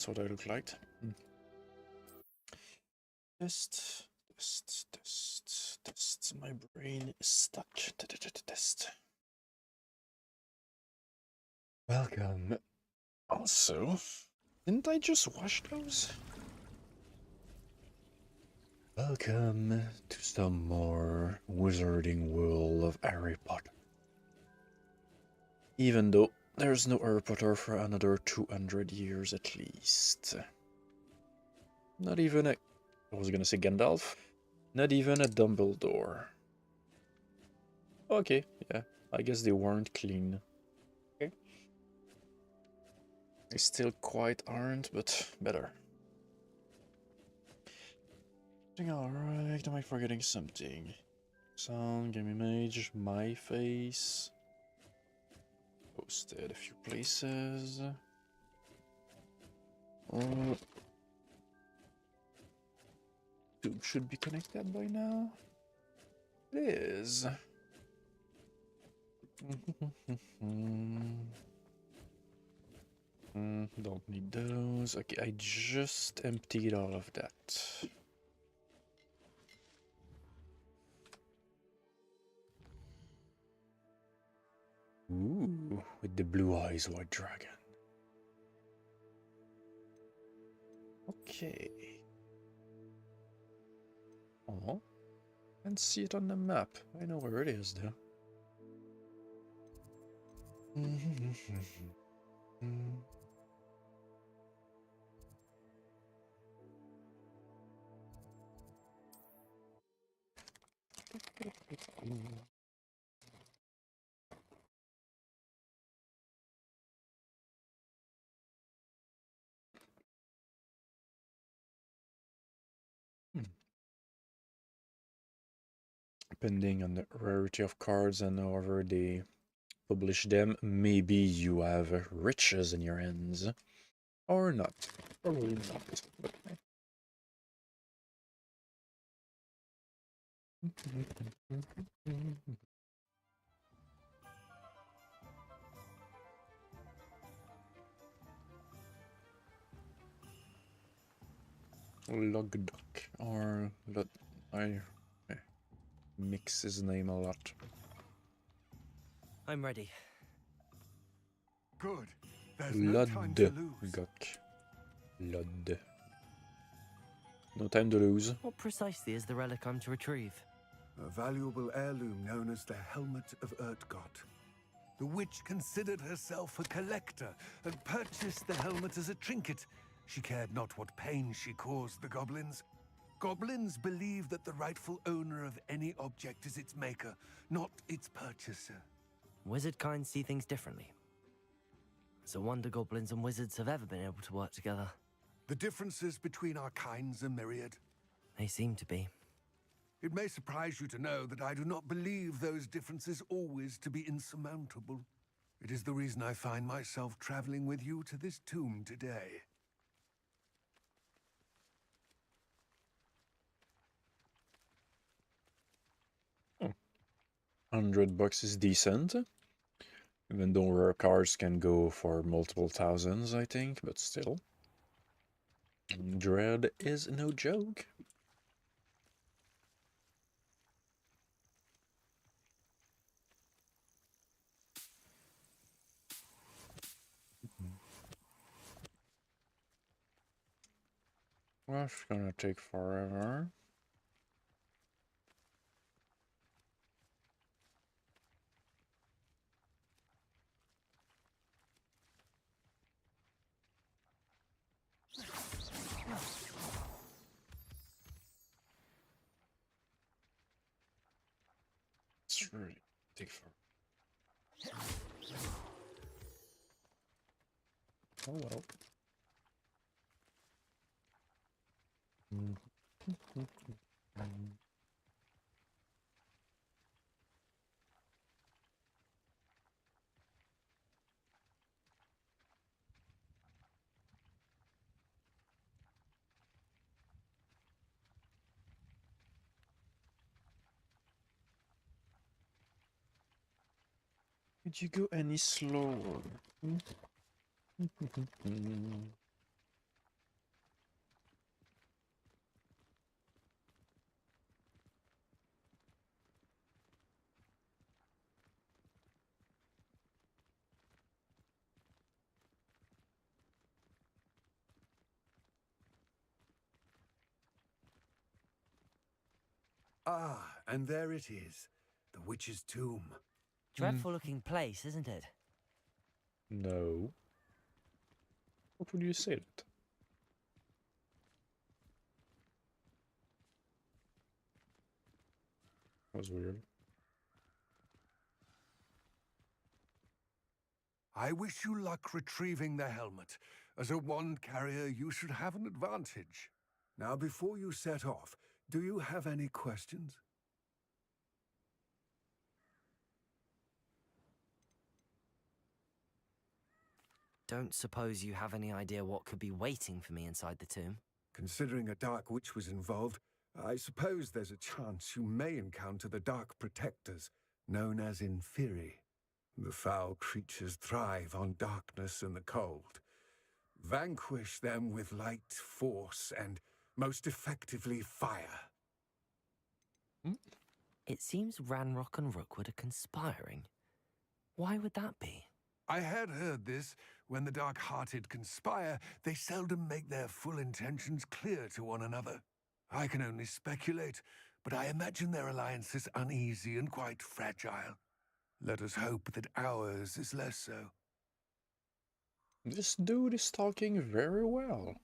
That's what I look like. Test. My brain is stuck. Test. Welcome. Also, didn't I just wash those? Welcome to some more Wizarding World of Harry Potter. Even though there's no Harry Potter for another 200 years at least. Not even a... I was gonna say Gandalf. Not even a Dumbledore. Okay, yeah. I guess they weren't clean. Okay. They still quite aren't, but better. Alright, am I forgetting something? Sound, game image, my face. Posted a few places. Tube should be connected by now. It is. Don't need those. Okay, I just emptied all of that. Ooh, with the blue eyes, white dragon. Okay. Oh, can't see it on the map. I know where it is, though. Depending on the rarity of cards and however they publish them, maybe you have riches in your hands. Or not. Probably not. But... Logduck, or I mix his name a lot. I'm ready. Good. There's no time to lose. Lod. No time to lose. What precisely is the relic I'm to retrieve? A valuable heirloom known as the Helmet of Urtgott. The witch considered herself a collector and purchased the helmet as a trinket. She cared not what pain she caused the goblins. Goblins believe that the rightful owner of any object is its maker, not its purchaser. Wizard kind see things differently. It's a wonder goblins and wizards have ever been able to work together. The differences between our kinds are myriad. They seem to be. It may surprise you to know that I do not believe those differences always to be insurmountable. It is the reason I find myself traveling with you to this tomb today. Oh. $100 is decent. Even though rare cards can go for multiple thousands, I think, but still. Dread is no joke. Well, it's gonna take forever. It's really take forever. Oh well. Could you go any slower? Ah, and there it is. The witch's tomb. Dreadful looking place, isn't it? No. What would you say that? That was weird. I wish you luck retrieving the helmet. As a wand carrier, you should have an advantage. Now, before you set off, do you have any questions? Don't suppose you have any idea what could be waiting for me inside the tomb? Considering a dark witch was involved, I suppose there's a chance you may encounter the Dark Protectors, known as Inferi. The foul creatures thrive on darkness and the cold. Vanquish them with light, force, and most effectively fire. It seems Ranrock and Rookwood are conspiring. Why would that be? I had heard this. When the dark-hearted conspire, they seldom make their full intentions clear to one another. I can only speculate, but I imagine their alliance is uneasy and quite fragile. Let us hope that ours is less so. This dude is talking very well.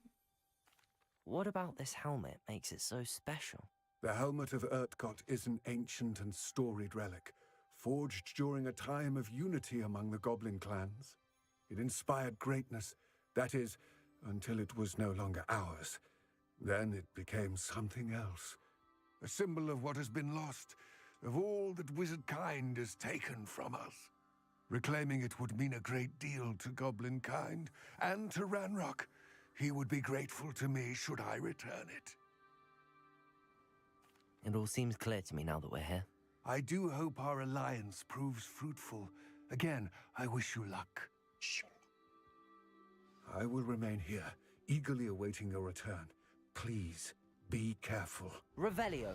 What about this helmet makes it so special? The helmet of Urtkot is an ancient and storied relic, forged during a time of unity among the goblin clans. It inspired greatness, that is, until it was no longer ours. Then it became something else. A symbol of what has been lost, of all that wizard kind has taken from us. Reclaiming it would mean a great deal to goblin kind, and to Ranrock. He would be grateful to me should I return it. It all seems clear to me now that we're here. I do hope our alliance proves fruitful. Again, I wish you luck. Sure. I will remain here, eagerly awaiting your return. Please, be careful. Revelio.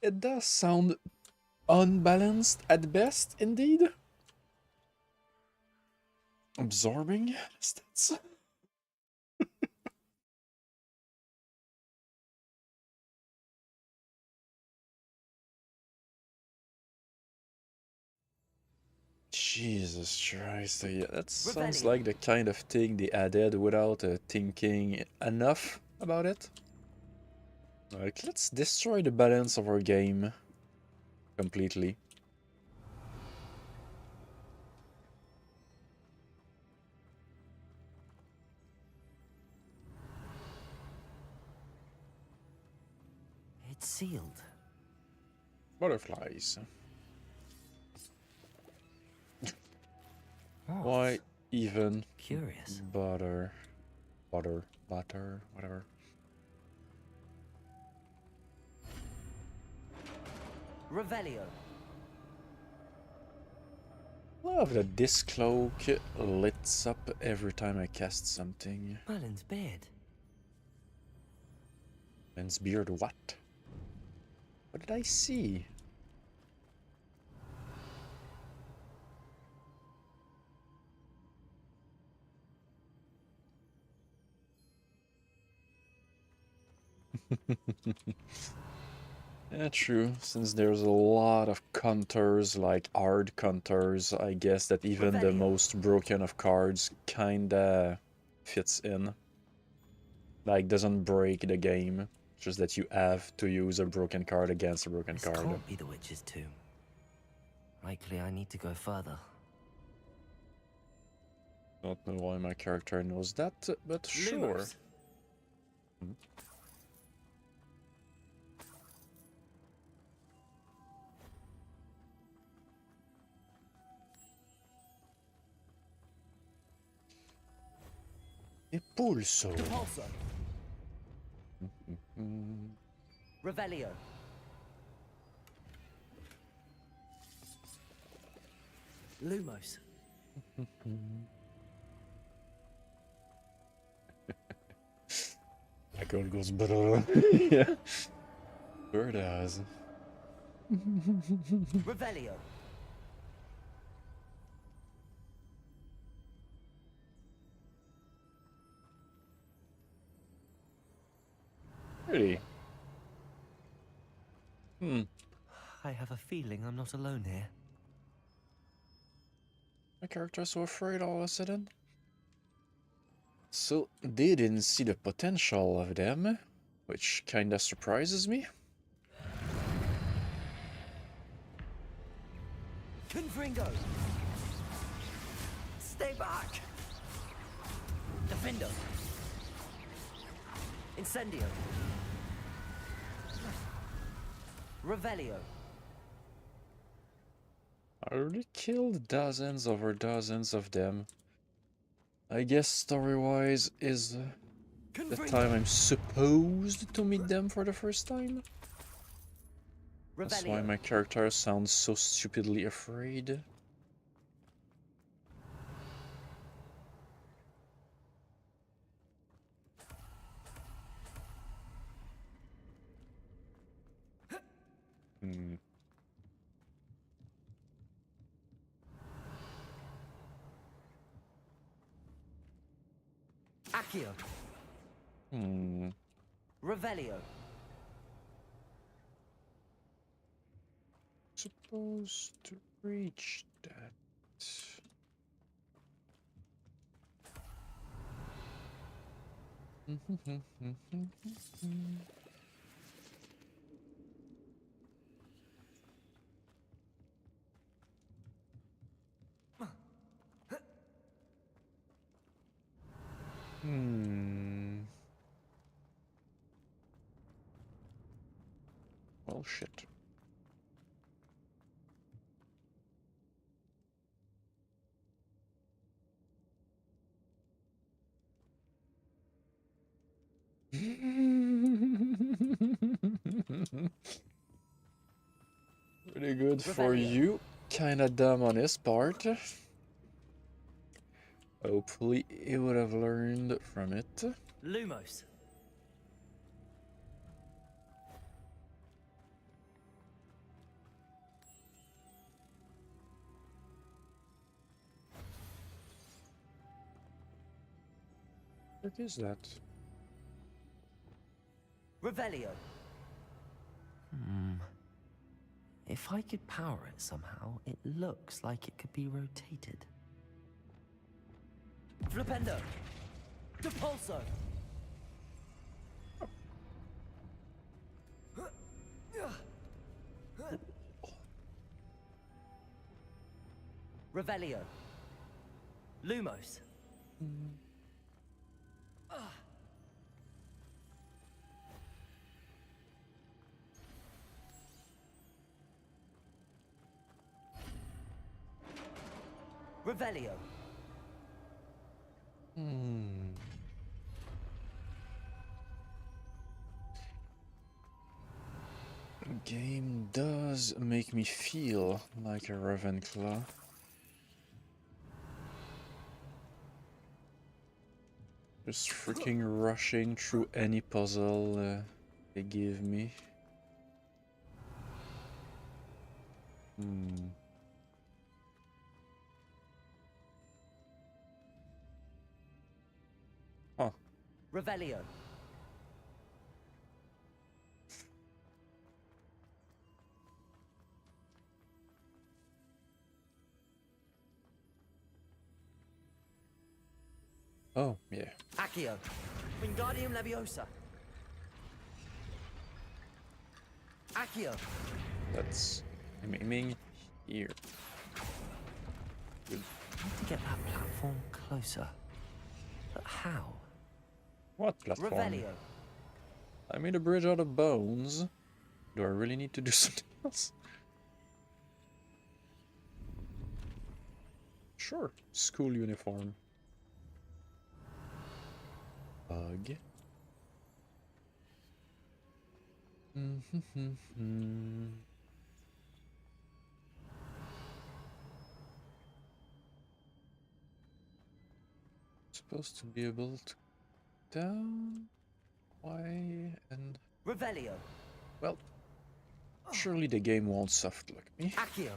It does sound unbalanced at best, indeed. Absorbing stats. Jesus Christ, yeah, that sounds like the kind of thing they added without thinking enough about it. Like, let's destroy the balance of our game completely. It's sealed. Butterflies. What? Why even Curious. butter, whatever. Revelio. Love that this cloak lights up every time I cast something. Merlin's beard. Man's beard, what? What did I see? Yeah, true. Since there's a lot of counters, like hard counters, I guess that even the most broken of cards kinda fits in. Like, doesn't break the game. Just that you have to use a broken card against a broken This card. can't be the witch's tomb. Likely I need to go further. Don't know why my character knows that, but sure. Lumos. Hmm. E pulso. Depulso. Mm. Revelio. Lumos. My god goes brrr. Yeah. Sure does. Revelio. Really? Hmm. I have a feeling I'm not alone here. My character's so afraid all of a sudden. So they didn't see the potential of them, which kinda surprises me. Confringo! Stay back! Defendo! Incendio! Revelio! I already killed dozens over dozens of them. I guess story-wise is the time I'm supposed to meet them for the first time. That's why Revelio! my character sounds so stupidly afraid. Hmm. Accio! Hmm. Revelio! Supposed to reach that. Hmm. Well, shit. Pretty good for Revelio. you. Kinda dumb on his part. Hopefully, he would have learned from it. Lumos! What is that? Revelio! If I could power it somehow, it looks like it could be rotated. Flipendo! Depulso! Revelio! Lumos! Revelio! Hmm. Game does make me feel like a Ravenclaw. Just freaking rushing through any puzzle they give me. Hmm. Huh. Revelio! Oh, yeah. Accio! Wingardium Leviosa! Accio! That's... I'm aiming here. Good. I need to get that platform closer. But how? What platform? Revelio! I made a bridge out of bones. Do I really need to do something else? Sure. School uniform. Bug. Supposed to be able to down. Why and Revelio! well, surely the game won't soft look me. Accio!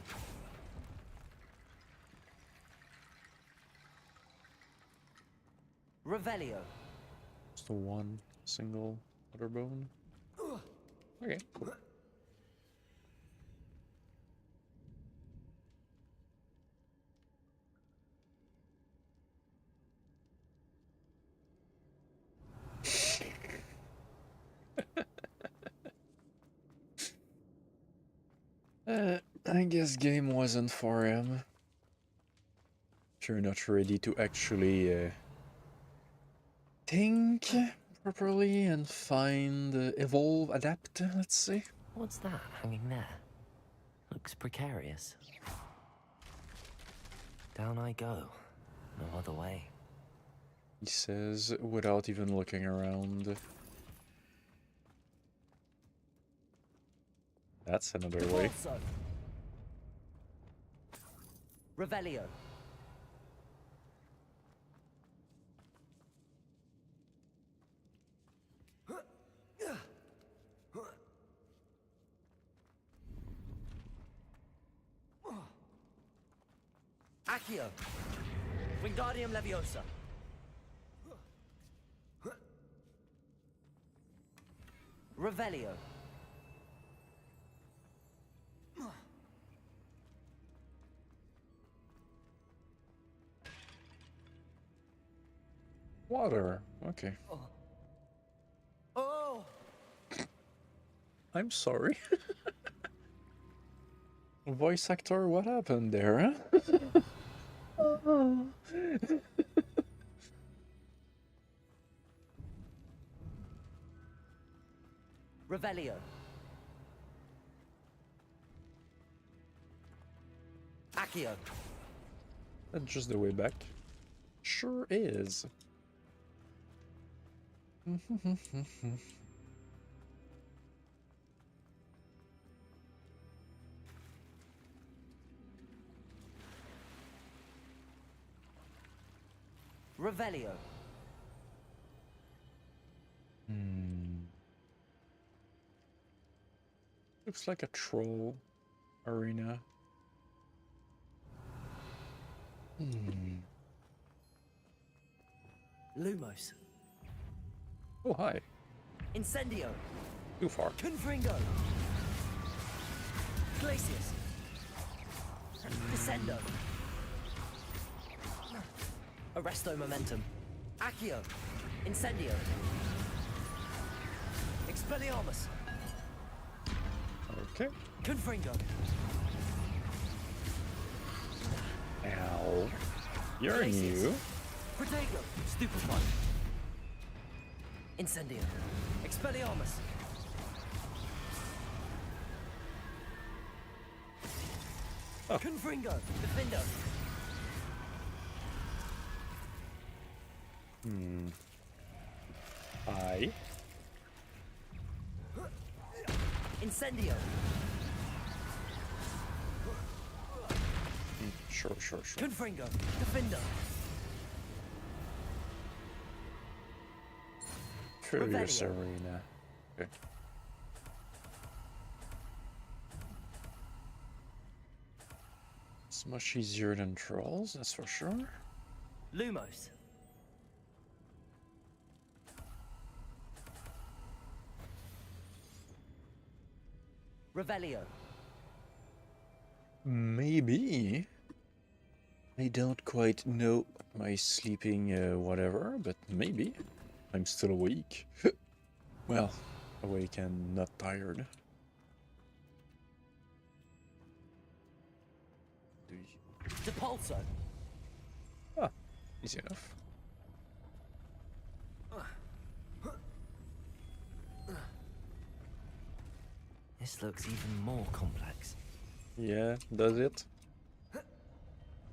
Revelio! Just the one single other bone. Okay. I guess game wasn't for him. If you're not ready to actually think properly and find, evolve, adapt, let's say. What's that hanging there? Looks precarious. Down I go. No other way. He says without even looking around. That's another way. Also. Revelio. Accio. Wingardium Leviosa. Revelio. Water. Okay. Oh! I'm sorry. Voice actor, what happened there, huh? Revelio. Accio. That's just the way back. Sure is. Revelio. Looks like a troll arena. Lumos. Oh, hi. Incendio. Too far. Confringo. Glacius. Descendo. Arresto Momentum. Accio. Incendio. Expelliarmus. Okay. Confringo. Ow. You're Glacius. new. Protego. Stupefy. Incendio. Expelliarmus. Oh. Confringo. Defendo. Hi. Incendio. Sure. Confringo. Defendo. Furious Revelio. arena. Okay. It's much easier than trolls, that's for sure. Lumos. Revelio. Maybe. I don't quite know my sleeping whatever, but maybe. I'm still awake. Well, awake and not tired. Depulso. Ah, easy enough. This looks even more complex. Yeah, does it?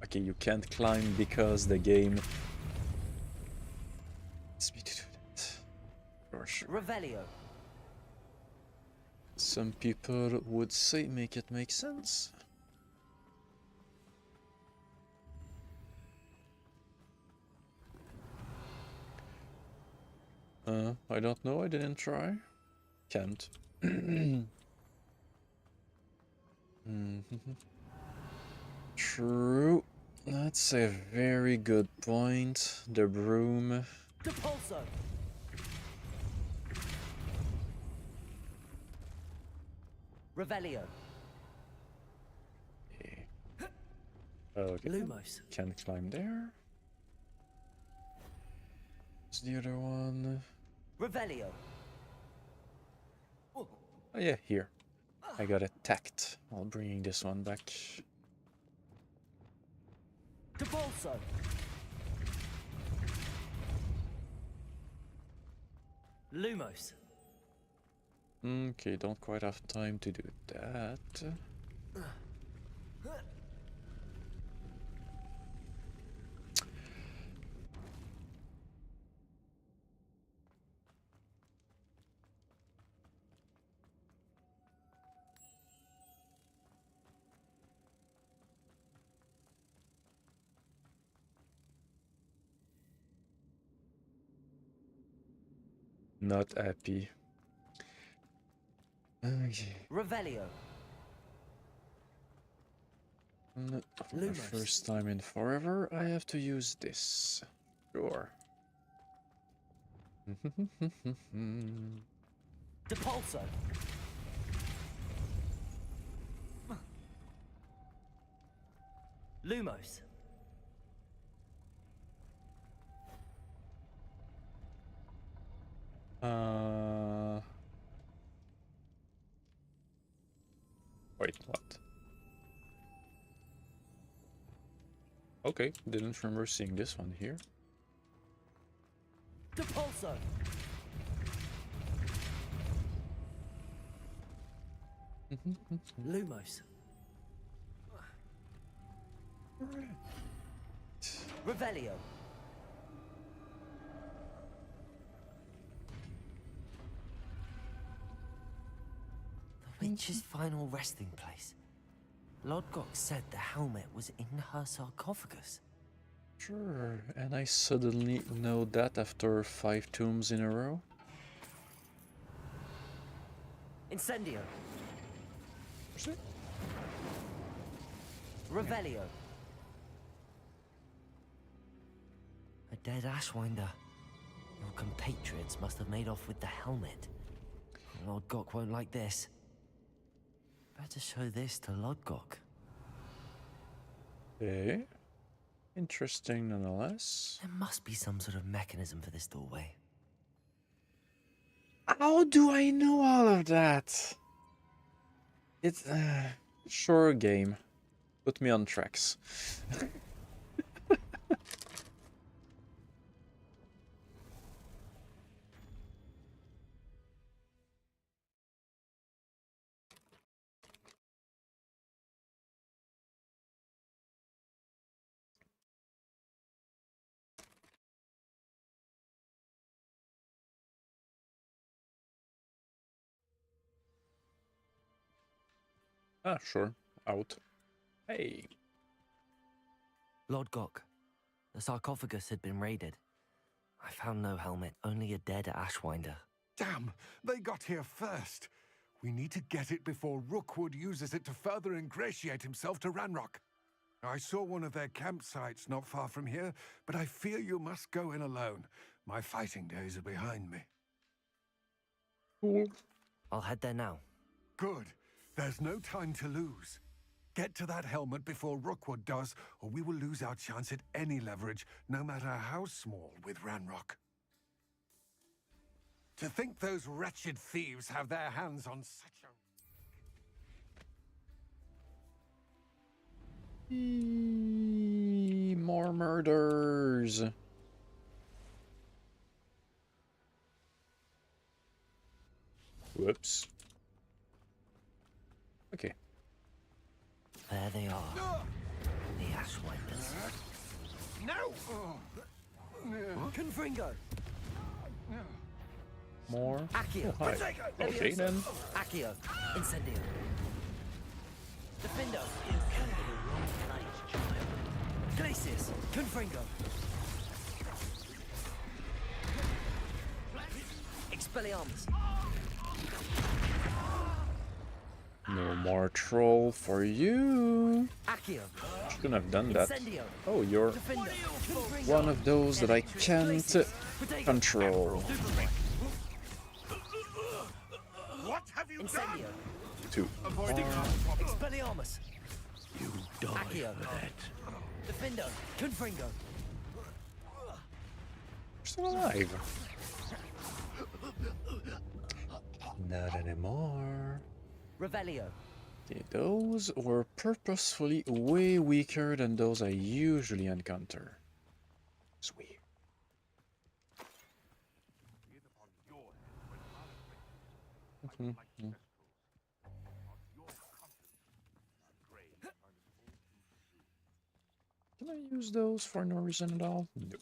Okay, you can't climb because the game wants me to do that. For sure. Revelio. Some people would say make it make sense. I don't know, I didn't try. Can't. True. That's a very good point. The broom. Depulso. Revelio. Okay. Okay. Lumos. Can't climb there. What's the other one? Revelio. Oh yeah, here. I got attacked while bringing this one back. Debolso. Lumos. Okay, don't quite have time to do that. Not happy. Okay. Revelio. For the Lumos. first time in forever, I have to use this. Sure. Depulso. Lumos. Wait, what? Okay, didn't remember seeing this one here. Depulso. Lumos. Revelio. The witch's final resting place. Lodgok said the helmet was in her sarcophagus. Sure, and I suddenly know that after 5 tombs in a row. Incendio. Revelio. A dead Ashwinder. Your compatriots must have made off with the helmet. Lodgok won't like this. Better show this to Lodgok. Okay. Interesting nonetheless. There must be some sort of mechanism for this doorway. How do I know all of that? It's sure game. Put me on tracks. Ah, sure. Out. Hey. Lodgok, the sarcophagus had been raided. I found no helmet, only a dead Ashwinder. Damn, they got here first. We need to get it before Rookwood uses it to further ingratiate himself to Ranrock. I saw one of their campsites not far from here, but I fear you must go in alone. My fighting days are behind me. Cool. I'll head there now. Good. There's no time to lose. Get to that helmet before Rookwood does, or we will lose our chance at any leverage, no matter how small, with Ranrock. To think those wretched thieves have their hands on such a... More murders. Whoops. Okay. There they are. The Ashwinders. No! Confringo! More. Accio! Oh, hi. Okay then. Accio! Incendio! Defindo! Glacius! Confringo! Expelliarmus! No more troll for you. Accio! Shouldn't have done that. Incendio! Oh, you're Defindo! one of those that I can't control. What have you Incendio. 2. Expelliarmus. You die Accio. for that. Defendo. Confringo. We're still alive. Not anymore. Revelio. Okay, those were purposefully way weaker than those I usually encounter. It's weird. Can I use those for no reason at all? Nope.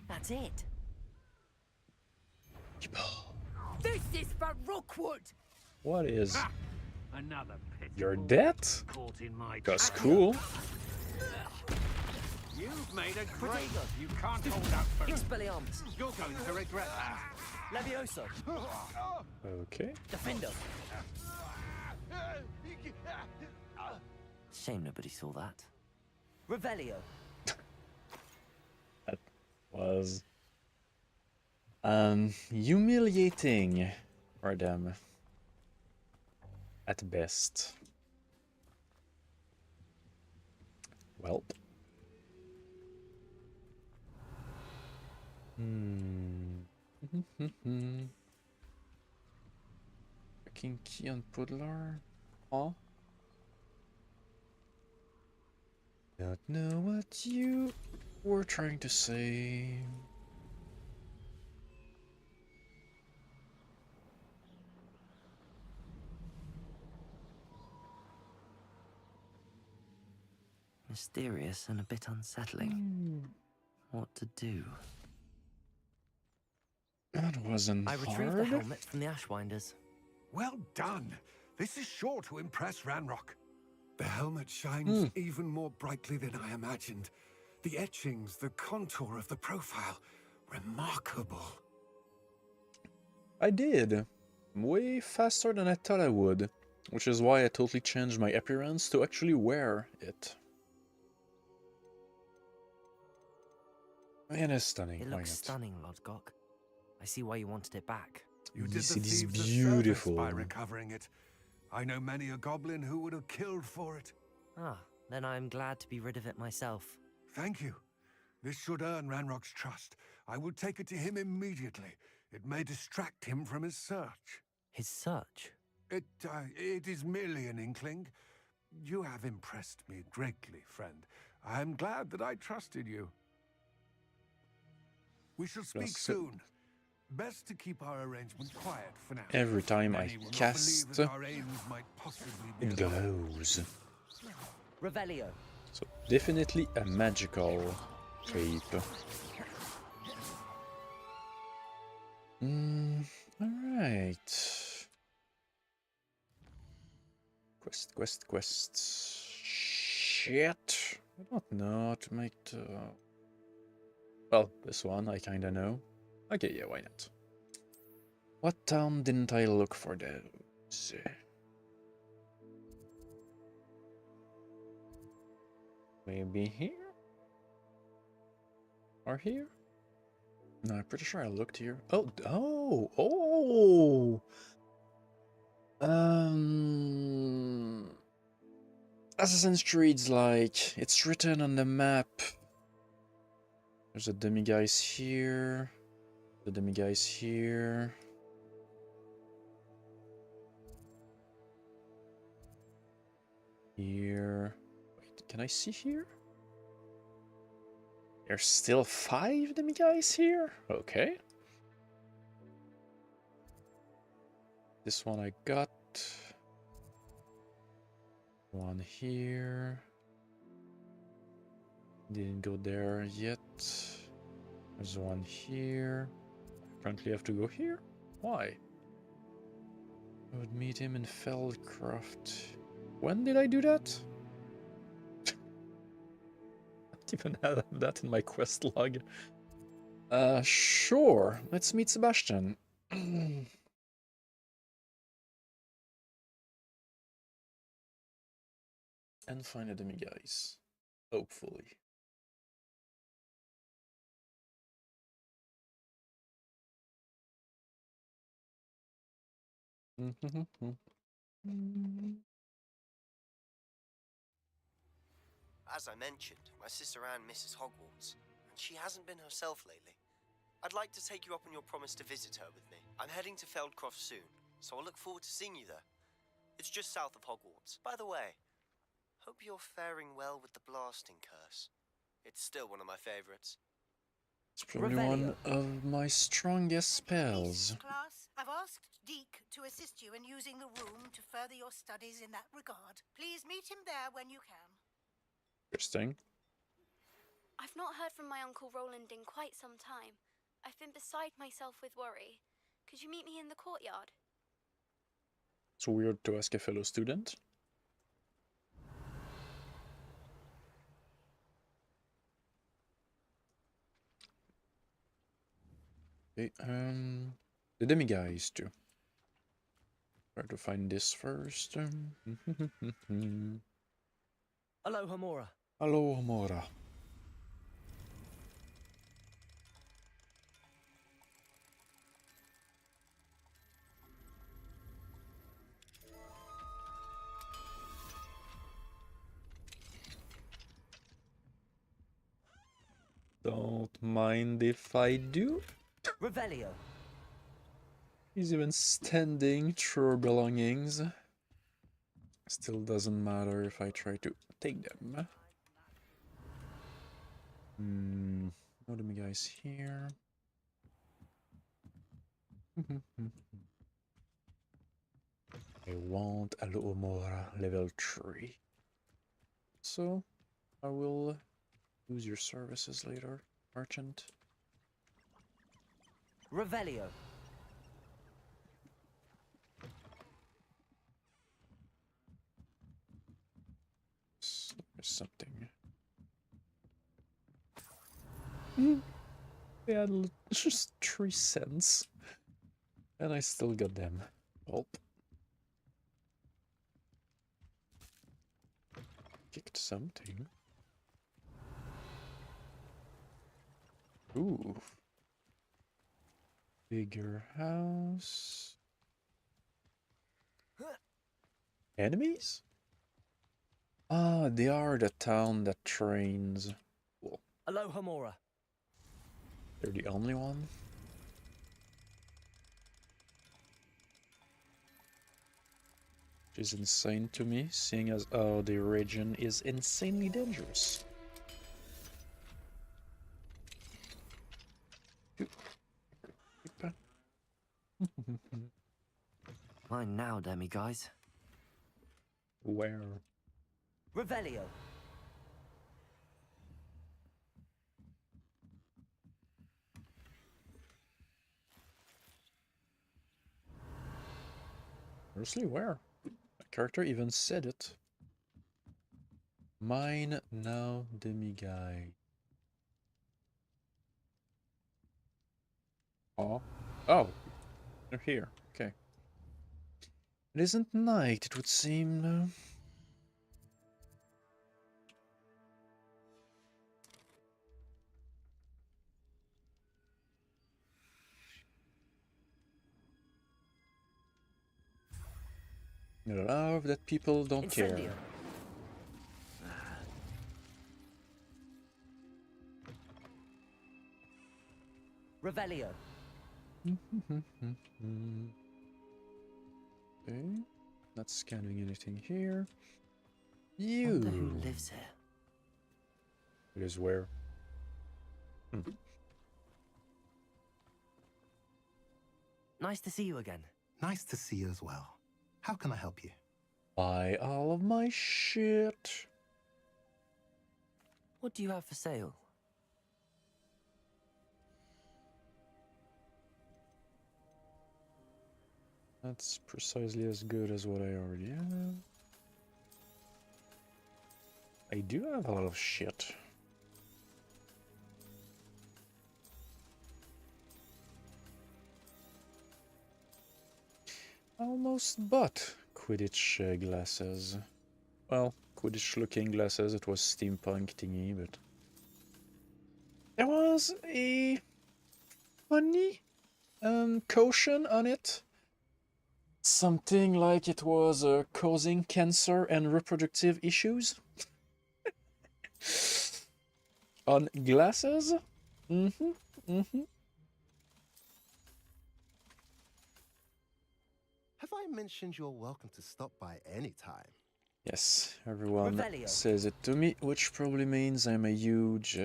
That's it. This is for Rookwood! What is Another pit. your debt? Caught in my That's trap. cool. You've made a great. You can't hold out for. Expelliarmus. You're going to regret that. Levioso. Okay. Defendo. Shame nobody saw that. Revelio. That was humiliating for them at best. Well. Fucking key on Puddler. Huh? Don't know what you were trying to say. Mysterious and a bit unsettling. What to do? That wasn't I retrieved the helmet from the Ashwinders. Well done. This is sure to impress Ranrock. The helmet shines even more brightly than I imagined. The etchings, the contour of the profile, remarkable. I did. Way faster than I thought I would. Which is why I totally changed my appearance to actually wear it. And it's stunning. It Why looks not? stunning, Lodgok. I see why you wanted it back. You did Yes, the it is thieves a beautiful. service by recovering it. I know many a goblin who would have killed for it. Ah, then I'm glad to be rid of it myself. Thank you. This should earn Ranrock's trust. I will take it to him immediately. It may distract him from his search. His search? It is merely an inkling. You have impressed me greatly, friend. I am glad that I trusted you. We shall speak Plus, soon. Best to keep our arrangement quiet for now. Every time I Many will not cast, believe that our aims might possibly be it aligned. glows. Revelio. So definitely a magical cape. Alright. Quest. Shit. I don't know how to make the... Well, this one I kinda know. Okay, yeah, why not? What town didn't I look for those? Maybe here? Or here? No, I'm pretty sure I looked here. Oh! Assassin's Creed's like, it's written on the map. There's a demi-guise here. The demi-guise here. Here. Wait, can I see here? There's still 5 demi-guys here? Okay. This one I got. One here. Didn't go there yet. There's one here. Apparently I have to go here? Why? I would meet him in Feldcroft. When did I do that? I don't even have that in my quest log. Sure. Let's meet Sebastian. and find a demi-guise. Hopefully. As I mentioned, my sister Anne misses Hogwarts, and she hasn't been herself lately. I'd like to take you up on your promise to visit her with me. I'm heading to Feldcroft soon, so I'll look forward to seeing you there. It's just south of Hogwarts. By the way, hope you're faring well with the blasting curse. It's still one of my favorites. It's probably one of my strongest spells. Class, I've asked Deke to assist you in using the room to further your studies in that regard. Please meet him there when you can. Interesting. I've not heard from my Uncle Roland in quite some time. I've been beside myself with worry. Could you meet me in the courtyard? It's weird to ask a fellow student. Okay, the demi-guise too. Try to find this first. Aloha Mora. Hello, Mora. Don't mind if I do. Revelio. He's even standing through our belongings. Still doesn't matter if I try to take them. What do we guys here? I want a little more level 3. So I will use your services later, merchant. Revelio. There's something. They had just 3 cents. And I still got them. Oh. Kicked something. Ooh. Bigger house. Enemies? Ah, they are the town that trains. Cool. Aloha Mora. They're the only one? Which is insane to me, seeing as the region is insanely dangerous. Mine now, demi-guise. Where? Revelio. Seriously, where? My character even said it. Mine now, demi-guy. Oh. Oh. They're here. Okay. It isn't night, it would seem. I love that people don't care. Incendio. Revelio. Okay. Not scanning anything here. Wonder who lives here. It is where? Nice to see you again. Nice to see you as well. How can I help you? Buy all of my shit. What do you have for sale? That's precisely as good as what I already have. I do have a lot of shit. Almost bought Quidditch glasses. Well, Quidditch-looking glasses. It was steampunk thingy, but there was a funny caution on it. Something like it was causing cancer and reproductive issues on glasses. Have I mentioned you're welcome to stop by any time? Yes, everyone Revelio. says it to me, which probably means I'm a huge...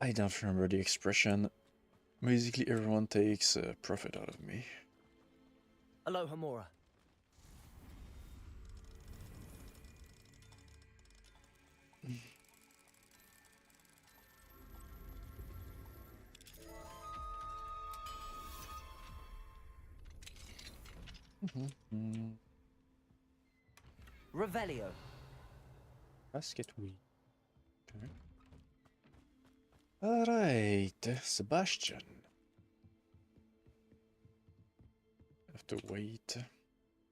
I don't remember the expression. Basically, everyone takes profit out of me. Aloha Mora. Revelio. Basket weed. Okay. Alright, Sebastian. Have to wait.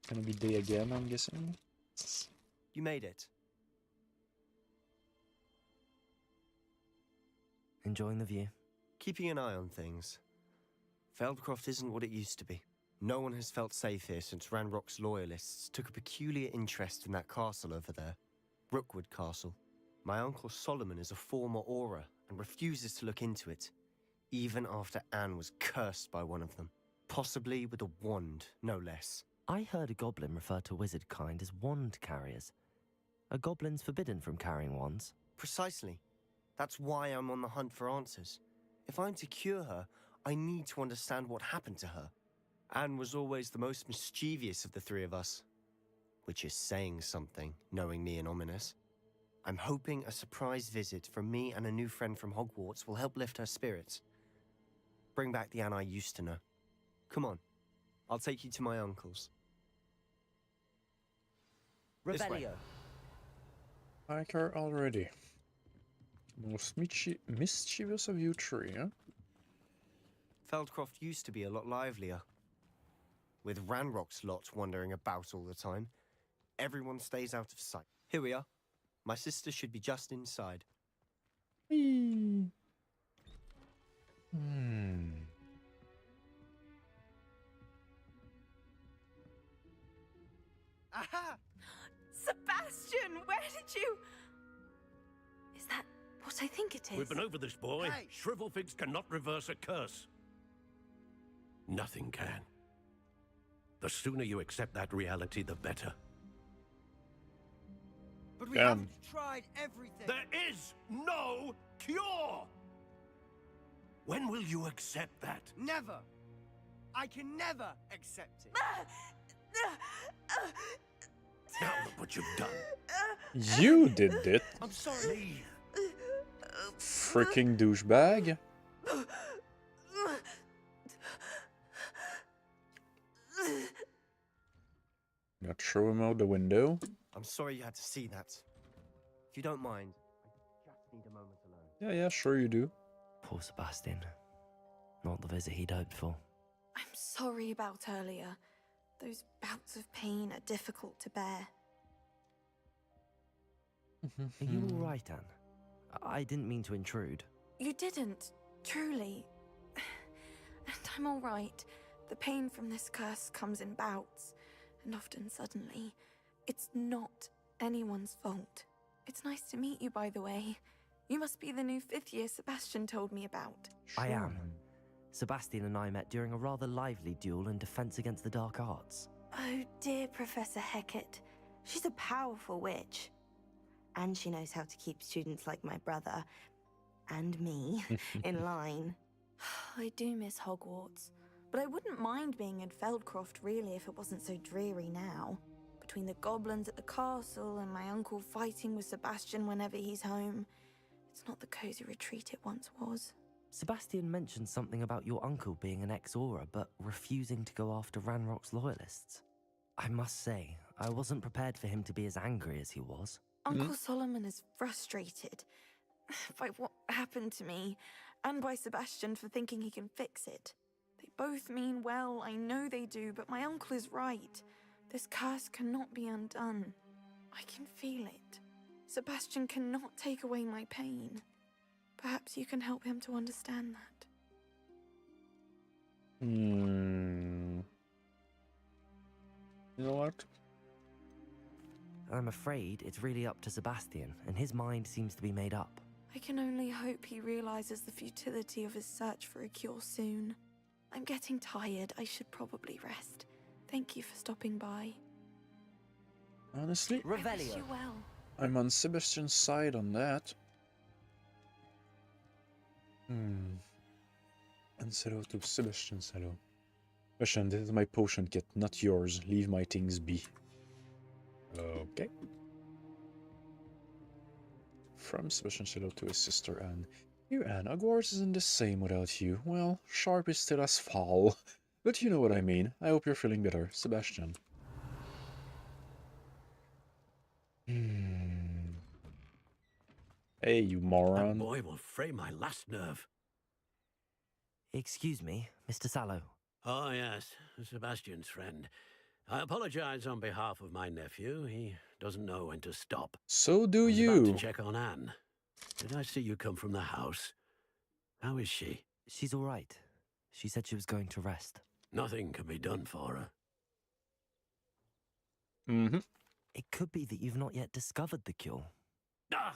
Gonna be day again, I'm guessing. You made it. Enjoying the view? Keeping an eye on things. Feldcroft isn't what it used to be. No one has felt safe here since Ranrock's loyalists took a peculiar interest in that castle over there. Rookwood Castle. My uncle Solomon is a former Auror and refuses to look into it, even after Anne was cursed by one of them. Possibly with a wand, no less. I heard a goblin refer to wizard kind as wand carriers. Are goblins forbidden from carrying wands? Precisely. That's why I'm on the hunt for answers. If I'm to cure her, I need to understand what happened to her. Anne was always the most mischievous of the three of us. Which is saying something, knowing me and Ominous. I'm hoping a surprise visit from me and a new friend from Hogwarts will help lift her spirits. Bring back the Anne I used to know. Come on, I'll take you to my uncle's. This way. Revelio. Like her already. Most mischievous of you three, huh? Feldcroft used to be a lot livelier. With Ranrock's lot wandering about all the time, everyone stays out of sight. Here we are. My sister should be just inside. Aha! Sebastian, where did you... Is that what I think it is? We've been over this, boy. Hey. Shrivelfigs cannot reverse a curse. Nothing can. The sooner you accept that reality, the better. But we Damn. haven't tried everything. There is no cure! When will you accept that? Never. I can never accept it. Now look what you've done. You did it, I'm sorry. freaking douchebag. Not throw him out the window. I'm sorry you had to see that. If you don't mind, I just need a moment alone. Yeah, sure you do. Poor Sebastian. Not the visit he'd hoped for. I'm sorry about earlier. Those bouts of pain are difficult to bear. Are you all right, Anne? I didn't mean to intrude. You didn't, truly. And I'm all right. The pain from this curse comes in bouts, and often suddenly. It's not anyone's fault. It's nice to meet you, by the way. You must be the new 5th year Sebastian told me about. I am. Sebastian and I met during a rather lively duel in Defense Against the Dark Arts. Oh, dear Professor Hecat. She's a powerful witch. And she knows how to keep students like my brother, and me, in line. I do miss Hogwarts, but I wouldn't mind being in Feldcroft, really, if it wasn't so dreary now. Between the goblins at the castle and my uncle fighting with Sebastian whenever he's home, it's not the cozy retreat it once was. Sebastian mentioned something about your uncle being an ex-Auror, but refusing to go after Ranrock's loyalists. I must say, I wasn't prepared for him to be as angry as he was. Uncle Solomon is frustrated by what happened to me, and by Sebastian for thinking he can fix it. They both mean well, I know they do, but my uncle is right. This curse cannot be undone. I can feel it. Sebastian cannot take away my pain. Perhaps you can help him to understand that. You know what? I'm afraid it's really up to Sebastian, and his mind seems to be made up. I can only hope he realizes the futility of his search for a cure soon. I'm getting tired. I should probably rest. Thank you for stopping by. Honestly, I wish you well. I'm on Sebastian's side on that. And say hello to Sebastian. Hello. Sebastian, this is my potion kit, not yours. Leave my things be. Okay. From Sebastian hello to his sister Anne. Dear Anne, Hogwarts isn't the same without you. Well, sharp is still as foul. But you know what I mean. I hope you're feeling better. Sebastian. Hey, you moron. That boy will fray my last nerve. Excuse me, Mr. Sallow. Oh, yes, Sebastian's friend. I apologize on behalf of my nephew. He doesn't know when to stop. So do I was you. about to check on Anne. Did I see you come from the house? How is she? She's all right. She said she was going to rest. Nothing can be done for her. It could be that you've not yet discovered the cure. Ah,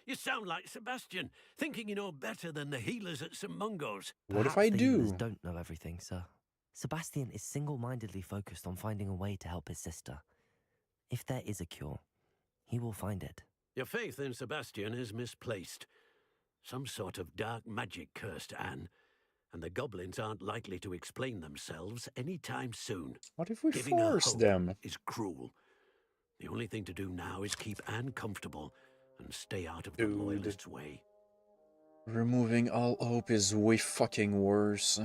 you sound like Sebastian, thinking you know better than the healers at St. Mungo's. What if Perhaps I the do? healers don't know everything, sir. Sebastian is single-mindedly focused on finding a way to help his sister. If there is a cure, he will find it. Your faith in Sebastian is misplaced. Some sort of dark magic cursed Anne, and the goblins aren't likely to explain themselves anytime soon. What if we Giving her force hope them? is cruel. The only thing to do now is keep Anne comfortable and stay out of the loyalists' way. Removing all hope is way fucking worse.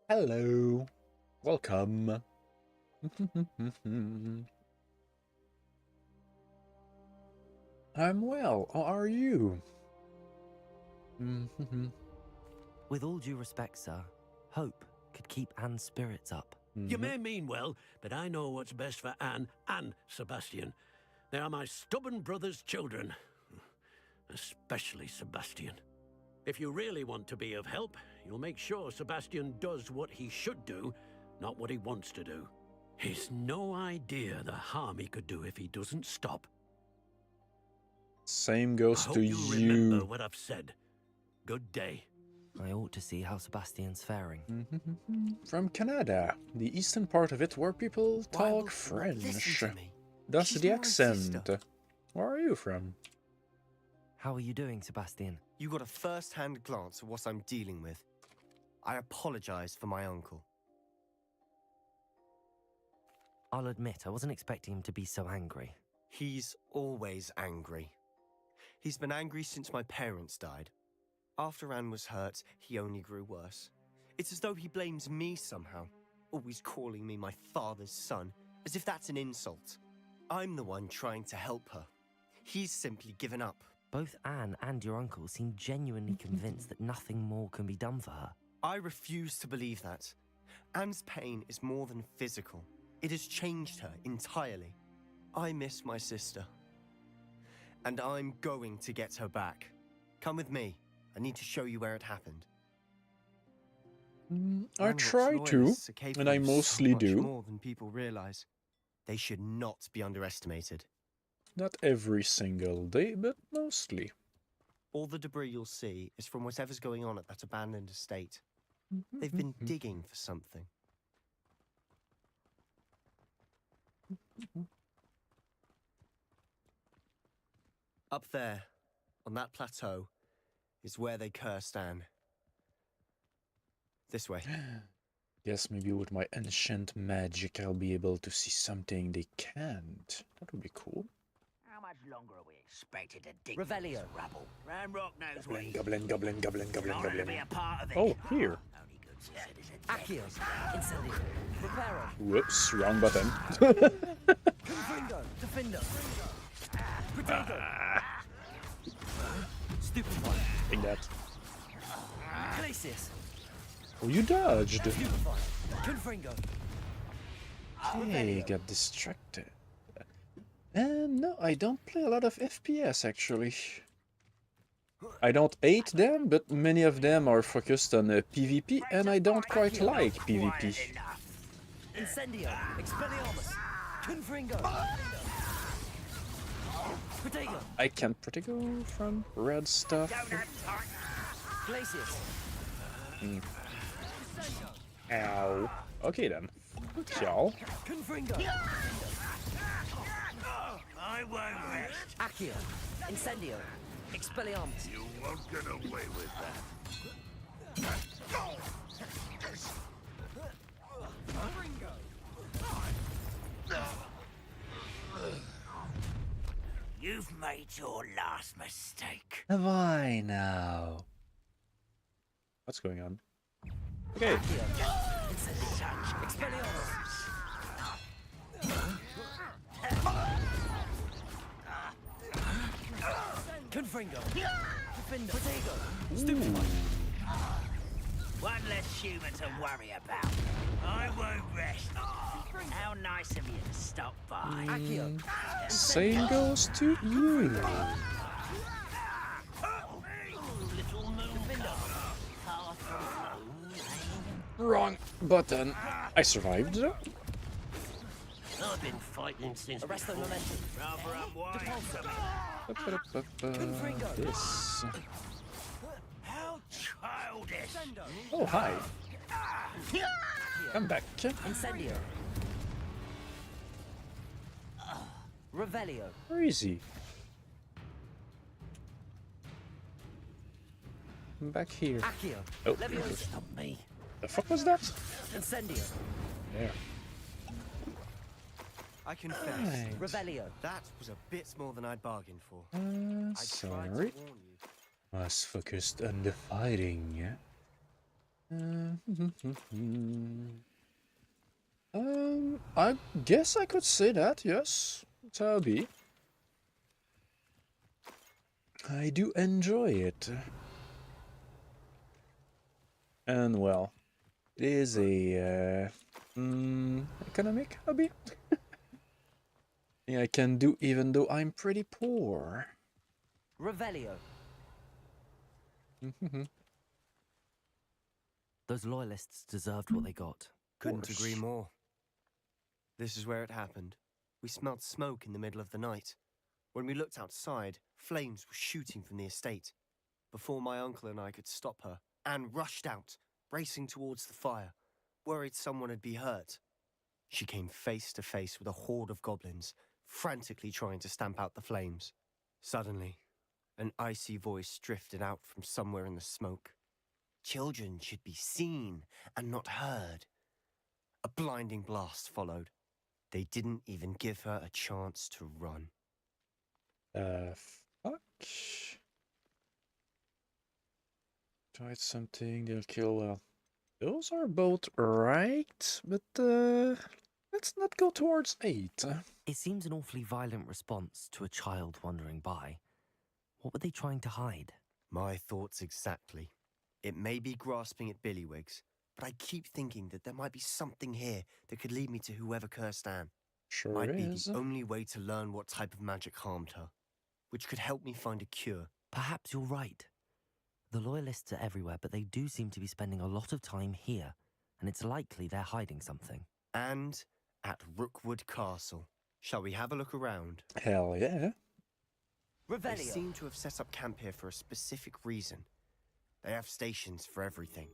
Hello. Welcome. I'm well. How are you? With all due respect, sir, hope could keep Anne's spirits up. You may mean well, but I know what's best for Anne and Sebastian. They are my stubborn brother's children. Especially Sebastian. If you really want to be of help, you'll make sure Sebastian does what he should do, not what he wants to do. He's no idea the harm he could do if he doesn't stop. Same goes I hope to you remember what I've said. Good day. I ought to see how Sebastian's faring. From Canada, the eastern part of it where people talk French. That's She's the my accent. sister. Where are you from? How are you doing, Sebastian? You got a first-hand glance at what I'm dealing with. I apologize for my uncle. I'll admit, I wasn't expecting him to be so angry. He's always angry. He's been angry since my parents died. After Anne was hurt, he only grew worse. It's as though he blames me somehow, always calling me my father's son, as if that's an insult. I'm the one trying to help her. He's simply given up. Both Anne and your uncle seem genuinely convinced that nothing more can be done for her. I refuse to believe that. Anne's pain is more than physical. It has changed her entirely. I miss my sister. And I'm going to get her back. Come with me. I need to show you where it happened. I try to, and I mostly do. More than people realize. They should not be underestimated. Not every single day, but mostly. All the debris you'll see is from whatever's going on at that abandoned estate. They've been digging for something. Up there, on that plateau, is where they cursed Anne. This way. Guess maybe with my ancient magic I'll be able to see something they can't. That would be cool. How much longer are we expected to dig Revelio. this rubble? Ramrock knows what he's Goblin, goblin, goblin, goblin, wanted to goblin. be a part of it. Oh, here. Only good citizens. Accio, Incendio, Preparo, Whoops, wrong button. Confringo, Defender, Protego, Stupefy, Take that. Glacius, Oh, you dodged. Stupefy, Confringo, Okay, got distracted. And no, I don't play a lot of FPS actually. I don't hate them, but many of them are focused on PvP, and I don't quite like PvP. Incendio, Expelliarmus, Confringo. Protego. I can't Protego from red stuff. Glacius. Ow. Okay then. Y'all. Confringo. I won't rest. Accio, Incendio, Expelliarmus. You won't get away with that. You've made your last mistake. Have I now? What's going on? Okay. Confringo. Protego. Ooh. One less human to worry about. I won't rest. How nice of you to stop by. Same goes to you. Wrong button. I survived. I've been fighting since Arresto before. momentum. Rather unwise. This. How childish. Oh, hi. I'm back. Incendio. Revelio. Where is he? I'm back here. Accio. Oh, Leviosa. Stop me. the fuck was that? Incendio. There. I confess, Right. Revelio. that was a bit more than I'd bargained for. I tried to Sorry. warn you. Was focused on the fighting. I guess I could say that, yes. Toby. I do enjoy it. And well, it is a economic hobby. Yeah, I can do even though I'm pretty poor. Revelio. Those loyalists deserved what they got. Couldn't agree more. This is where it happened. We smelled smoke in the middle of the night. When we looked outside, flames were shooting from the estate. Before my uncle and I could stop her, Anne rushed out, racing towards the fire, worried someone had been hurt. She came face to face with a horde of goblins, frantically trying to stamp out the flames. Suddenly, an icy voice drifted out from somewhere in the smoke. Children should be seen and not heard. A blinding blast followed. They didn't even give her a chance to run. Fuck. Tried something, they'll kill. Well, those are both right, but let's not go towards 8. It seems an awfully violent response to a child wandering by. What were they trying to hide? My thoughts exactly. It may be grasping at Billywigs, but I keep thinking that there might be something here that could lead me to whoever cursed Anne. Sure Might be is. the only way to learn what type of magic harmed her, which could help me find a cure. Perhaps you're right. The loyalists are everywhere, but they do seem to be spending a lot of time here, and it's likely they're hiding something. And at Rookwood Castle. Shall we have a look around? Hell yeah. They Revelio. seem to have set up camp here for a specific reason. They have stations for everything.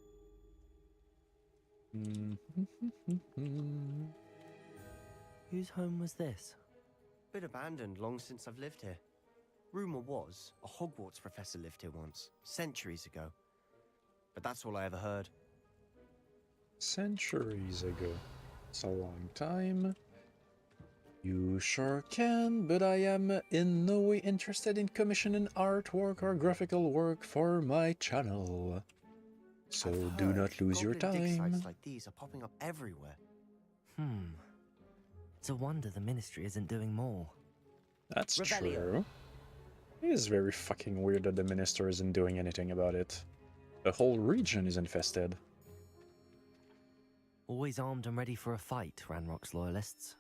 Whose home was this? Been abandoned long since I've lived here. Rumour was a Hogwarts professor lived here once, centuries ago. But that's all I ever heard. Centuries ago. It's a long time. You sure can, but I am in no way interested in commissioning artwork or graphical work for my channel. So I've do heard not lose your goblin dig time. sites like these are popping up everywhere. It's a wonder the Ministry isn't doing more. That's Revelio. true. It is very fucking weird that the Minister isn't doing anything about it. The whole region is infested. Always armed and ready for a fight, Ranrock's loyalists.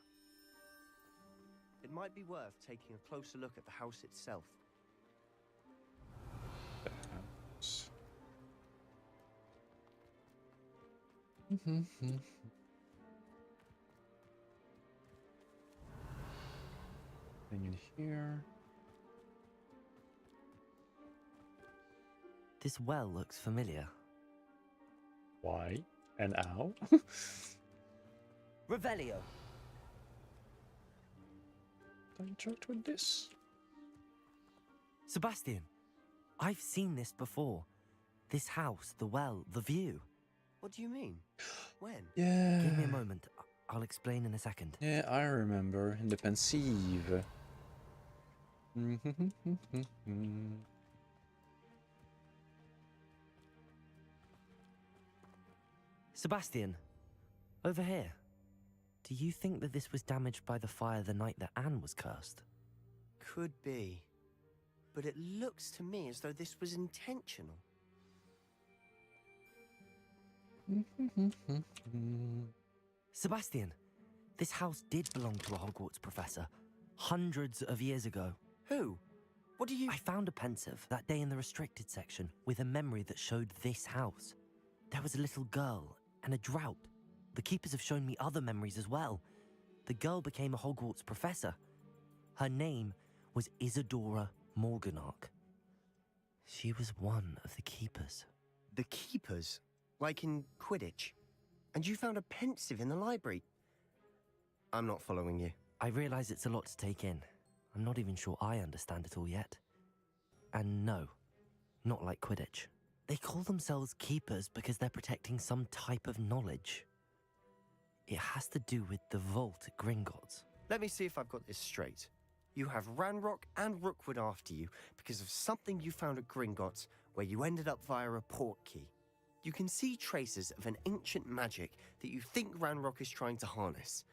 It might be worth taking a closer look at the house itself. Thing in here. This well looks familiar. Why? And how? Revelio. I interact with this? Sebastian, I've seen this before. This house, the well, the view. What do you mean? When? Yeah. Give me a moment. I'll explain in a second. Yeah, I remember. In the pensive. Sebastian, over here. Do you think that this was damaged by the fire the night that Anne was cursed? Could be. But it looks to me as though this was intentional. Sebastian, this house did belong to a Hogwarts professor, hundreds of years ago. Who? What do you... I found a pensive that day in the restricted section with a memory that showed this house. There was a little girl and a drought. The keepers have shown me other memories as well. The girl became a Hogwarts professor. Her name was Isadora Morganach. She was one of the keepers. The keepers? Like in Quidditch? And you found a pensive in the library? I'm not following you. I realize it's a lot to take in. I'm not even sure I understand it all yet. And no, not like Quidditch. They call themselves keepers because they're protecting some type of knowledge. It has to do with the vault at Gringotts. Let me see if I've got this straight. You have Ranrock and Rookwood after you because of something you found at Gringotts where you ended up via a port key. You can see traces of an ancient magic that you think Ranrock is trying to harness.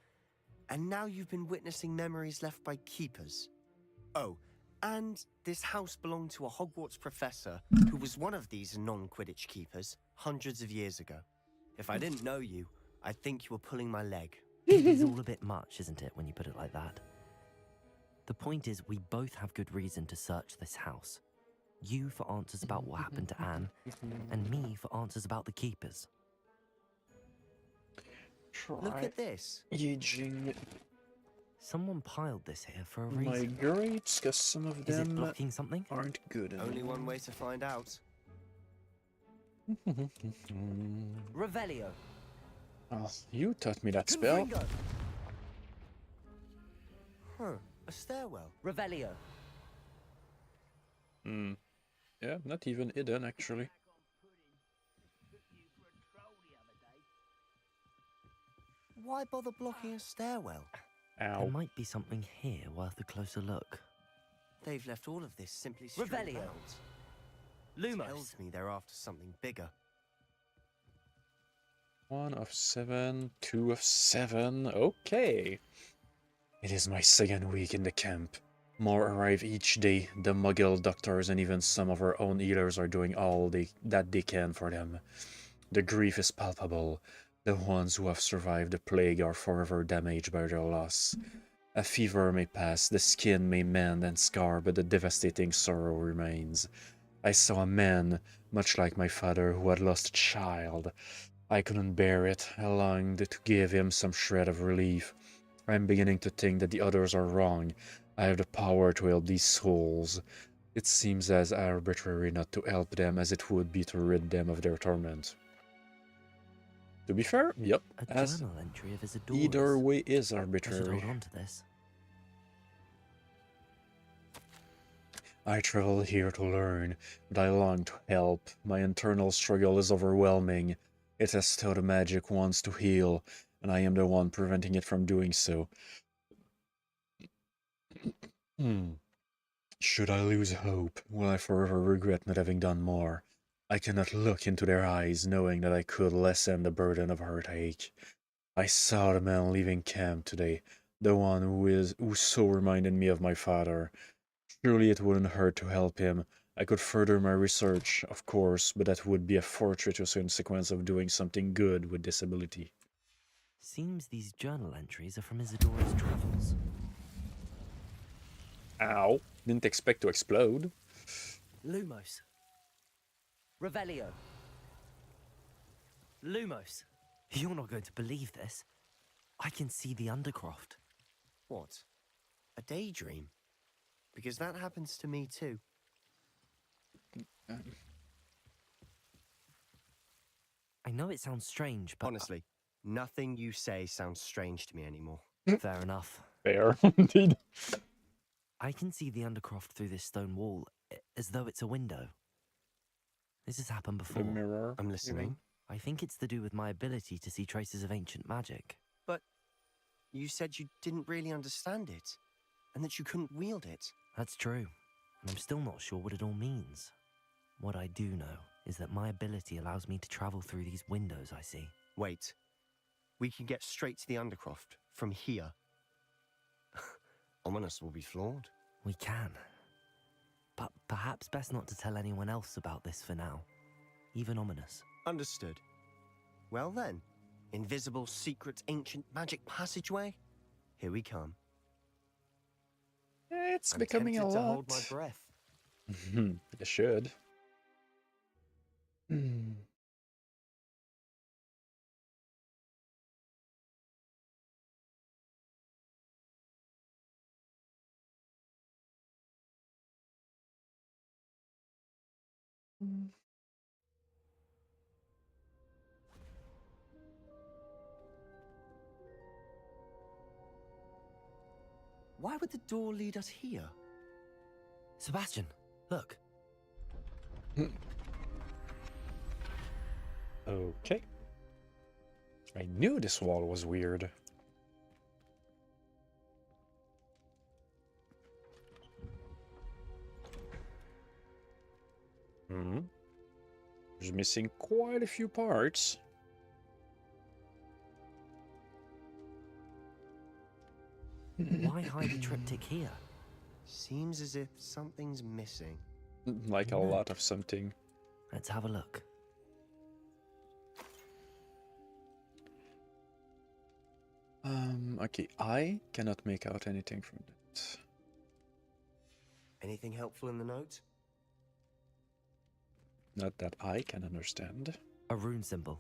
And now you've been witnessing memories left by keepers. Oh, and this house belonged to a Hogwarts professor who was one of these non-Quidditch keepers hundreds of years ago. If I didn't know you, I'd think you were pulling my leg. It is all a bit much, isn't it, when you put it like that? The point is, we both have good reason to search this house. You for answers about what happened to Anne, and me for answers about the keepers. Look at this. Aging. Someone piled this here for a My reason. grades, because some of Is it them blocking something? aren't good enough. Only one way to find out. Revelio. Oh, you taught me that spell. Confringo. Huh, a stairwell. Revelio. Yeah, not even hidden, actually. Why bother blocking a stairwell? Ow. There might be something here worth a closer look. They've left all of this simply strewn Revelio. about. Lumos. Tells me they're after something bigger. 1 of 7, 2 of 7. Okay. It is my second week in the camp. More arrive each day. The Muggle doctors and even some of our own healers are doing all that they can for them. The grief is palpable. The ones who have survived the plague are forever damaged by their loss. A fever may pass, the skin may mend and scar, but the devastating sorrow remains. I saw a man, much like my father, who had lost a child. I couldn't bear it. I longed to give him some shred of relief. I'm beginning to think that the others are wrong. I have the power to help these souls. It seems as arbitrary not to help them as it would be to rid them of their torment. To be fair, yep, A as journal entry of Isadora's. either way is I should arbitrary. hold on to this. I travel here to learn, but I long to help. My internal struggle is overwhelming. It as though the magic wants to heal, and I am the one preventing it from doing so. Should I lose hope, will I forever regret not having done more? I cannot look into their eyes, knowing that I could lessen the burden of heartache. I saw the man leaving camp today, the one who so reminded me of my father. Surely it wouldn't hurt to help him. I could further my research, of course, but that would be a fortuitous consequence of doing something good with disability. Seems these journal entries are from Isadora's travels. Ow. Didn't expect to explode. Lumos. Revelio. Lumos. You're not going to believe this. I can see the Undercroft. What? A daydream? Because that happens to me too. I know it sounds strange, but... Honestly, nothing you say sounds strange to me anymore. Fair enough. Fair, indeed. I can see the Undercroft through this stone wall, as though it's a window. This has happened before. The mirror. I'm listening. I think it's to do with my ability to see traces of ancient magic. But you said you didn't really understand it, and that you couldn't wield it. That's true, and I'm still not sure what it all means. What I do know is that my ability allows me to travel through these windows I see. Wait. We can get straight to the Undercroft from here. Ominous will be floored. We can. But perhaps best not to tell anyone else about this for now. Even Ominous. Understood. Well then, invisible, secret, ancient magic passageway? Here we come. It's I'm becoming a tempted lot. to hold my breath. It should. Why would the door lead us here? Sebastian, look. Okay. I knew this wall was weird. There's missing quite a few parts. Why hide a triptych here? Seems as if something's missing. Like a lot of something. Let's have a look. Okay, I cannot make out anything from that. Anything helpful in the note? Not that I can understand. A rune symbol.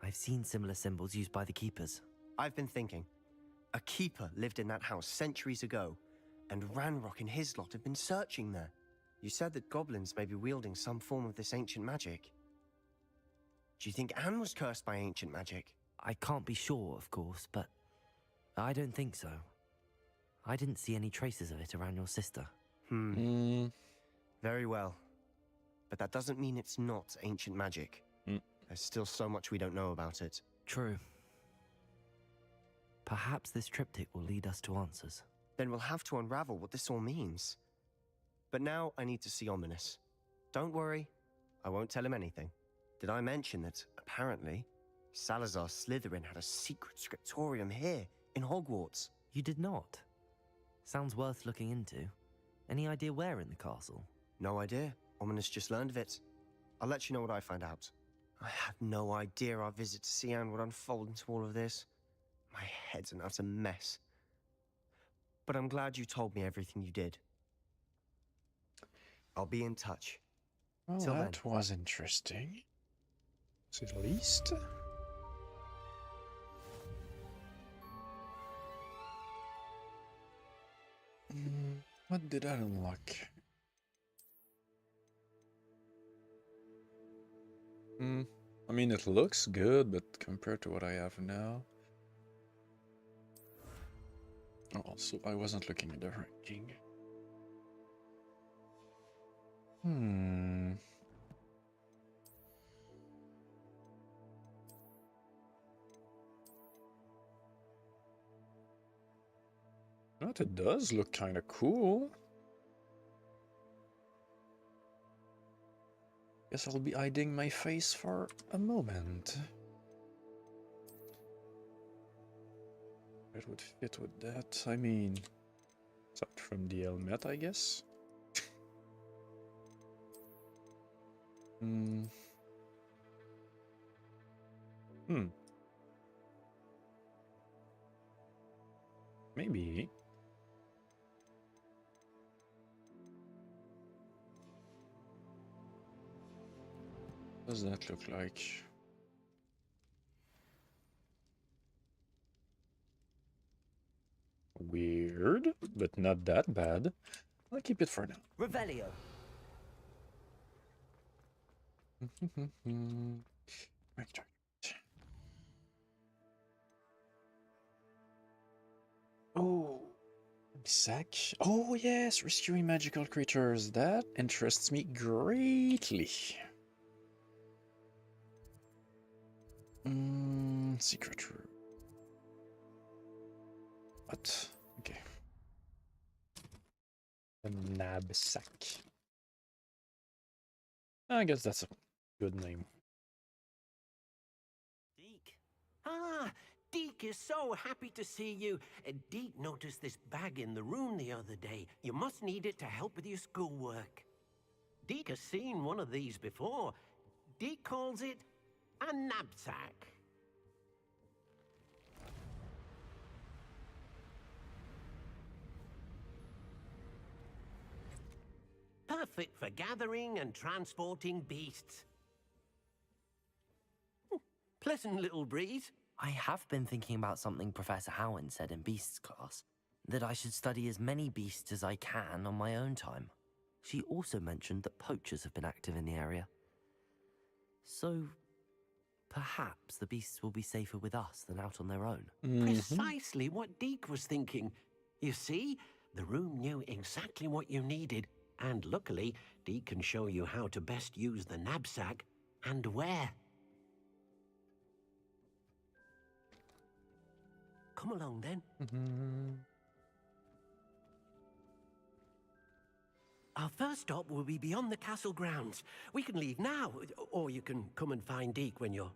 I've seen similar symbols used by the keepers. I've been thinking. A keeper lived in that house centuries ago, and Ranrock and his lot have been searching there. You said that goblins may be wielding some form of this ancient magic. Do you think Anne was cursed by ancient magic? I can't be sure, of course, but I don't think so. I didn't see any traces of it around your sister. Very well. But that doesn't mean it's not ancient magic. There's still so much we don't know about it. True. Perhaps this triptych will lead us to answers. Then we'll have to unravel what this all means. But now I need to see Ominous. Don't worry, I won't tell him anything. Did I mention that, apparently, Salazar Slytherin had a secret scriptorium here, in Hogwarts? You did not? Sounds worth looking into. Any idea where in the castle? No idea. Ominous just learned of it. I'll let you know what I find out. I had no idea our visit to Cian would unfold into all of this. My head's an utter mess. But I'm glad you told me everything you did. I'll be in touch. Well, Till that then. was interesting. To the least. What did I unlock? I mean, it looks good, but compared to what I have now... Oh, also, I wasn't looking at the ranking. But it does look kind of cool. Guess I'll be hiding my face for a moment. It would fit with that. I mean, aside from the helmet, I guess. Maybe. What does that look like? Weird, but not that bad. I'll keep it for now. Revelio. Right. Oh, Sack. Oh yes, rescuing magical creatures. That interests me greatly. Secret room. What? Okay. The knapsack. I guess that's a good name. Deke. Ah, Deke is so happy to see you. Deke noticed this bag in the room the other day. You must need it to help with your schoolwork. Deke has seen one of these before. Deke calls it a knapsack. Perfect for gathering and transporting beasts. Pleasant little breeze. I have been thinking about something Professor Howen said in Beasts class, that I should study as many beasts as I can on my own time. She also mentioned that poachers have been active in the area. So, perhaps the beasts will be safer with us than out on their own. Precisely what Deke was thinking. You see, the room knew exactly what you needed, and luckily, Deke can show you how to best use the knapsack and where. Come along then. Our first stop will be beyond the castle grounds. We can leave now, or you can come and find Deke when you're...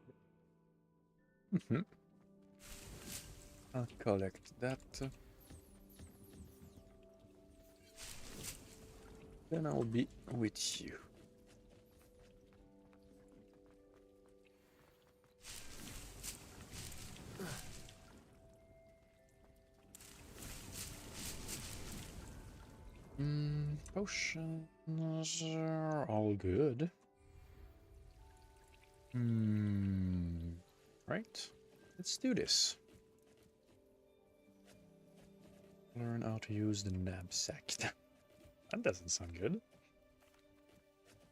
I'll collect that. Then I'll be with you. Potions are all good. Right, let's do this. Learn how to use the knapsack. That doesn't sound good.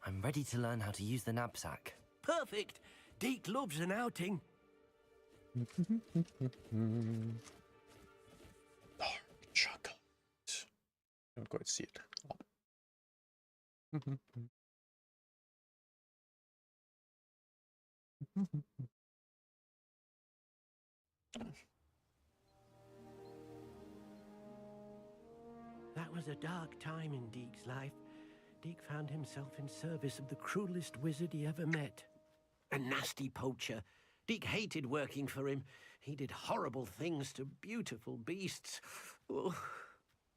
I'm ready to learn how to use the knapsack. Perfect! Deke loves an outing. Dark chocolate. Don't quite see it. That was a dark time in Deke's life. Deke found himself in service of the cruelest wizard he ever met. A nasty poacher. Deke hated working for him. He did horrible things to beautiful beasts. Oh.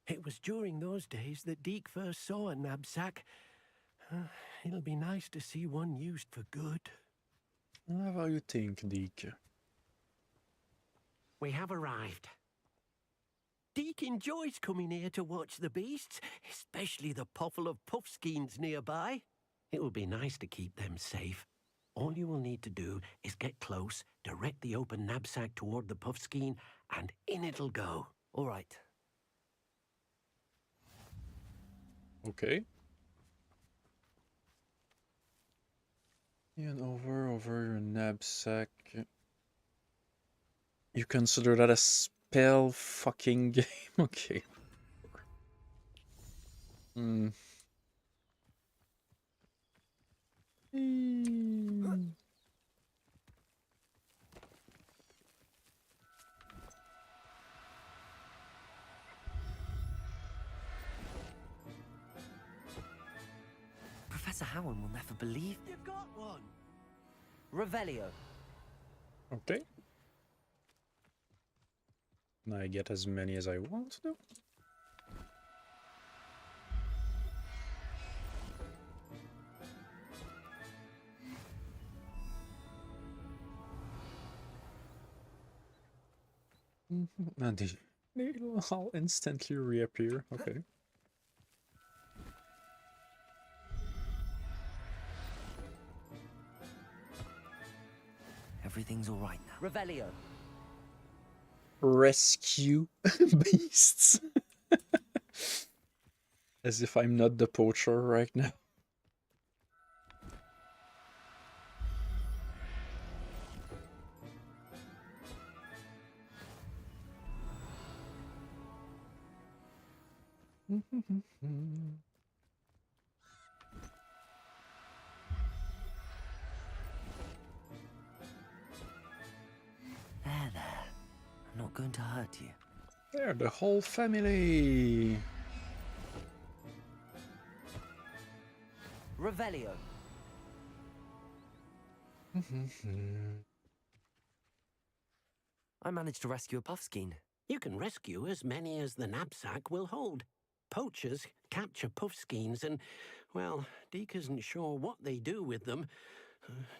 It was during those days that Deke first saw a knapsack. It'll be nice to see one used for good. How do you think, Deke? We have arrived. Deke enjoys coming here to watch the beasts, especially the potful of puffskeins nearby. It will be nice to keep them safe. All you will need to do is get close, direct the open knapsack toward the puffskein, and in it'll go. All right. Okay. And over your knapsack. You consider that a spell fucking game? Okay. Professor Howen will never believe... You got one! Revelio. Okay. Now I get as many as I want to do. And I'll instantly reappear. Okay. Everything's all right now. Revelio. Rescue beasts. As if I'm not the poacher right now. There. I'm not going to hurt you. There, the whole family. Revelio. I managed to rescue a puffskein. You can rescue as many as the knapsack will hold. Poachers capture puffskeins and, well, Deke isn't sure what they do with them.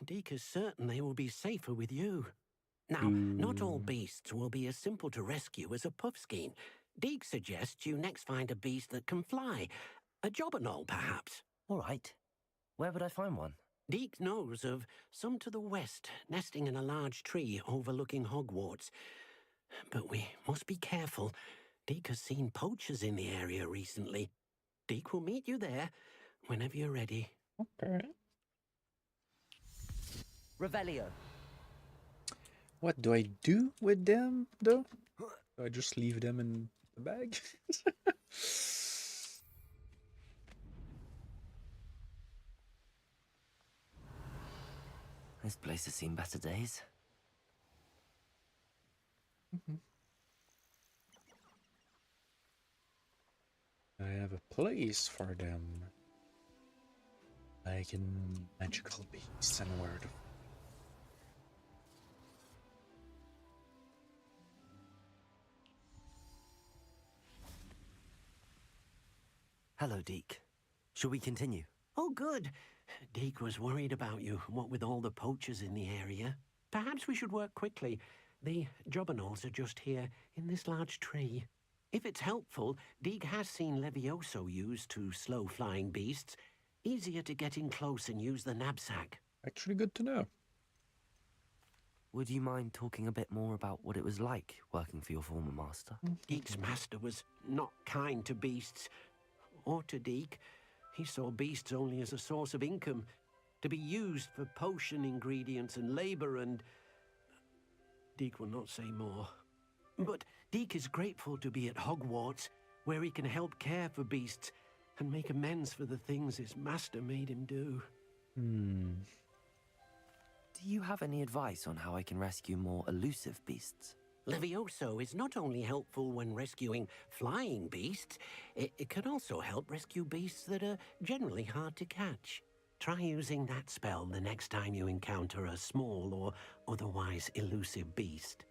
Deke is certain they will be safer with you. Now, not all beasts will be as simple to rescue as a puffskein. Deke suggests you next find a beast that can fly. A jobberknoll, perhaps. All right. Where would I find one? Deke knows of some to the west, nesting in a large tree overlooking Hogwarts. But we must be careful. Deke has seen poachers in the area recently. Deke will meet you there whenever you're ready. Okay. Revelio. What do I do with them, though? Do I just leave them in the bag? This place has seen better days. I have a place for them. Like in magical beasts and word. Hello, Deke. Shall we continue? Oh, good. Deke was worried about you, what with all the poachers in the area. Perhaps we should work quickly. The jobberknolls are just here, in this large tree. If it's helpful, Deke has seen Levioso used to slow flying beasts. Easier to get in close and use the knapsack. Actually good to know. Would you mind talking a bit more about what it was like working for your former master? Deke's master was not kind to beasts, or to Deke. He saw beasts only as a source of income, to be used for potion ingredients and labor, and Deke will not say more. But Deke is grateful to be at Hogwarts, where he can help care for beasts and make amends for the things his master made him do. Do you have any advice on how I can rescue more elusive beasts? Levioso is not only helpful when rescuing flying beasts, it can also help rescue beasts that are generally hard to catch. Try using that spell the next time you encounter a small or otherwise elusive beast.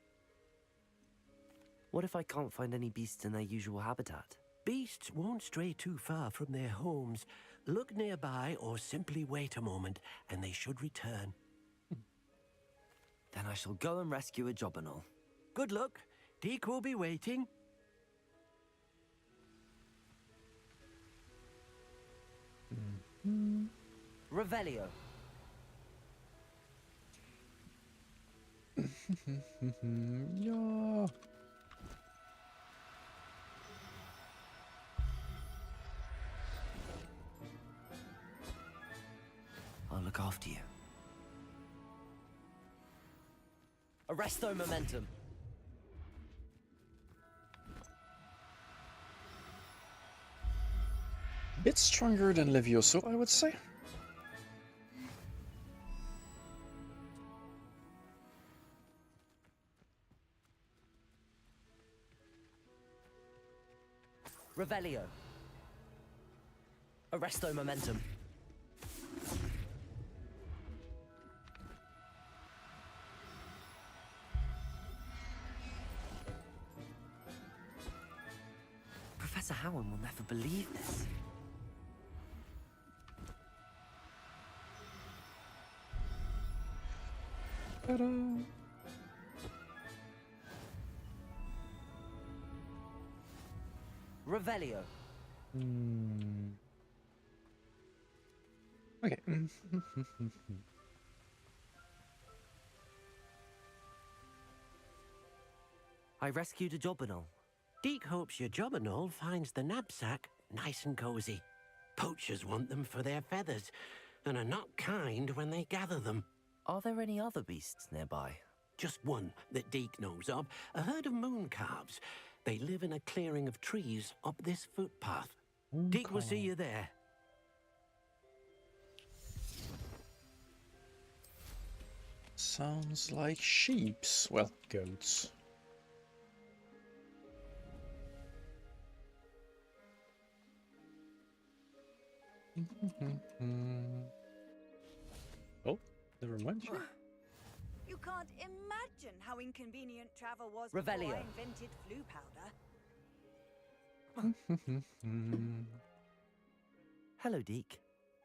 What if I can't find any beasts in their usual habitat? Beasts won't stray too far from their homes. Look nearby or simply wait a moment, and they should return. Then I shall go and rescue a jobberknoll. Good luck. Deke will be waiting. Revelio. Yeah. I'll look after you. Arresto momentum. Bit stronger than Levioso, I would say. Revelio. Arresto momentum. Professor Howard will never believe this. Ta-da! Revelio. Okay. I rescued a Jobberknoll. Deke hopes your Jobberknoll finds the knapsack nice and cozy. Poachers want them for their feathers, and are not kind when they gather them. Are there any other beasts nearby? Just one that Deke knows of, a herd of moon calves. They live in a clearing of trees up this footpath. Deke will see you there. Sounds like sheeps. Well, goats. Oh, never mind. You can't imagine how inconvenient travel was Revelio. before I invented flu powder. Hello, Deke.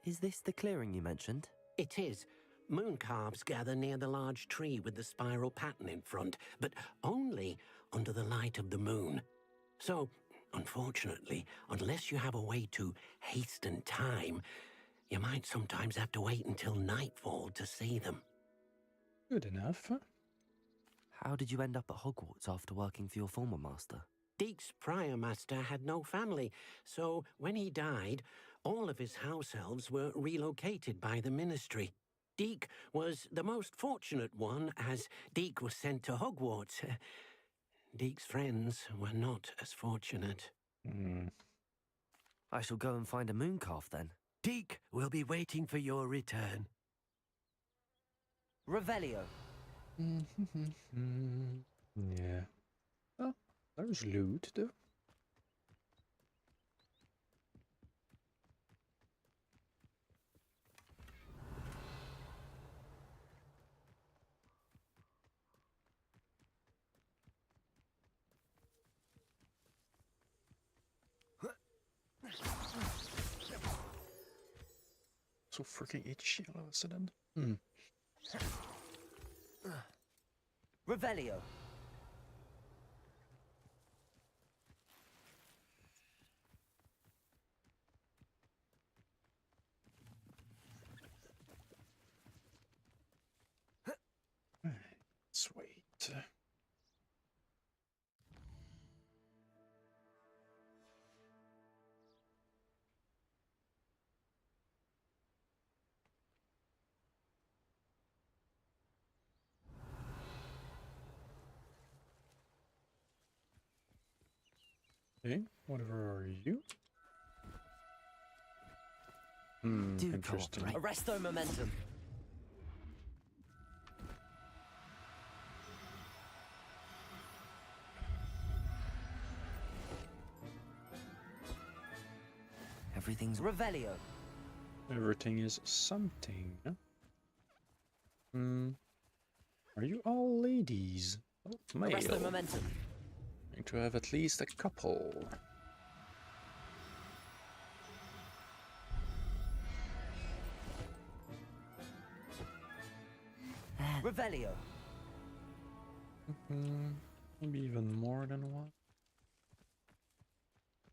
Is this the clearing you mentioned? It is. Moon calves gather near the large tree with the spiral pattern in front, but only under the light of the moon. So, unfortunately, unless you have a way to hasten time, you might sometimes have to wait until nightfall to see them. Good enough. How did you end up at Hogwarts after working for your former master? Deke's prior master had no family, so when he died, all of his house elves were relocated by the ministry. Deke was the most fortunate one, as Deke was sent to Hogwarts. Deke's friends were not as fortunate. I shall go and find a moon calf then. Deke will be waiting for your return. Revelio. Yeah. Oh, there's loot though. So freaking itchy all of a sudden. Revelio. Sweet. Okay, whatever are you? Do Interesting. cooperate. Arresto momentum. Everything's Revelio. Everything is something. Huh? Are you all ladies? Oh, male. Arresto momentum. Going to have at least a couple. Revelio. Maybe even more than one.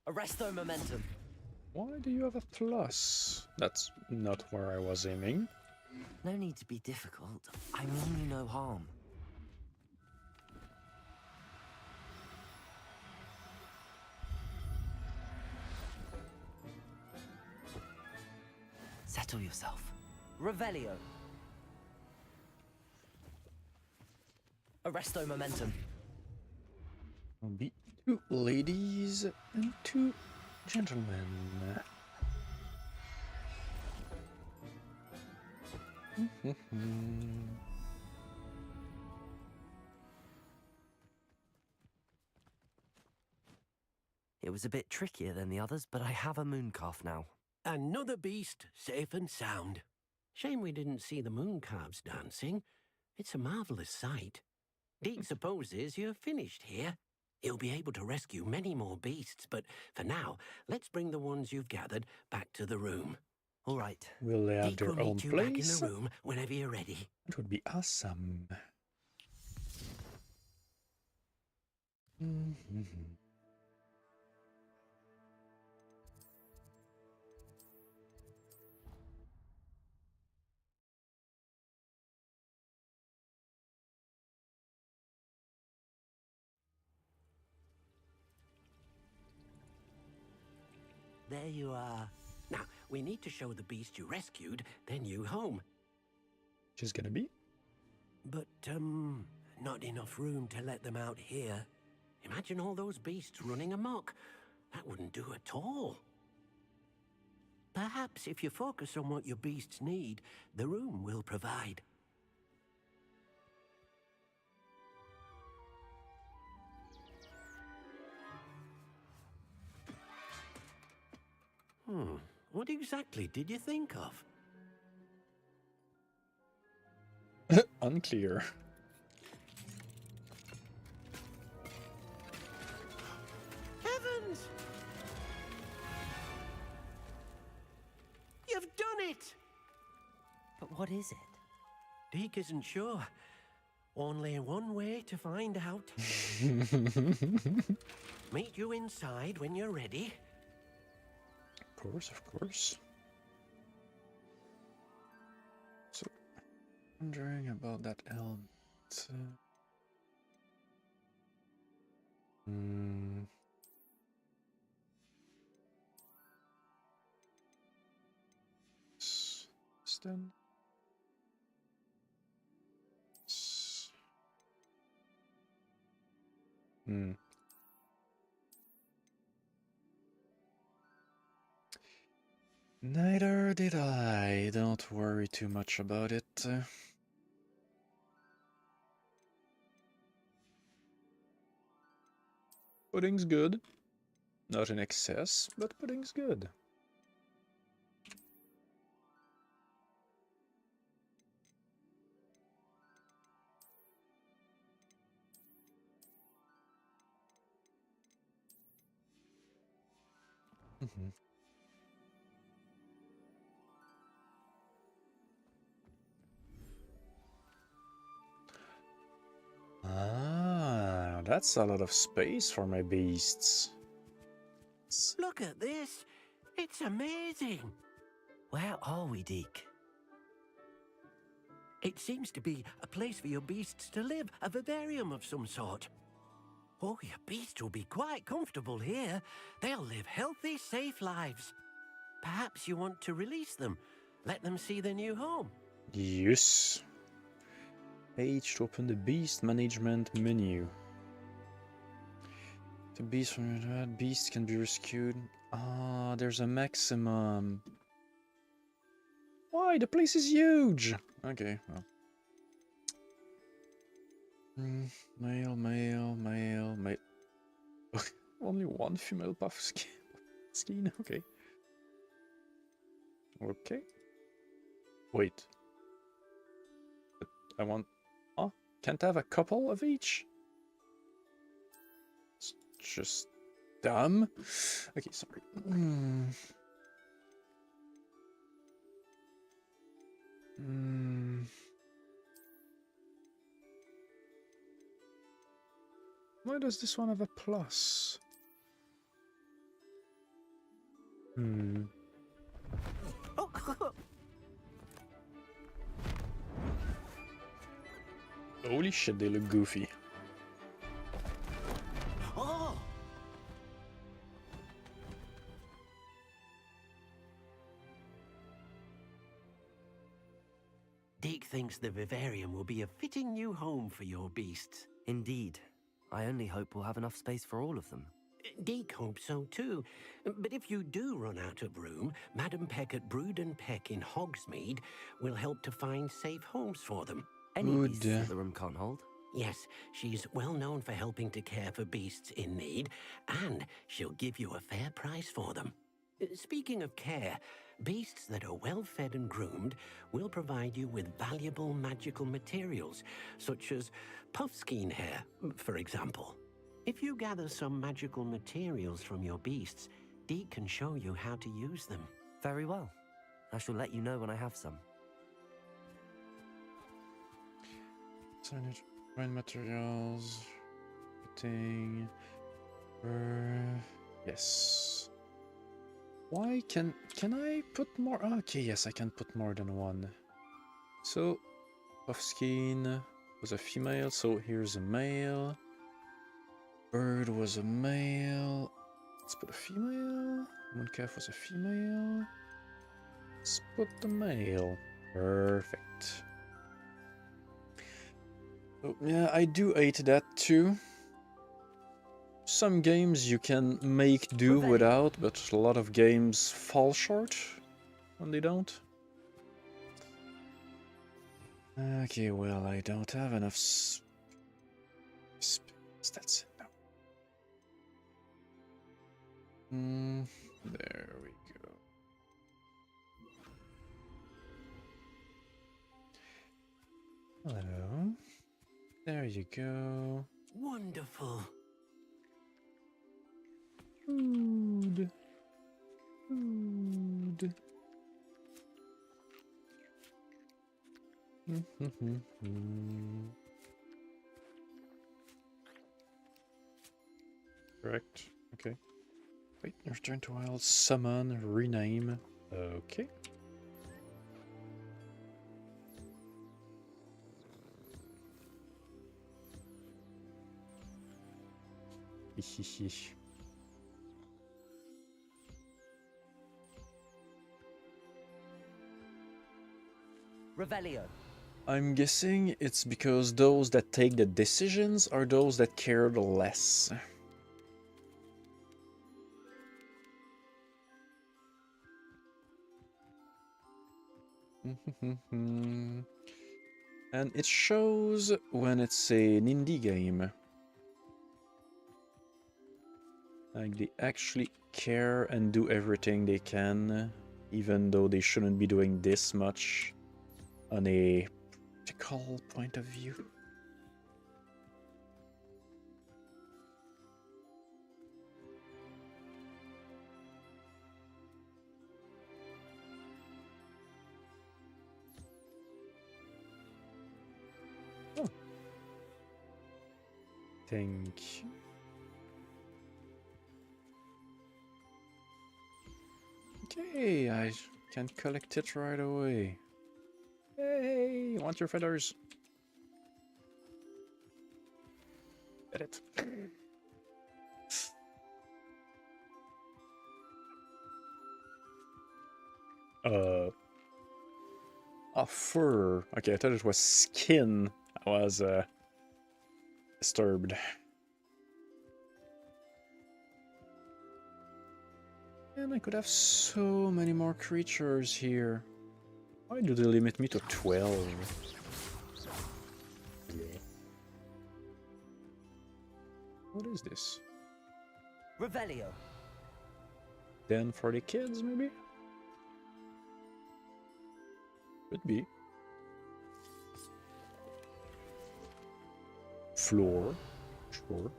Arresto momentum. Why do you have a plus? That's not where I was aiming. No need to be difficult. I mean you no harm. Settle yourself. Revelio. Arresto momentum. Will be 2 ladies and 2 gentlemen. It was a bit trickier than the others, but I have a moon calf now. Another beast, safe and sound. Shame we didn't see the moon calves dancing. It's a marvelous sight. Deke supposes you're finished here. He'll be able to rescue many more beasts, but for now, let's bring the ones you've gathered back to the room. All right. Will they have Deke their will own meet you back in place? the room whenever you're ready. That would be awesome. There you are. Now, we need to show the beast you rescued their new home. She's gonna be? But, not enough room to let them out here. Imagine all those beasts running amok. That wouldn't do at all. Perhaps if you focus on what your beasts need, the room will provide. What exactly did you think of? Unclear. Heavens! You've done it! But what is it? Deke isn't sure. Only one way to find out. Meet you inside when you're ready. Of course, of course. So, wondering about that helmet. Then. Neither did I. Don't worry too much about it. Pudding's good. Not in excess, but pudding's good. Ah, that's a lot of space for my beasts. Look at this. It's amazing. Where are we, Deke? It seems to be a place for your beasts to live, a vivarium of some sort. Oh, your beasts will be quite comfortable here. They'll live healthy, safe lives. Perhaps you want to release them, let them see their new home. Yes. Page to open the beast management menu. The beast from your beast can be rescued. Ah, there's a maximum. Why? The place is huge. Okay, well. Male, male, male, male. Only one female puff skin. Okay. Okay. Wait. But I want. Oh, can't I have a couple of each? It's just dumb. Okay, sorry. Why does this one have a plus? Holy shit, they look goofy. Oh! Deke thinks the vivarium will be a fitting new home for your beasts. Indeed. I only hope we'll have enough space for all of them. Deke hopes so too. But if you do run out of room, Madam Peck at Brood and Peck in Hogsmeade will help to find safe homes for them. Any beasts that the room can't hold? Yes, she's well known for helping to care for beasts in need, and she'll give you a fair price for them. Speaking of care, beasts that are well fed and groomed will provide you with valuable magical materials, such as puffskein hair, for example. If you gather some magical materials from your beasts, Deke can show you how to use them. Very well. I shall let you know when I have some. Find materials. Fitting. Yes. Why can I put more? Okay, yes, I can put more than one. So, puffskein was a female, so here's a male. Bird was a male. Let's put a female. Mooncalf was a female. Let's put the male. Perfect. So, yeah, I do hate that too. Some games you can make do without, but a lot of games fall short when they don't. Okay, well, I don't have enough space. That's it now. There we go. Hello. There you go. Wonderful. Food. Food. Correct. Okay. Wait, return to wild, summon, rename. Okay. Revelio. I'm guessing it's because those that take the decisions are those that care the less. And it shows when it's an indie game. Like they actually care and do everything they can, even though they shouldn't be doing this much on a practical point of view. Oh. Thank you. Okay, I can collect it right away. Hey, I want your feathers. Get it. A fur. Okay, I thought it was skin. I was disturbed. And I could have so many more creatures here. Why do they limit me to 12? What is this? Revelio. Den for the kids, maybe? Could be. Floor. Sure.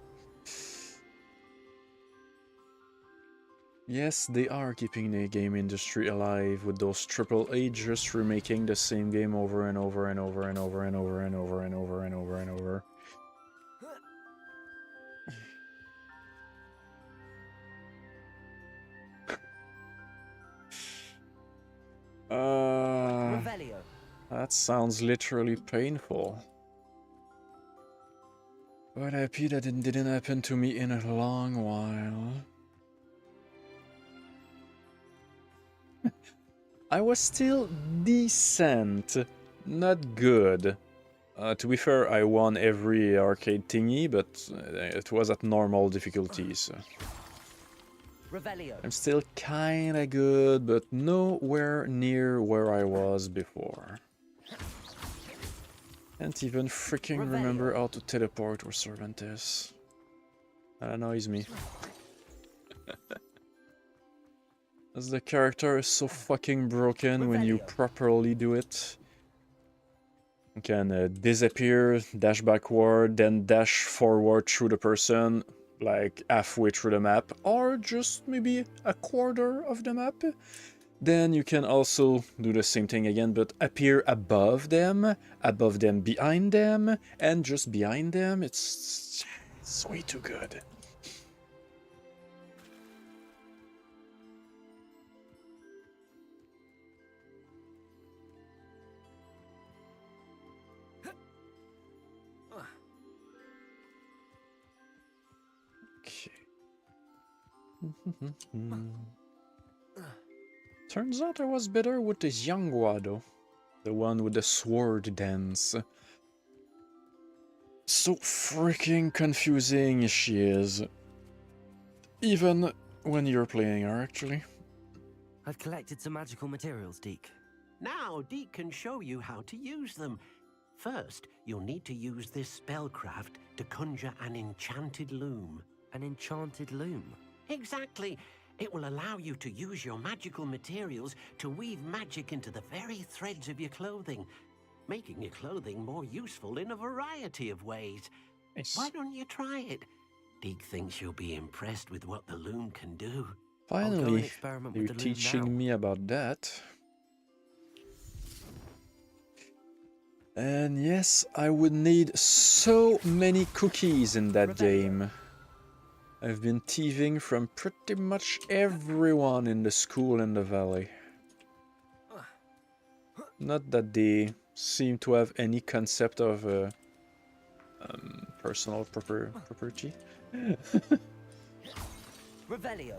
Yes, they are keeping the game industry alive with those AAA just remaking the same game over and over and over and over and over and over and over and over and over. That sounds literally painful. But happy that it didn't happen to me in a long while. I was still decent, not good. To be fair, I won every arcade thingy, but it was at normal difficulties. Revelio. I'm still kinda good, but nowhere near where I was before. Can't even freaking remember how to teleport where Servant is. That annoys me. As the character is so fucking broken when you properly do it. You can disappear, dash backward, then dash forward through the person, like halfway through the map, or just maybe a quarter of the map. Then you can also do the same thing again, but appear above them behind them, and just behind them. It's way too good. Okay. Turns out I was better with this young Wado. The one with the sword dance. So freaking confusing she is. Even when you're playing her, actually. I've collected some magical materials, Deke. Now, Deke can show you how to use them. First, you'll need to use this spellcraft to conjure an enchanted loom. An enchanted loom? Exactly. It will allow you to use your magical materials to weave magic into the very threads of your clothing, making your clothing more useful in a variety of ways. Nice. Why don't you try it? Deke thinks you'll be impressed with what the loom can do. Finally, you're teaching me about that. And yes, I would need so many cookies in that game. I've been thieving from pretty much everyone in the school in the valley. Not that they seem to have any concept of personal property. Revelio.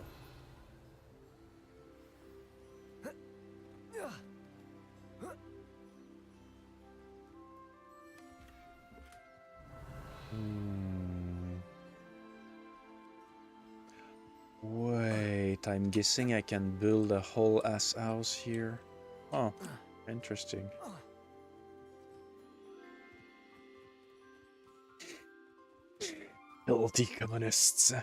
Wait, I'm guessing I can build a whole ass house here. Oh, interesting. Filthy communists.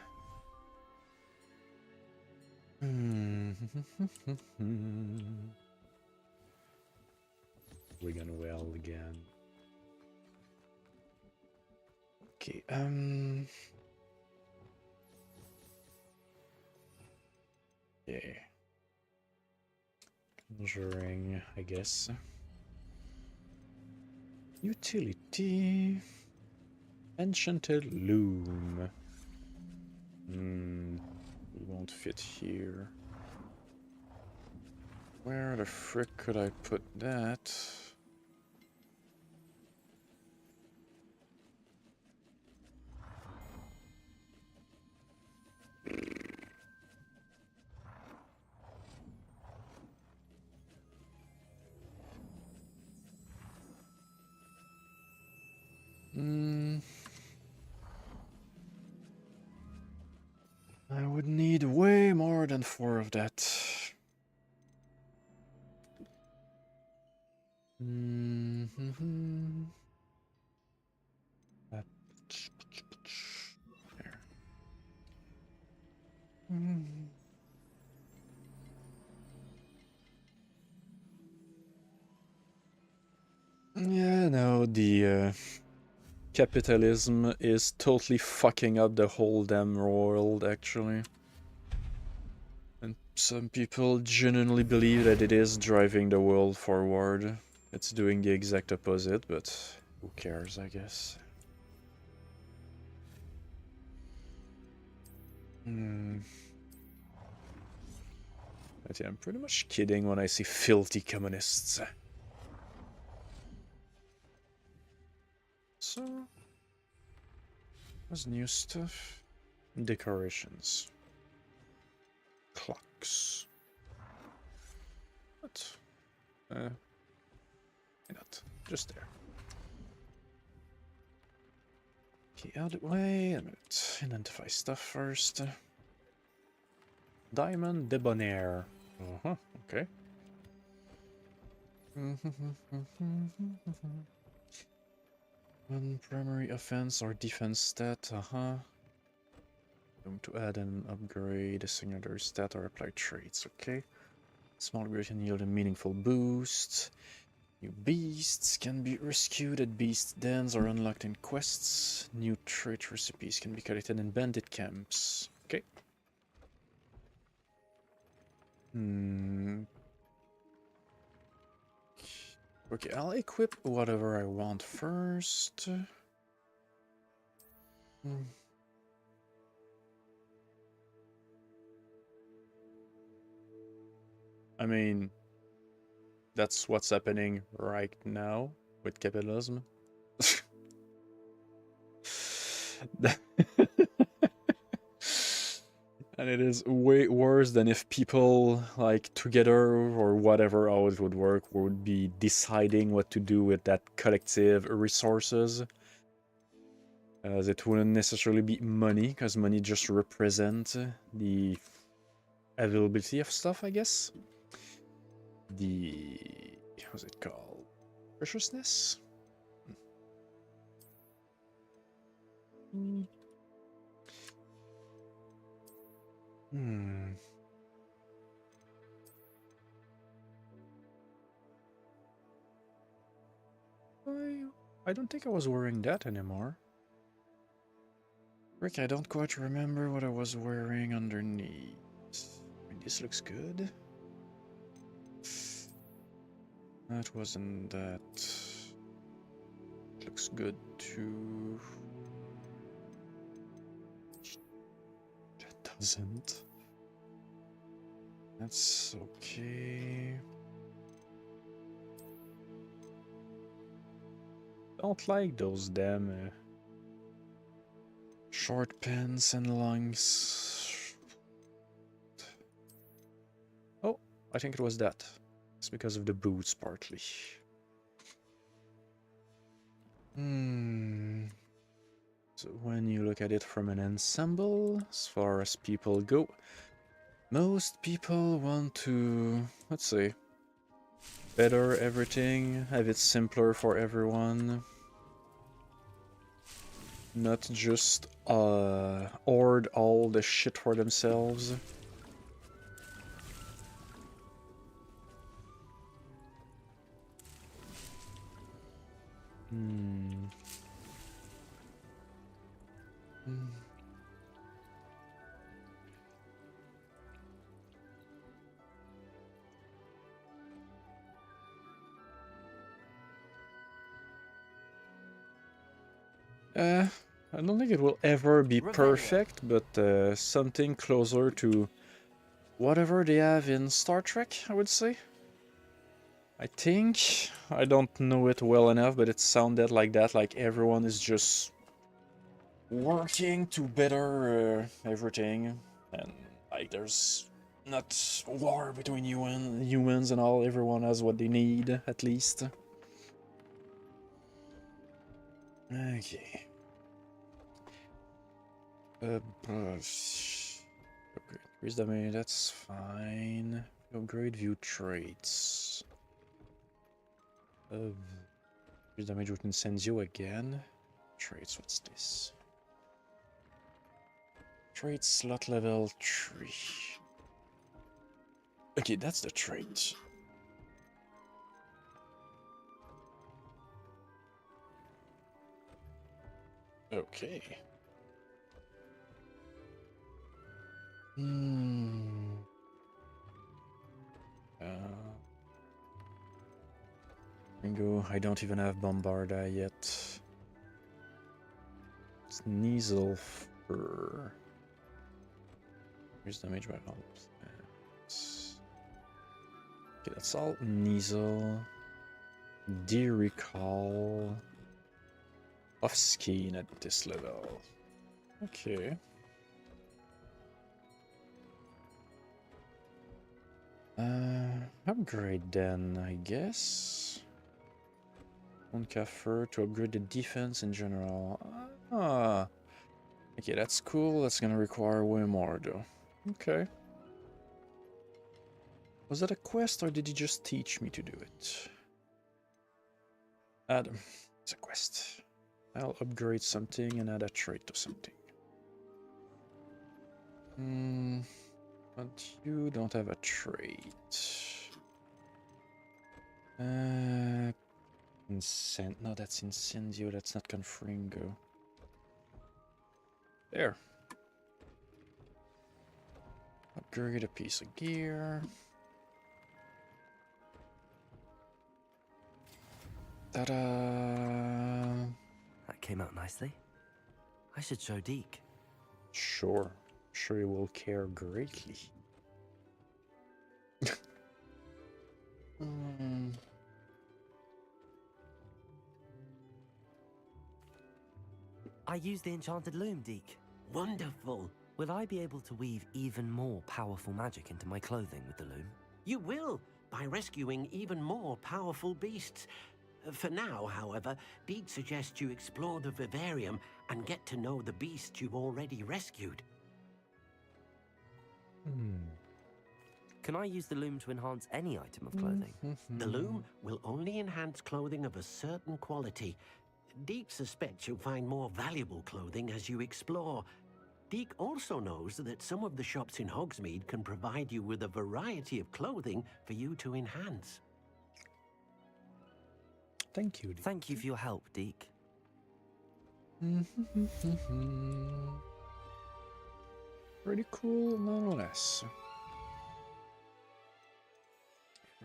We're gonna well again. Okay, yeah. Conjuring, I guess. Utility. Enchanted loom. It won't fit here. Where the frick could I put that? I would need way more than 4 of that. There. Yeah, no, the capitalism is totally fucking up the whole damn world, actually. And some people genuinely believe that it is driving the world forward. It's doing the exact opposite, but who cares, I guess. But yeah, I'm pretty much kidding when I say filthy communists. So, what's new stuff? Decorations. Clocks. What? Why not? Just there. Okay, out of the way. Let's identify stuff first. Diamond Debonair. Okay. One primary offense or defense stat, Going to add and upgrade a secondary stat or apply traits, okay. Small upgrade can yield a meaningful boost. New beasts can be rescued at beast dens or unlocked in quests. New trait recipes can be collected in bandit camps. Okay. Okay, I'll equip whatever I want first. I mean, that's what's happening right now with capitalism. And it is way worse than if people, like, together or whatever how it would work, would be deciding what to do with that collective resources. As it wouldn't necessarily be money, because money just represents the availability of stuff, I guess. The... how's it called? Preciousness? Hmm. I don't think I was wearing that anymore. Rick, I don't quite remember what I was wearing underneath. I mean, this looks good. That wasn't that. Looks good too. That doesn't. That's okay. Don't like those damn short pants and lungs. Oh, I think it was that. It's because of the boots, partly. So when you look at it from an ensemble, as far as people go, most people want to, let's say, better everything, have it simpler for everyone. Not just hoard all the shit for themselves. I don't think it will ever be perfect, but something closer to whatever they have in Star Trek, I would say. I think. I don't know it well enough, but it sounded like that, like everyone is just working to better everything, and like there's not war between humans and all, everyone has what they need, at least. Okay. Okay, increase damage, that's fine. Upgrade view traits. Increase damage with Incendio again. Traits, what's this? Trait slot level 3. Okay, that's the trait. Okay. Ringo, I don't even have Bombarda yet. Sneasel for... Here's damage by all plants. Okay, that's all. Neasel. De-recall. Off-skin at this level. Okay. Upgrade then, I guess. One Kafir to upgrade the defense in general. Ah. Okay, that's cool. That's gonna require way more though. Okay. Was that a quest or did he just teach me to do it? Adam, it's a quest. I'll upgrade something and add a trait to something. But you don't have a trait. No, that's Incendio, that's not Confringo. There. Upgrade a piece of gear. Ta-da! That came out nicely. I should show Deke. Sure. Sure he will care greatly. I used the enchanted loom, Deke. Wonderful. Will I be able to weave even more powerful magic into my clothing with the loom? You will, by rescuing even more powerful beasts. For now, however, Deek suggests you explore the vivarium and get to know the beasts you've already rescued. Can I use the loom to enhance any item of clothing? The loom will only enhance clothing of a certain quality. Deek suspects you'll find more valuable clothing as you explore. Deek also knows that some of the shops in Hogsmeade can provide you with a variety of clothing for you to enhance. Thank you, Deek. Thank you for your help, Deek. Pretty cool, nonetheless.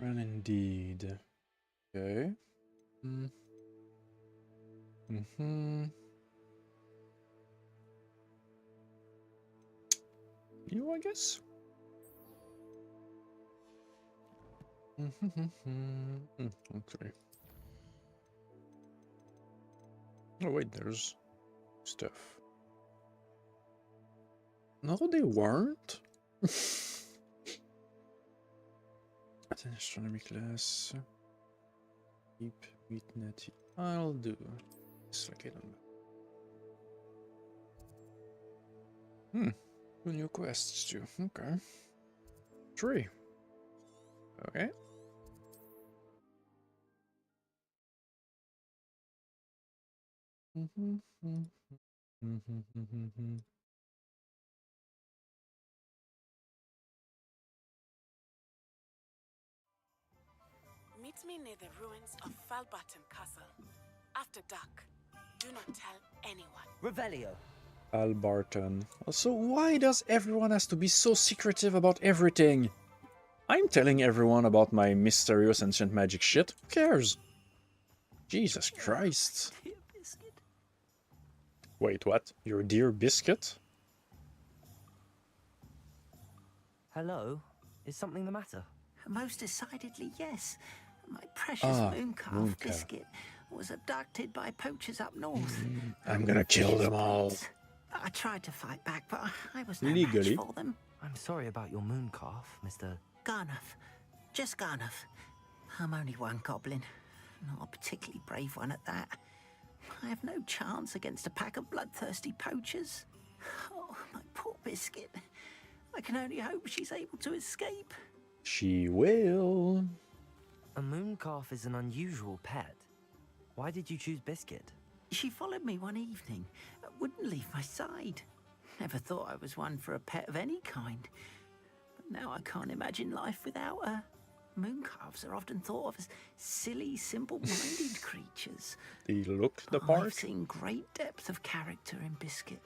Run indeed. Okay. You, I guess. Okay. Oh wait, there's stuff. No, they weren't. At an astronomy class. Keep meet netty. I'll do. It's like I don't know. 2 new quests too. Okay. 3. Okay. Meet me near the ruins of Falbarton Castle. After dark. Do not tell anyone. Revelio. Albarton. Also, why does everyone has to be so secretive about everything? I'm telling everyone about my mysterious ancient magic shit. Who cares? Jesus Christ. Wait, what? Your dear biscuit? Hello? Is something the matter? Most decidedly, yes. My precious mooncalf biscuit was abducted by poachers up north. I'm gonna kill them all. I tried to fight back, but I was no match for them. I'm sorry about your mooncalf, Mr. Garnuff. Just Garnuff. I'm only one goblin. Not a particularly brave one at that. I have no chance against a pack of bloodthirsty poachers. Oh, my poor biscuit. I can only hope she's able to escape. She will. A mooncalf is an unusual pet. Why did you choose Biscuit? She followed me one evening, wouldn't leave my side. Never thought I was one for a pet of any kind. But now I can't imagine life without her. Mooncalves are often thought of as silly, simple-minded creatures. They look the I've part. seen great depth of character in Biscuit.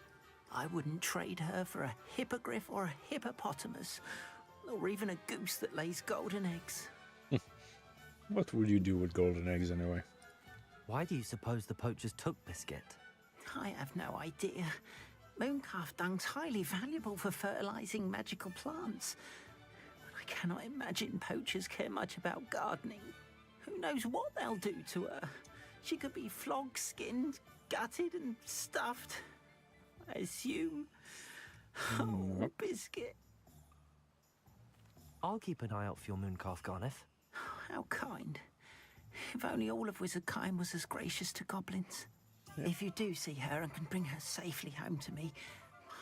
I wouldn't trade her for a hippogriff or a hippopotamus, or even a goose that lays golden eggs. What would you do with golden eggs anyway? Why do you suppose the poachers took Biscuit? I have no idea. Mooncalf dung's highly valuable for fertilizing magical plants. But I cannot imagine poachers care much about gardening. Who knows what they'll do to her? She could be flogged, skinned, gutted and stuffed. I assume. Oh, Biscuit. I'll keep an eye out for your mooncalf, Garniff. How kind. If only all of Wizardkine was as gracious to goblins. Yeah. If you do see her and can bring her safely home to me,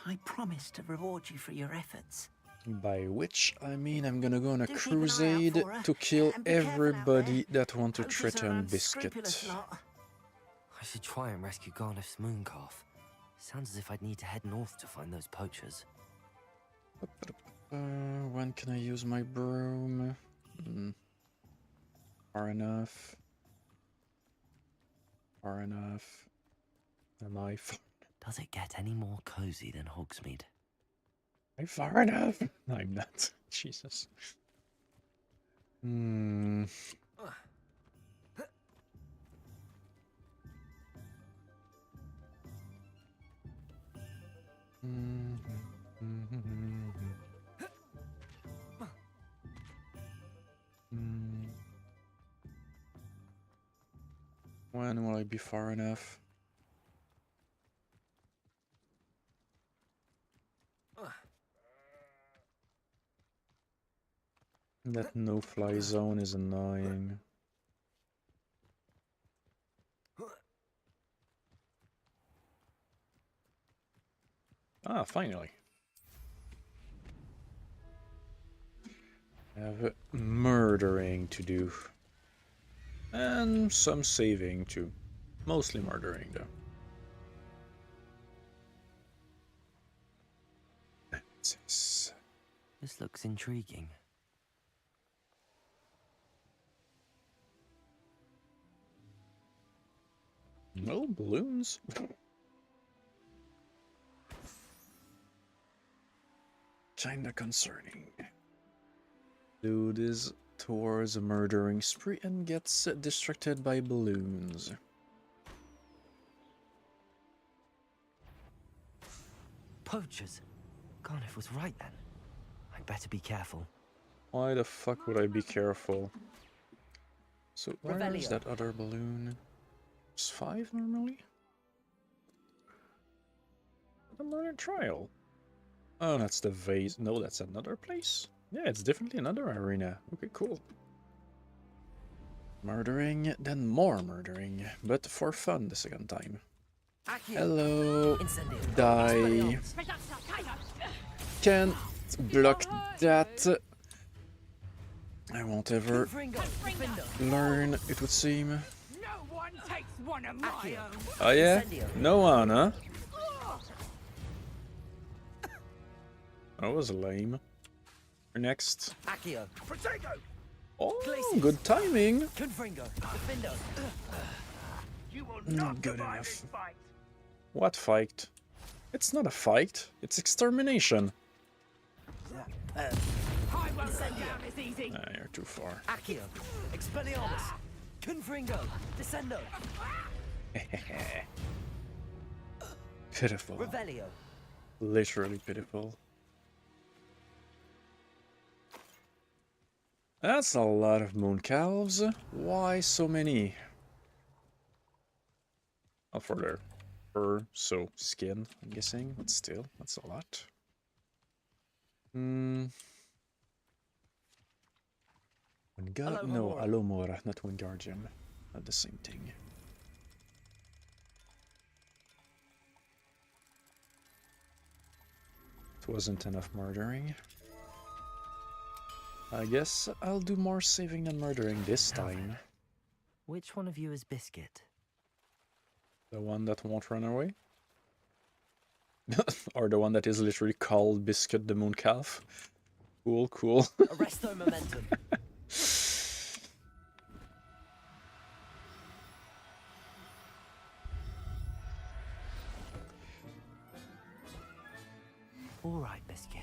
I promise to reward you for your efforts. By which I mean I'm gonna go on a Do keep an eye out crusade for her, to kill and be careful out everybody that want to Poachers treat are on an Biscuit. unscrupulous lot. I should try and rescue Garniff's mooncalf. Sounds as if I'd need to head north to find those poachers. When can I use my broom? Far enough. Far enough. Am I far? Does it get any more cozy than Hogsmeade? Am I far enough? I'm not. Jesus. When will I be far enough? That no-fly zone is annoying. Ah, finally. I have murdering to do. And some saving too. Mostly murdering though. This looks intriguing. No balloons? Kinda concerning. Dude is towards a murdering spree and gets distracted by balloons. Poachers? Garniff was right then. I'd better be careful. Why the fuck would I be careful? So where's Revelio. that other balloon? It's 5 normally? The murder trial. Oh, that's the vase. No, that's another place? Yeah, it's definitely another arena. Okay, cool. Murdering, then more murdering. But for fun the second time. Hello. Die. Can't block that. I won't ever learn, it would seem. No one takes one of my own. Oh yeah? No one, huh? That was lame. Next. Oh, good timing. Not good enough. What fight? It's not a fight. It's extermination. You're too far. Accio, Expelliarmus, Confringo, Descendo. Pitiful. Revelio. Literally pitiful. That's a lot of moon calves. Why so many? Oh, for their fur, so skin, I'm guessing, but still, that's a lot. No, Alomora, not Wingardium. Not the same thing. It wasn't enough murdering. I guess I'll do more saving than murdering this time. Which one of you is Biscuit? The one that won't run away? Or the one that is literally called Biscuit the Moon Calf? Cool, cool. Arresto momentum. All right, Biscuit.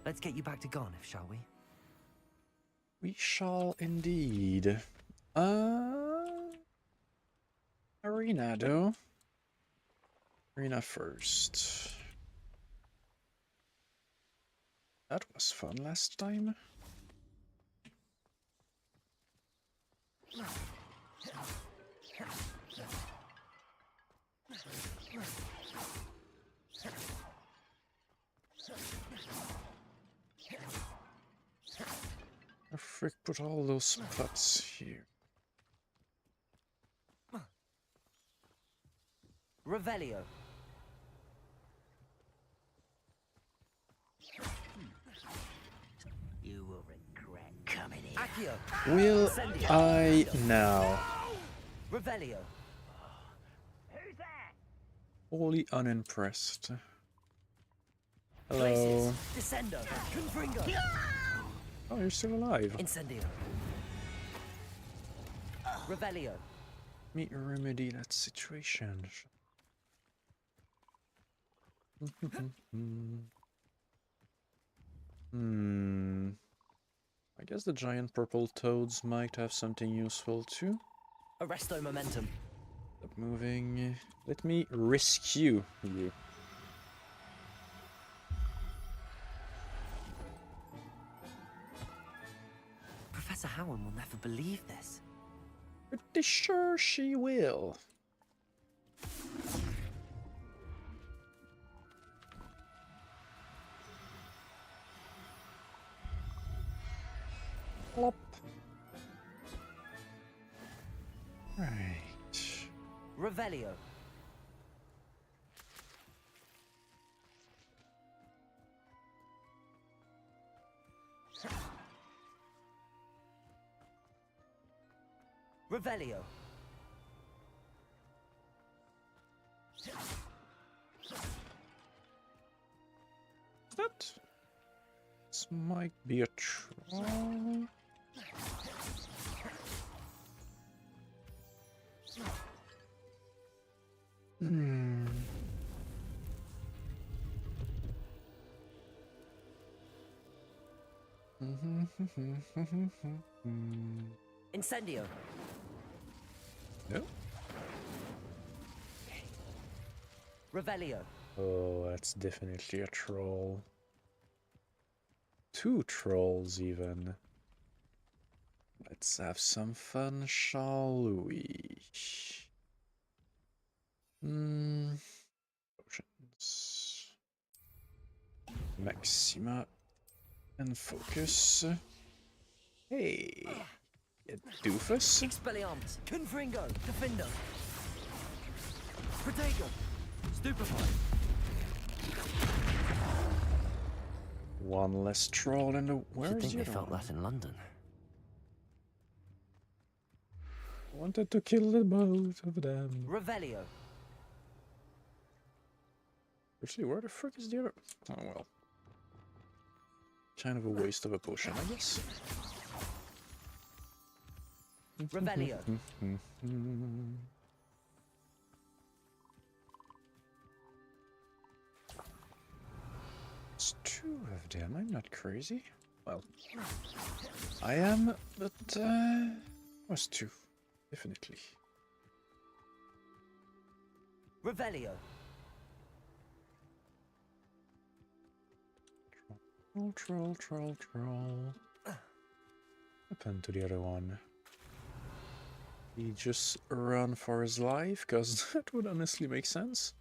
Let's get you back to Garniff, shall we? We shall indeed. Arena, though. Arena first. That was fun last time. The frick put all those pots here. Revelio. You will regret coming in. Accio. Will I now? Revelio. Wholly unimpressed. Hello. Descendo. Confringo. Oh, you're still alive. Incendio. Revelio. Me remedy that situation. I guess the giant purple toads might have something useful too. Arresto momentum. Stop moving. Let me rescue you. Professor Howard will never believe this. Pretty sure she will. Plop. Right. Revelio. Revelio. That. This might be a troll. Hmm. Incendio. No. Revelio. Oh, that's definitely a troll. 2 trolls, even. Let's have some fun, shall we? Potions. Maxima. And focus. Hey, you doofus. Expelliarmus. Confringo. Defender. Protego. Stupefy. One less troll in the... Where Should is think the they other felt one? that in London. Wanted to kill the both of them. Revelio. Actually, where the frick is the other? Oh well. Kind of a waste of a potion, I guess. Revelio. It's 2 of them, I'm not crazy. Well, I am, but was 2, definitely. Revelio. Troll. What happened to the other one? He just ran for his life, because that would honestly make sense.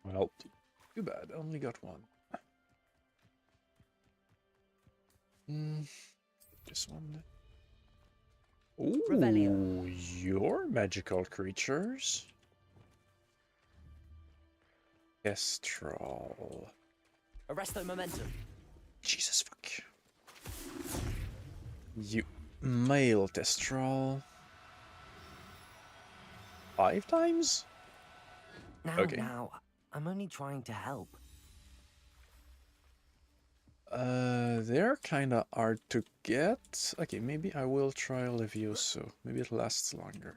Well, too bad, only got one. This one. Ooh, Revelio. your magical creatures. Kestrel. Arresto momentum. Jesus fuck. You male Kestrel. 5 times? Now, I'm only trying to help. They're kinda hard to get. Okay, maybe I will try Levioso. Maybe it lasts longer.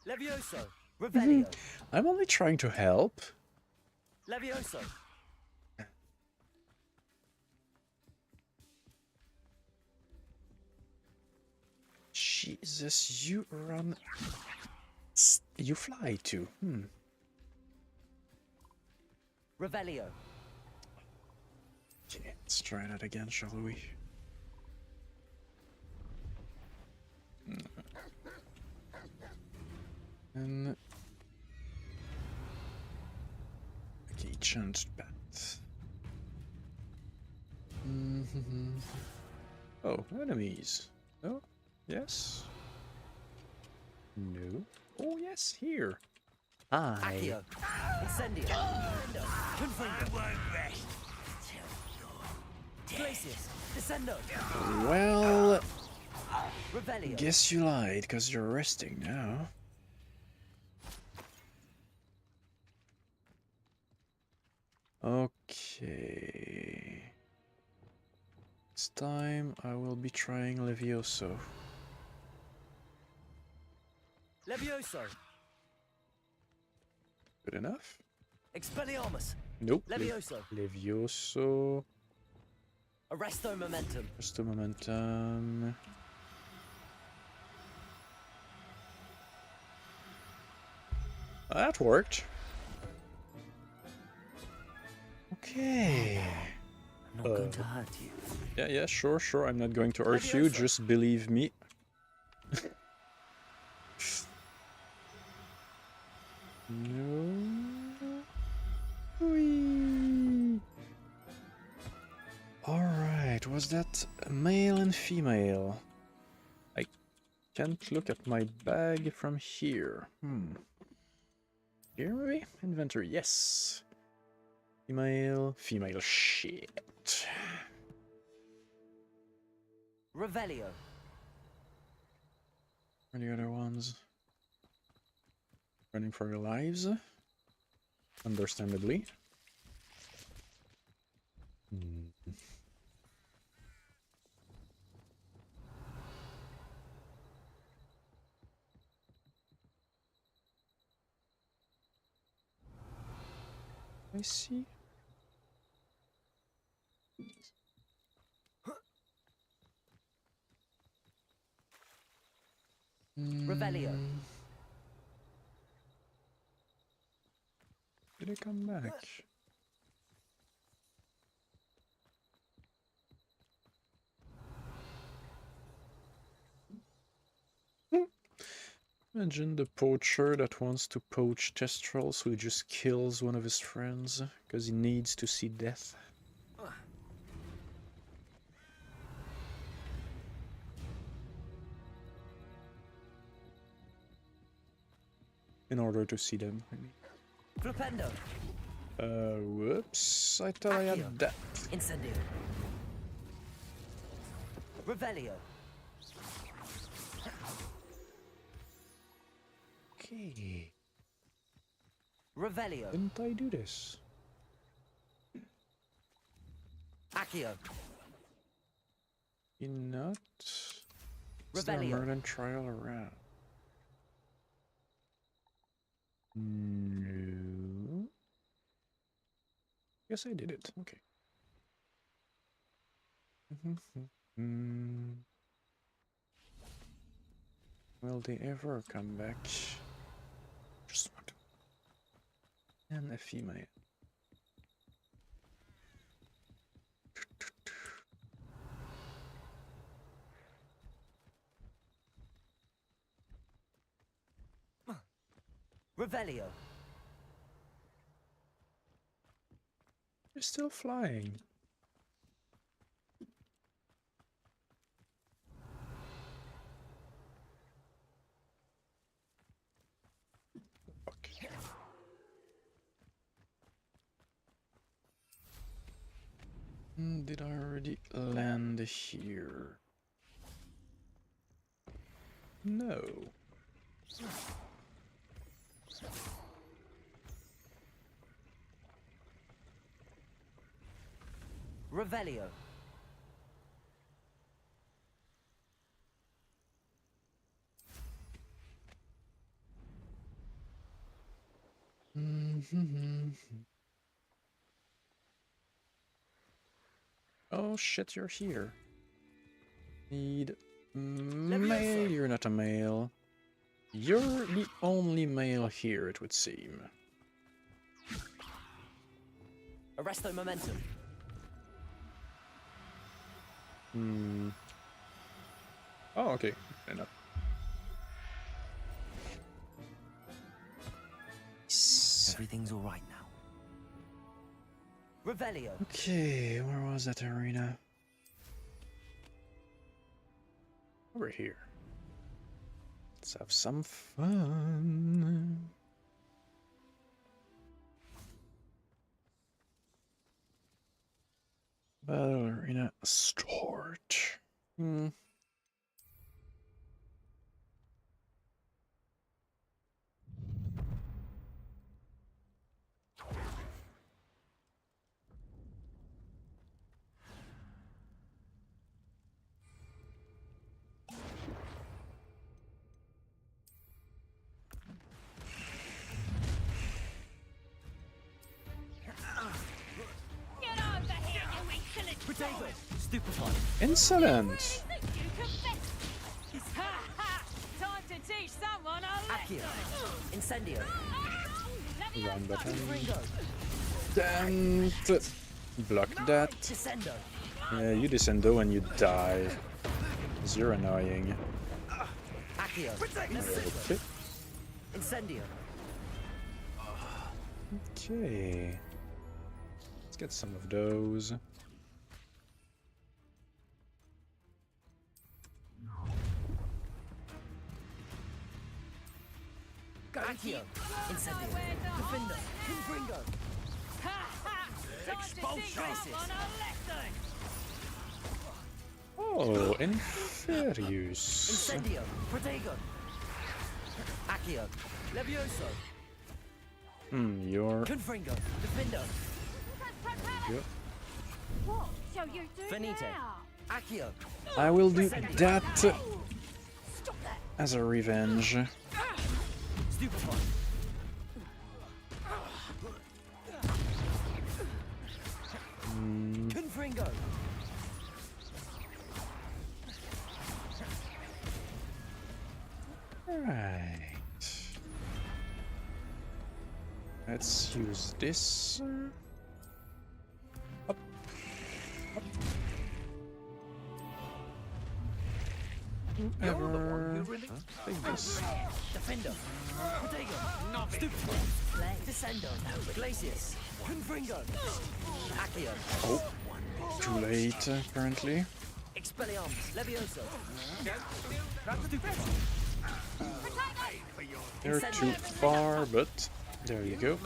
Levioso. Revelio. I'm only trying to help. Levioso. Jesus, you run... You fly too. Revelio. Okay, let's try that again, shall we? And... Okay, changed bat. Oh, enemies. Oh, yes. No. Oh, yes, here. Hi. Accio. Incendio. Confringo. Glacius. Descendo. Well, Revelio. guess you lied, because you're resting now. Okay. This time I will be trying Levioso. Levioso. Good enough? Expelliarmus. Nope. Levioso. Levioso. Arresto momentum. Just a momentum. That worked. Okay. not going to hurt you. Yeah, sure. I'm not going to hurt you, just believe me. No. Whee. Alright, was that male and female? I can't look at my bag from here. Here maybe? Inventory, yes. Female, shit. Revelio. Where are the other ones? Running for their lives. Understandably. I see. Revelio. Did it come back? Imagine the poacher that wants to poach Testrals who just kills one of his friends because he needs to see death. In order to see them, I mean. Flipendo. Whoops. I thought I had that. Incendio. Revelio. Okay. Revelio. Didn't I do this? Accio. You not? Is there a Merlin trial around? No. Guess I did it. Okay. Will they ever come back? Just want and a female. Revelio. You're still flying. Okay. Did I already land here? No. Revelio. Oh shit, you're here. Need male, you're not a male. You're the only male here, it would seem. Arresto momentum. Oh, okay. Enough. Everything's all right now. Revelio. Okay, where was that arena? Over here. Let's have some fun. Battle arena start. Insolent! Time to teach someone a Accio. Incendio. Wrong button. Damn it! Block that. Descendo. Yeah, you descendo and you die. 'Cause you're annoying. Accio. Okay. Incendio. Okay. Let's get some of those. Accio. Incendio. Defendo. Confringo. Expulsion on a lesson. Oh, Inferius. Incendio. Protego. Accio. Levioso. You're... Confringo. Defendo. Yep. What shall you do Finite. now? Accio. I will do that as a revenge. Stupefy. Confringo. Right. Let's use this. Up. Up. Whoever. Take this. Defendo. Protego. Stupefy. Descendo. Glacius. Confringo. Accio. Oh, too late, apparently. Expelliarmus. Levioso. They're too far, but there you go.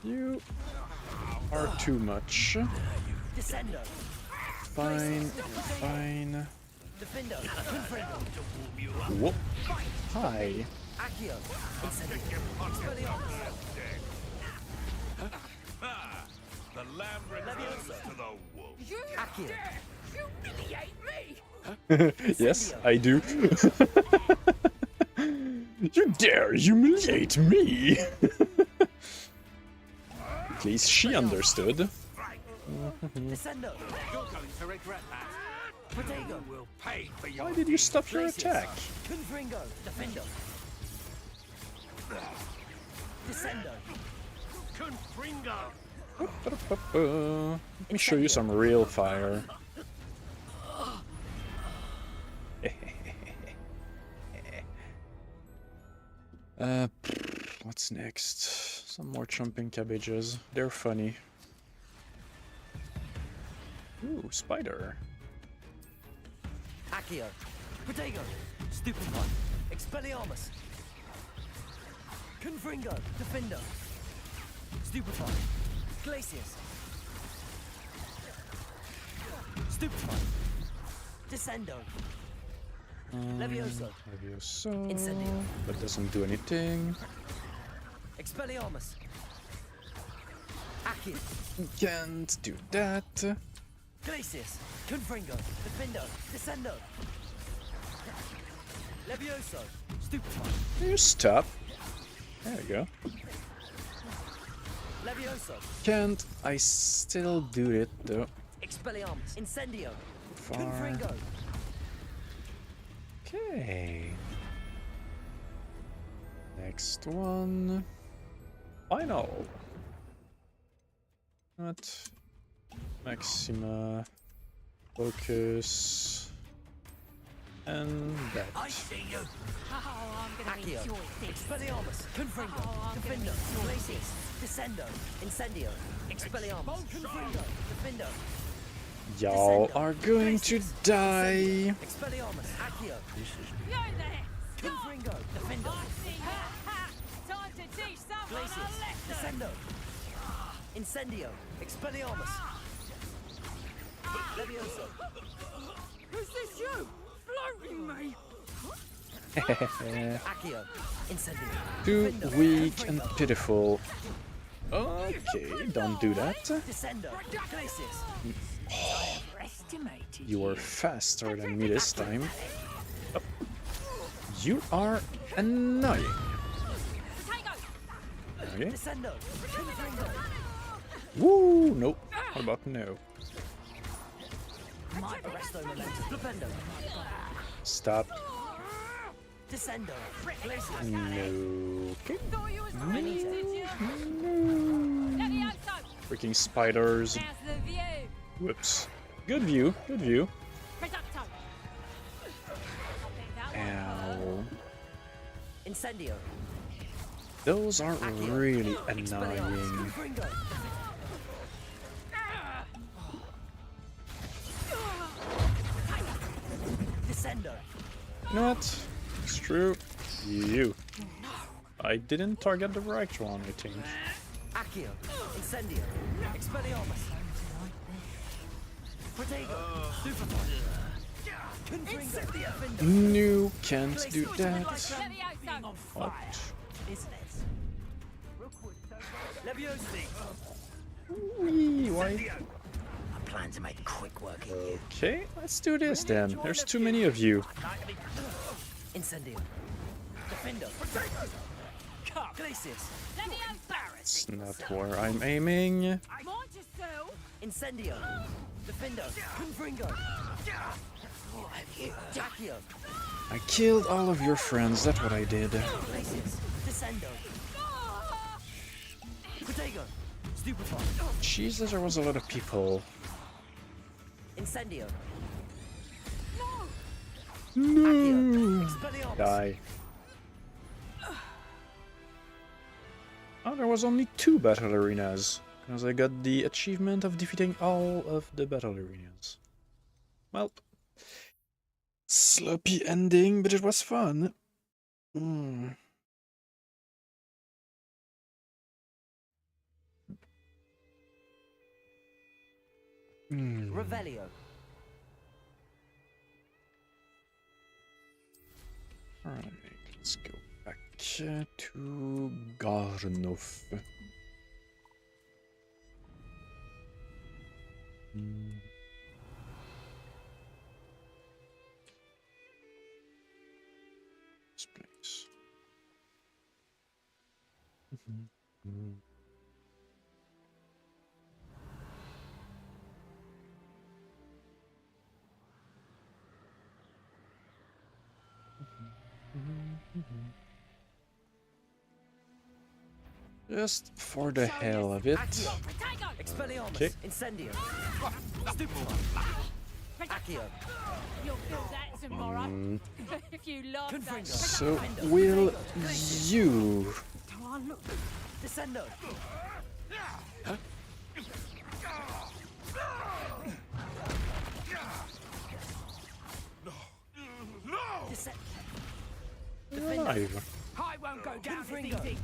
You are too much. Descendo. Fine, fine. Defendo. Confringo. Whoop. Hi. Accio. Incendio. Expelliarmus. The lamb returns to the wolf. Accio. Humiliate me. Yes, I do. You dare humiliate me! At least she understood. Descendo. You're going to regret that. Protego. Will pay for your Why did you stop your attack? Confringo. Defendo. Descendo. Confringo. Let me show you some real fire. What's next? Some more chomping cabbages. They're funny. Ooh, spider. Accio. Protego. Stupefy. Expelliarmus. Confringo. Defendo. Stupefy. Glacius. Stupefy. Descendo. Levioso. Levioso. Incendio. That doesn't do anything. Expelliarmus. Accio. Can't do that. Glacius. Confringo. Defendo. Descendo. Levioso. Stupefy. You stop. There you go. Levioso. Can't. I still do it though. Expelliarmus. Incendio. Far. Confringo. Okay. Next one. Final. What? Maxima. Focus. And that. I see you. Oh, I'm gonna Accio. enjoy this. Expelliarmus. Confringo. Oh, I'm gonna Defendo. enjoy Glacius. Descendo. Incendio. Expelliarmus. Confringo. Defendo. Y'all are going to die. Expelliarmus. Accio. You there. Confringo. Defendo. I see you. Time to teach someone Glacius. a lesson. Descendo. Incendio. Expelliarmus. Levioso. Is this you? Floating me. Accio. Incendio. Too Defendo. weak and pitiful. Okay, don't do that. Descendo. Glacius. Estimated. You are faster than me this time. Oh. You are annoying. Okay. Descendo. Confringo. Woo! Nope. What about no? Arresto momentum. Flipendo. Stop. Descendo. Glacius. No. Okay. Thought you was finished, did you? No. Levioso. Freaking spiders. How's the view? Whoops. Good view, good view. Reducto. Ow. Incendio. Those are really annoying. Descendo. You know what? It's true. You. I didn't target the right one, I think. Accio. Incendio. Expelliarmus. Protego. Superfire. No, can't do that. What? Why? I plan to make quick work of you. Okay, let's do this then. There's too many of you. Incendio. Defender. Glacius. It's not where I'm aiming. Incendio. Defender. Confringo. Jaccio. I killed all of your friends, that's what I did. Glacius. Descendo. Protego. Stupefy. Jesus, there was a lot of people. Incendio. No! Die. Oh, there was only 2 battle arenas, because I got the achievement of defeating all of the battle arenas. Well, sloppy ending, but it was fun. Revelio. Alright, let's go back to Garnoff. This place. Just for the hell of it. Okay. Incendio. Accio. You'll feel that tomorrow. If you love that. So will you? Come on, look. Descendo. Huh? Alive. I won't go down as easy.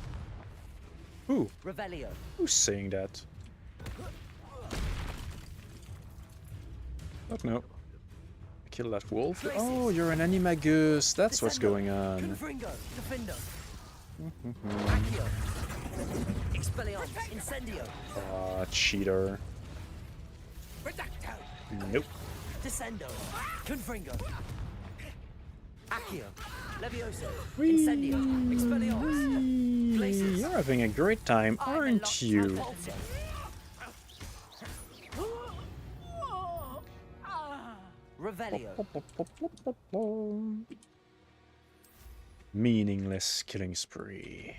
Who? Revelio. Who's saying that? Don't know. Kill that wolf. Oh, you're an animagus. That's what's going on. Confringo. Defender. Accio. Expelliarmus. Incendio. Ah, cheater. Nope. Descendo. Confringo. Accio. Levioso. Incendio. Expelliarmus. Glacius. You're having a great time, aren't you? Revelio. Meaningless killing spree.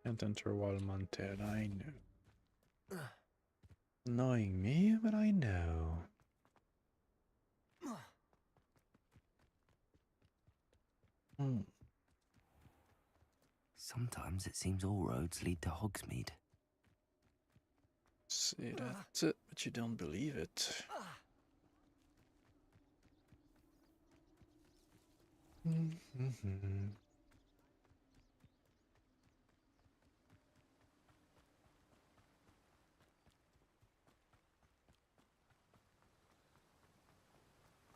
Can't enter while mounted, I know. Annoying me, but I know. Sometimes it seems all roads lead to Hogsmeade. Say that, but you don't believe it.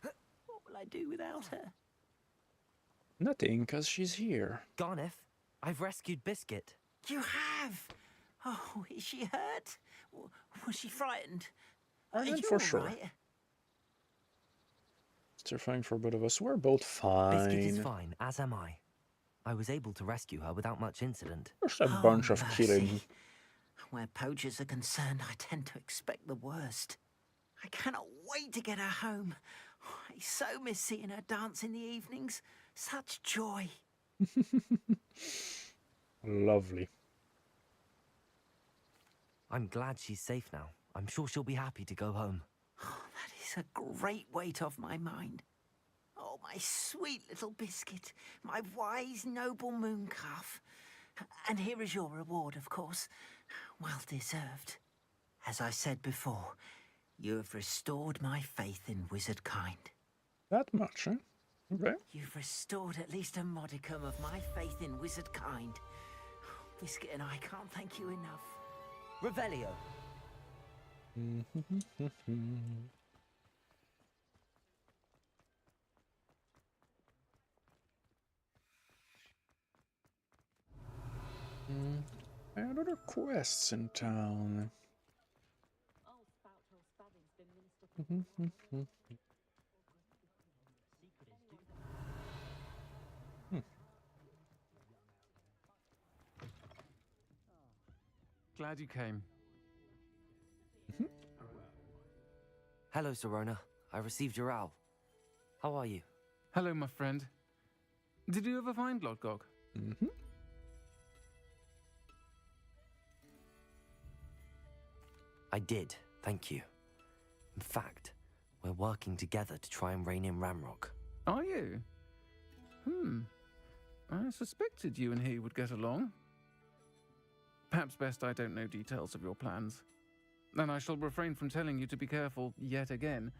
What will I do without her? Nothing, cause she's here. Garneth, I've rescued Biscuit. You have? Oh, is she hurt? Was she frightened? Are you For sure. alright? It's terrifying for both of us. We're both fine. Biscuit is fine, as am I. I was able to rescue her without much incident. Just a bunch of mercy. killing. Where poachers are concerned, I tend to expect the worst. I cannot wait to get her home. I so miss seeing her dance in the evenings. Such joy. Lovely. I'm glad she's safe now. I'm sure she'll be happy to go home. Oh, that is a great weight off my mind. Oh, my sweet little biscuit, my wise, noble mooncalf. And here is your reward, of course. Well deserved. As I said before, you have restored my faith in wizard kind. That much, huh? Okay. You've restored at least a modicum of my faith in wizard kind. Biscuit and I can't thank you enough. Revelio. I had other quests in town. Glad you came. Hello, Sirona. I received your owl. How are you? Hello, my friend. Did you ever find Lodgok? I did, thank you. In fact, we're working together to try and rein in Ramrock. Are you? I suspected you and he would get along. Perhaps best I don't know details of your plans. And I shall refrain from telling you to be careful yet again.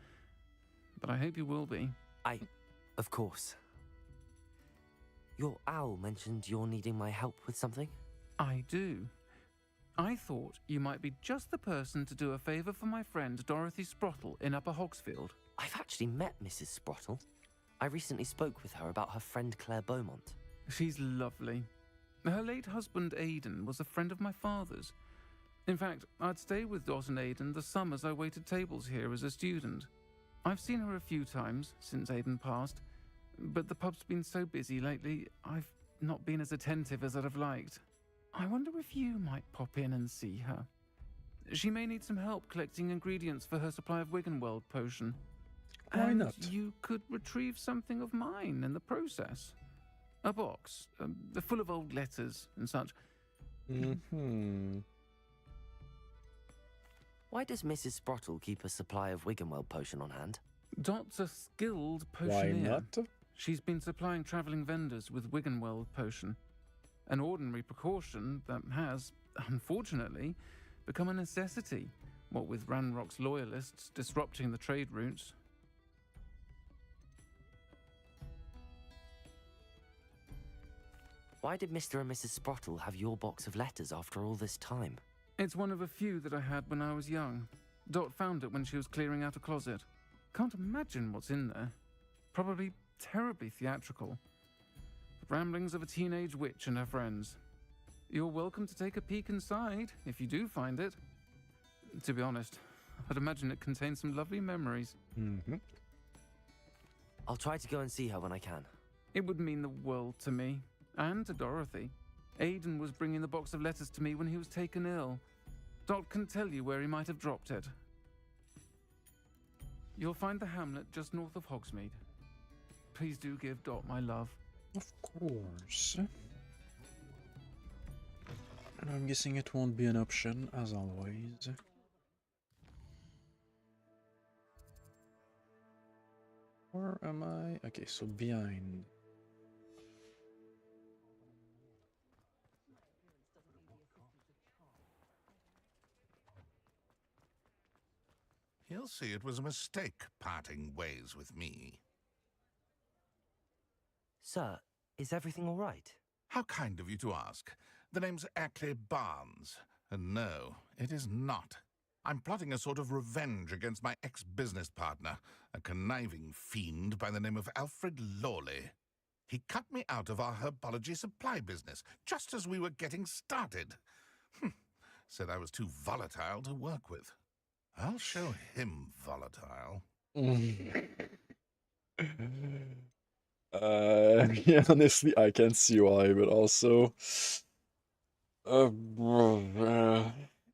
But I hope you will be. Of course. Your owl mentioned you're needing my help with something? I do. I thought you might be just the person to do a favour for my friend Dorothy Sprottle in Upper Hogsfield. I've actually met Mrs. Sprottle. I recently spoke with her about her friend Claire Beaumont. She's lovely. Her late husband Aidan was a friend of my father's. In fact, I'd stay with Dot and Aidan the summers I waited tables here as a student. I've seen her a few times since Aidan passed, but the pub's been so busy lately, I've not been as attentive as I'd have liked. I wonder if you might pop in and see her. She may need some help collecting ingredients for her supply of Wiggenweld potion. Why not? You could retrieve something of mine in the process. A box, full of old letters and such. Why does Mrs. Sprottle keep a supply of Wiggenweld potion on hand? Dot's a skilled potioneer. Why not? She's been supplying travelling vendors with Wiggenweld potion. An ordinary precaution that has, unfortunately, become a necessity, what with Ranrock's loyalists disrupting the trade routes. Why did Mr. and Mrs. Sprottle have your box of letters after all this time? It's one of a few that I had when I was young. Dot found it when she was clearing out a closet. Can't imagine what's in there. Probably terribly theatrical. The ramblings of a teenage witch and her friends. You're welcome to take a peek inside, if you do find it. To be honest, I'd imagine it contains some lovely memories. I'll try to go and see her when I can. It would mean the world to me, and to Dorothy. Aidan was bringing the box of letters to me when he was taken ill. Dot can tell you where he might have dropped it. You'll find the hamlet just north of Hogsmeade. Please do give Dot my love. Of course. And I'm guessing it won't be an option, as always. Where am I? Okay, so behind. He'll see it was a mistake parting ways with me. Sir, is everything all right? How kind of you to ask. The name's Ackley Barnes. And no, it is not. I'm plotting a sort of revenge against my ex-business partner, a conniving fiend by the name of Alfred Lawley. He cut me out of our herbology supply business, just as we were getting started. Said I was too volatile to work with. I'll show him volatile. Yeah, honestly, I can see why, but also...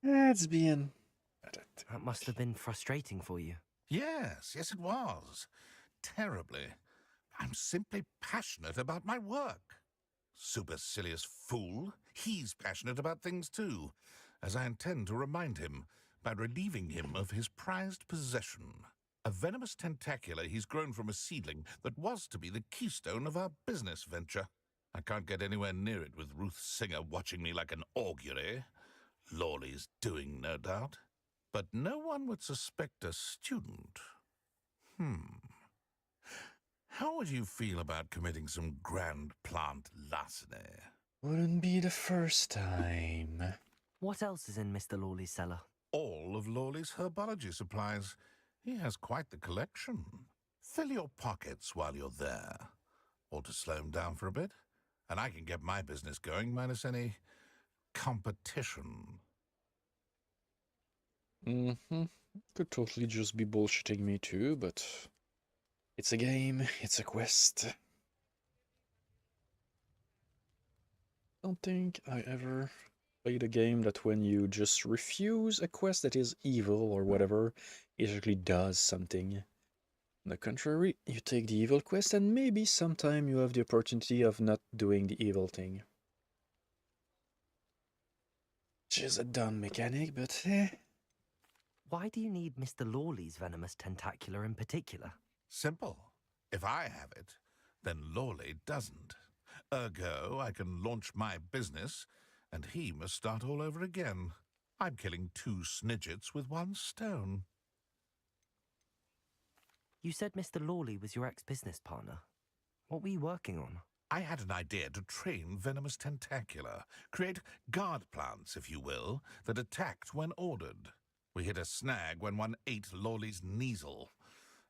it's being... That must have been frustrating for you. Yes, yes it was. Terribly. I'm simply passionate about my work. Supercilious fool. He's passionate about things too, as I intend to remind him by relieving him of his prized possession. A venomous tentacula he's grown from a seedling that was to be the keystone of our business venture. I can't get anywhere near it with Ruth Singer watching me like an augury. Lawley's doing, no doubt. But no one would suspect a student. How would you feel about committing some grand plant larceny? Wouldn't be the first time. What else is in Mr. Lawley's cellar? All of Lawley's herbology supplies. He has quite the collection. Fill your pockets while you're there. Or to slow him down for a bit. And I can get my business going minus any competition. Could totally just be bullshitting me too, but it's a game, it's a quest. Don't think I ever played a game that when you just refuse a quest that is evil or whatever, it actually does something. On the contrary, you take the evil quest and maybe sometime you have the opportunity of not doing the evil thing. Which is a dumb mechanic, but eh. Why do you need Mr. Lawley's venomous tentacula in particular? Simple. If I have it, then Lawley doesn't. Ergo, I can launch my business, and he must start all over again. I'm killing 2 snidgets with 1 stone. You said Mr. Lawley was your ex-business partner. What were you working on? I had an idea to train venomous tentacula, create guard plants, if you will, that attacked when ordered. We hit a snag when one ate Lawley's Kneasel.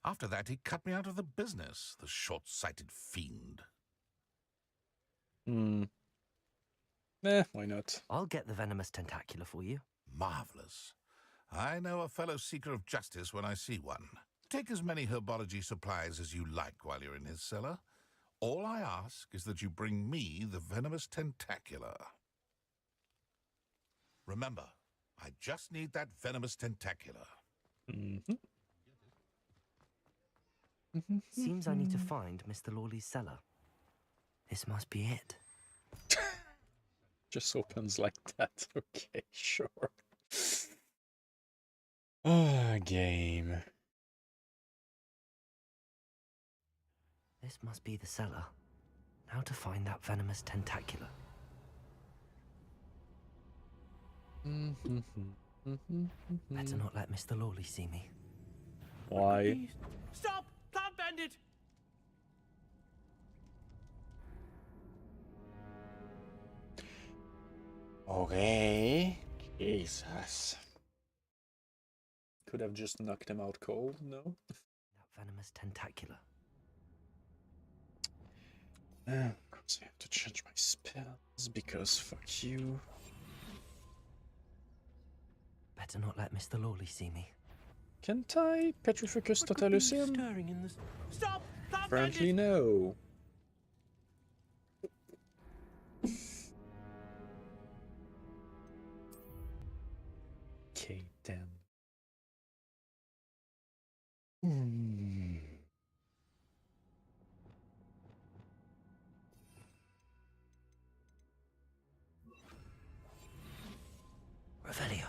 After that, he cut me out of the business, the short-sighted fiend. Why not? I'll get the venomous tentacula for you. Marvelous. I know a fellow seeker of justice when I see one. Take as many herbology supplies as you like while you're in his cellar. All I ask is that you bring me the venomous tentacula. Remember, I just need that venomous tentacula. Seems I need to find Mr. Lawley's cellar. This must be it. Just opens like that. Okay, sure. Game. This must be the cellar. Now to find that venomous tentacula. Better not let Mr. Lawley see me. Why? Stop! Plant bandit! Okay. Jesus. Could have just knocked him out cold, no? That venomous tentacula. Of course I have to change my spells, because fuck you. Better not let Mr. Lawley see me. Can't I Petrificus Totalus him? Stirring in this. Stop! Plant Apparently bandit! no. Okay, then. Revelio.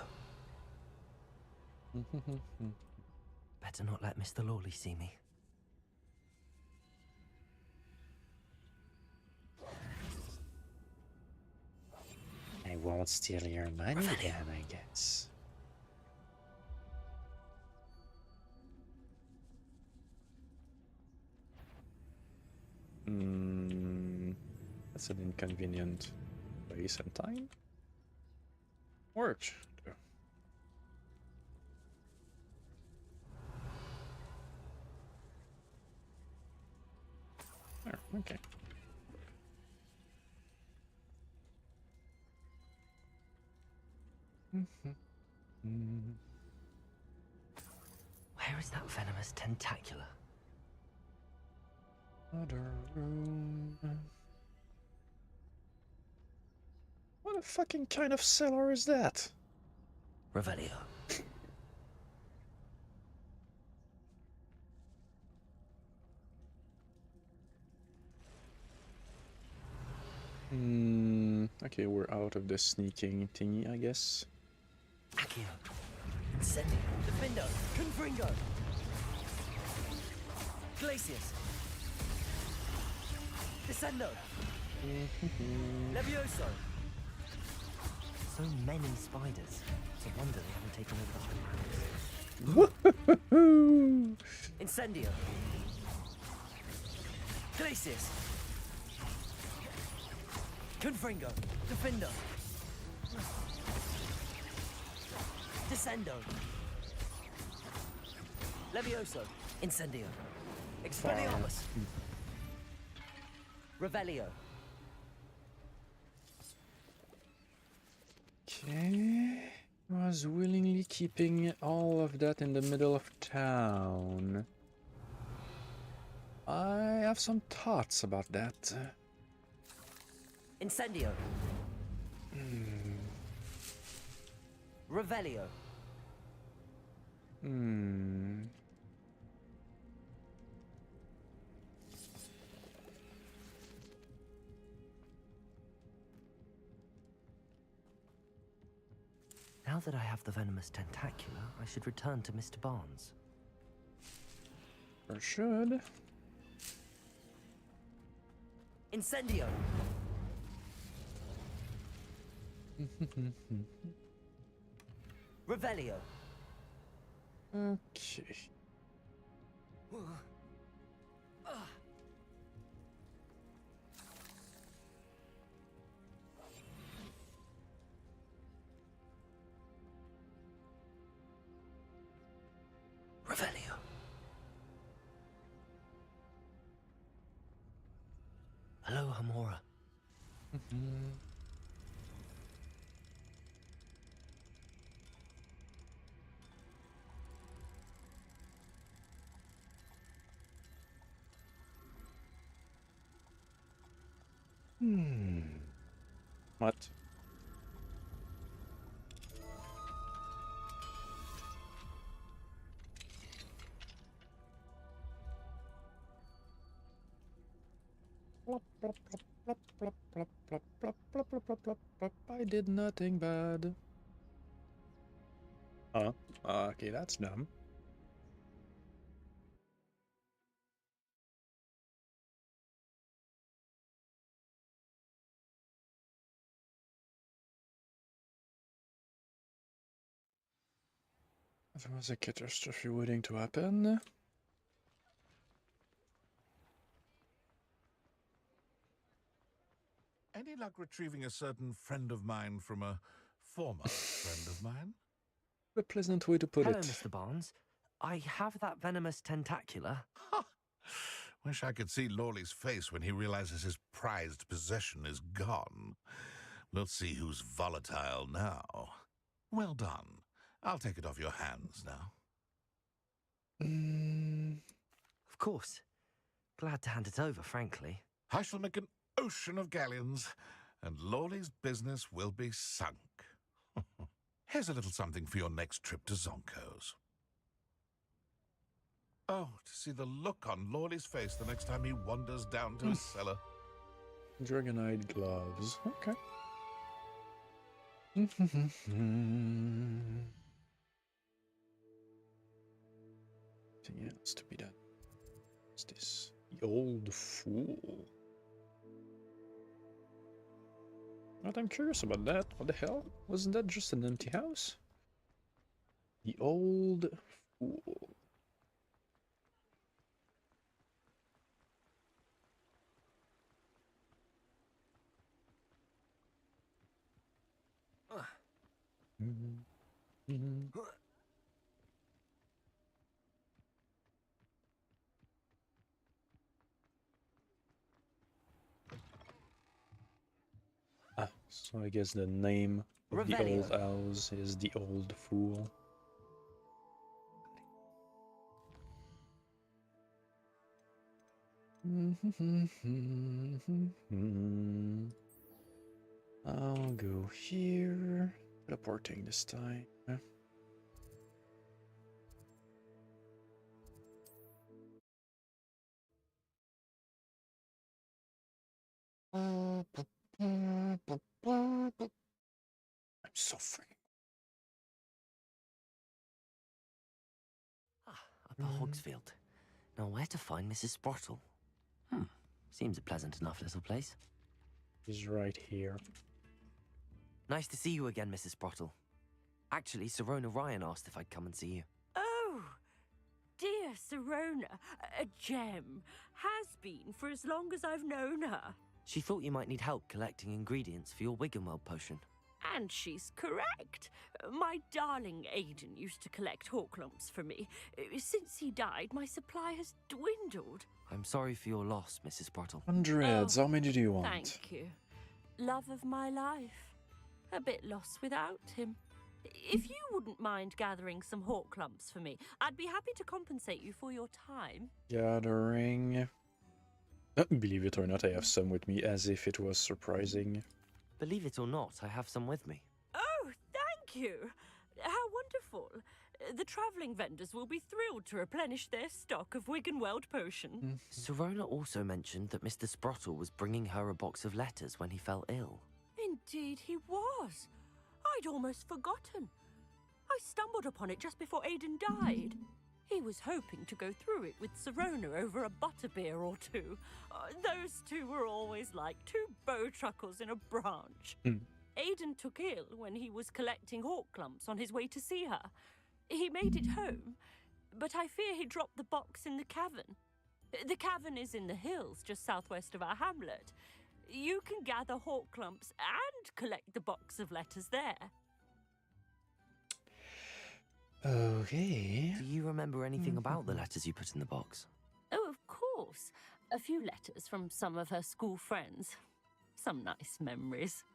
Better not let Mr. Lawley see me. I won't steal your money then, I guess. That's an inconvenient place and time. Works. There, okay. Where is that venomous tentacula? Other room. What a fucking kind of cellar is that? Revelio. Okay, we're out of the sneaking thingy, I guess. Accio. Incendio. Defendo. Confringo. Glacius. Descendo. Levioso. So many spiders. It's a wonder they haven't taken over the Highlands. Incendio. Glacius. Confringo. Defendo. Descendo. Levioso. Incendio. Expelliarmus. Revelio. Okay. I was willingly keeping all of that in the middle of town. I have some thoughts about that. Incendio. Revelio. Now that I have the venomous tentacula, I should return to Mr. Barnes. Or should. Incendio. Revelio. Okay. Revelio. Hello, Hamora. What? I did nothing bad. Huh? Okay, that's dumb. There was a catastrophe waiting to happen. Any luck retrieving a certain friend of mine from a former friend of mine? A pleasant way to put Hello, it. Mr. Barnes. I have that venomous tentacula. Wish I could see Lawley's face when he realizes his prized possession is gone. We'll see who's volatile now. Well done. I'll take it off your hands now. Of course. Glad to hand it over, frankly. I shall make an ocean of galleons, and Lawley's business will be sunk. Here's a little something for your next trip to Zonko's. Oh, to see the look on Lawley's face the next time he wanders down to his cellar. Dragonite gloves. Okay. Anything else to be done? What's this? The old fool. But I'm curious about that. What the hell? Wasn't that just an empty house? The old fool. Ah, so I guess the name of the old house is the old fool. I'll go here. Teleporting this time. suffering. Upper Hogsfield. Now, where to find Mrs. Sprottle? Seems a pleasant enough little place. He's right here. Nice to see you again, Mrs. Sprottle. Actually, Sirona Ryan asked if I'd come and see you. Oh, dear Sirona, a gem. Has been for as long as I've known her. She thought you might need help collecting ingredients for your Wiggenweld potion. And she's correct. My darling Aidan used to collect Horklumps for me. Since he died, my supply has dwindled. I'm sorry for your loss, Mrs. Sprottle. Hundreds. How many do you want? Thank you. Love of my life. A bit lost without him. If you wouldn't mind gathering some Horklumps for me, I'd be happy to compensate you for your time. Gathering. Believe it or not, I have some with me, as if it was surprising. Believe it or not, I have some with me. Oh, thank you. How wonderful. The travelling vendors will be thrilled to replenish their stock of Wiggenweld potion. Sirona also mentioned that Mr. Sprottle was bringing her a box of letters when he fell ill. Indeed he was. I'd almost forgotten. I stumbled upon it just before Aidan died. He was hoping to go through it with Sirona over a butterbeer or two. Those two were always like two bowtruckles in a branch. Aidan took ill when he was collecting Horklumps on his way to see her. He made it home, but I fear he dropped the box in the cavern. The cavern is in the hills just southwest of our hamlet. You can gather Horklumps and collect the box of letters there. Okay. Do you remember anything about the letters you put in the box? Oh, of course. A few letters from some of her school friends. Some nice memories.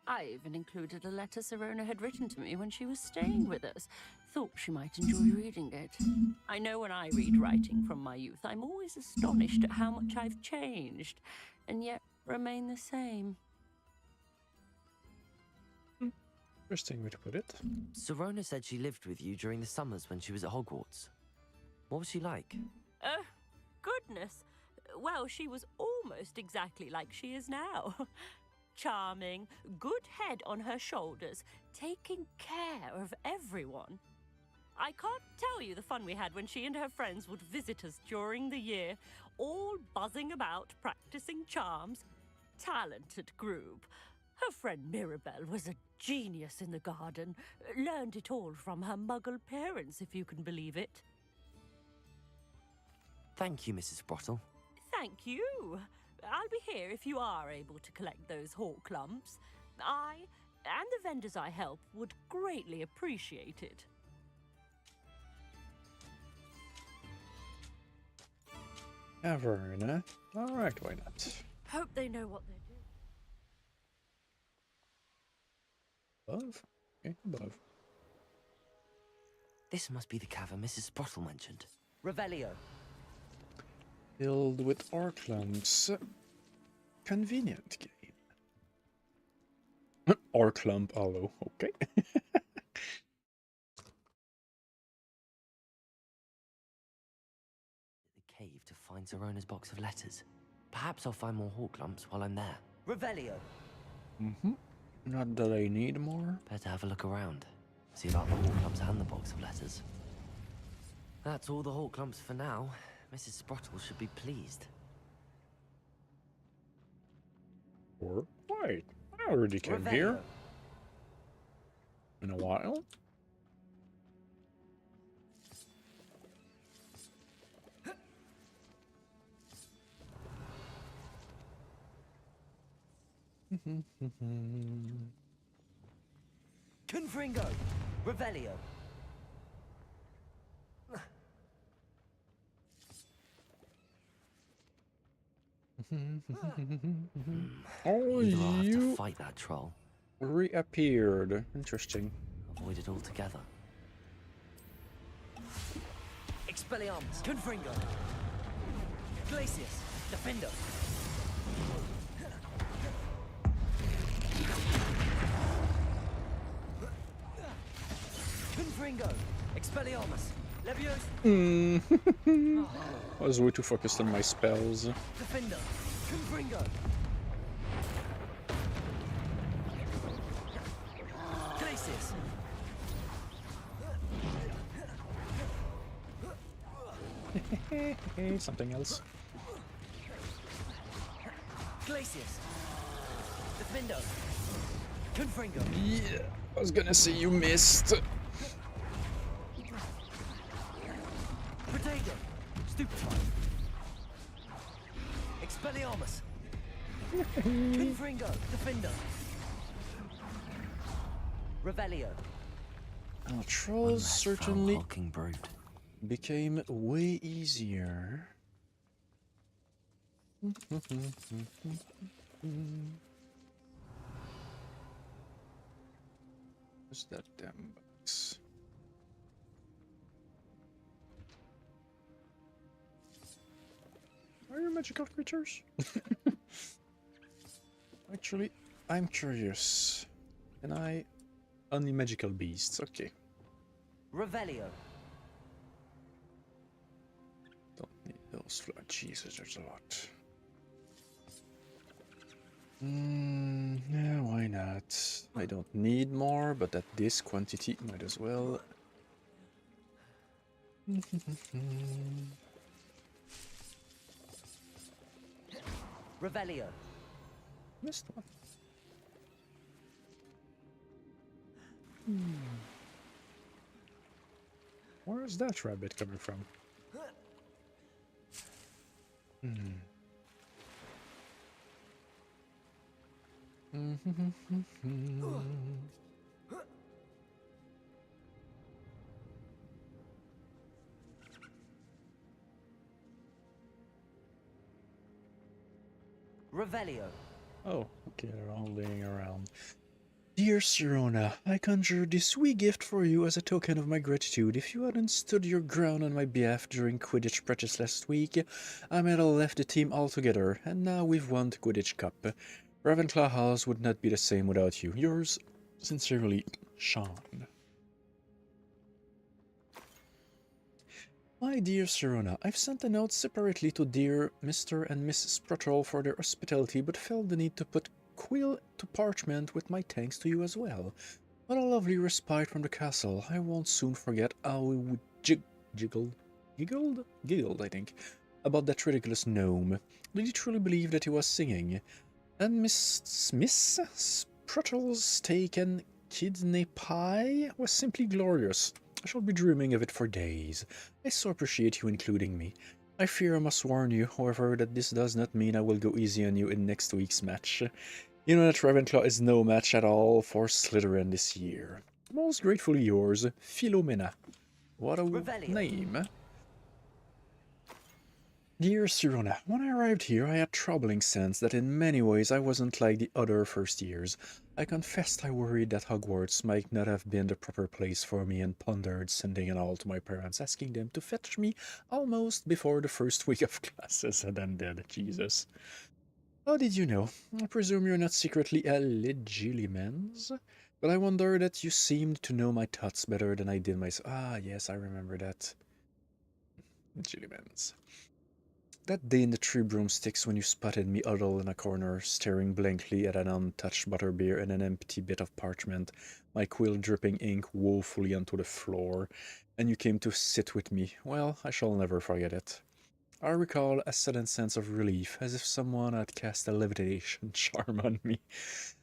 I even included a letter Sirona had written to me when she was staying with us. Thought she might enjoy reading it. I know when I read writing from my youth, I'm always astonished at how much I've changed, and yet remain the same. Interesting way to put it. Sirona said she lived with you during the summers when she was at Hogwarts. What was she like? Oh, goodness. Well, she was almost exactly like she is now. Charming, good head on her shoulders, taking care of everyone. I can't tell you the fun we had when she and her friends would visit us during the year, all buzzing about, practicing charms. Talented group. Her friend Mirabelle was a genius in the garden. Learned it all from her muggle parents, if you can believe it. Thank you, Mrs. Sprottle. Thank you. I'll be here if you are able to collect those Horklumps. I and the vendors I help would greatly appreciate it. Cavern. Alright, why not? Hope they know what they're doing. Above? Okay, above. This must be the cavern Mrs. Sprottle mentioned. Revelio. Filled with Horklumps. Convenient game. Horklump hollow, okay. The cave to find Sirona's box of letters. Perhaps I'll find more Horklumps while I'm there. Revelio. Not that I need more. Better have a look around. See about the Horklumps and the box of letters. That's all the Horklumps for now. Mrs. Sprottle should be pleased. Or wait, I already came here. In a while. Confringo! Revelio! Oh, Either I'll have you to fight that troll. reappeared. Interesting. Avoid it altogether. Expelliarmus! Confringo! Glacius! Defendo! Confringo! Expelliarmus! Leviosa! I was way too focused on my spells. Defender! Confringo! Glacius! Glacius. Something else. Glacius. Defendo. Confringo. Yeah, I was gonna say you missed. Protego. Stupefy. Expelliarmus. Confringo. Defendo. Revelio. Our trolls certainly became way easier. What's that damn box? Are you magical creatures? Actually, I'm curious. And I... Only magical beasts, okay. Revelio. Don't need those flood. Jesus, there's a lot. Yeah, why not? I don't need more, but at this quantity, might as well. Revelio. Missed one. Where is that rabbit coming from? Revelio. Oh, okay, they're all laying around. Dear Sirona, I conjure this wee gift for you as a token of my gratitude. If you hadn't stood your ground on my behalf during Quidditch practice last week, I might have left the team altogether, and now we've won the Quidditch Cup. Ravenclaw House would not be the same without you. Yours sincerely, Sean. My dear Sirona, I've sent a note separately to dear Mr. and Miss Spruttle for their hospitality, but felt the need to put quill to parchment with my thanks to you as well. What a lovely respite from the castle. I won't soon forget how we would giggled, I think, about that ridiculous gnome. Did you truly believe that he was singing? And Miss Spruttle's steak and kidney pie was simply glorious. I shall be dreaming of it for days. I so appreciate you including me. I fear I must warn you, however, that this does not mean I will go easy on you in next week's match. You know that Ravenclaw is no match at all for Slytherin this year. Most gratefully yours, Philomena. What a name. Dear Sirona, when I arrived here I had a troubling sense that in many ways I wasn't like the other first years. I confessed I worried that Hogwarts might not have been the proper place for me and pondered sending an all to my parents, asking them to fetch me almost before the first week of classes had ended. Jesus. How did you know? I presume you're not secretly a legilimens? But I wonder that you seemed to know my thoughts better than I did myself. Ah, yes, I remember that. Legilimens. That day in the Three Broomsticks when you spotted me huddled in a corner, staring blankly at an untouched butterbeer and an empty bit of parchment, my quill dripping ink woefully onto the floor, and you came to sit with me, well, I shall never forget it. I recall a sudden sense of relief, as if someone had cast a levitation charm on me.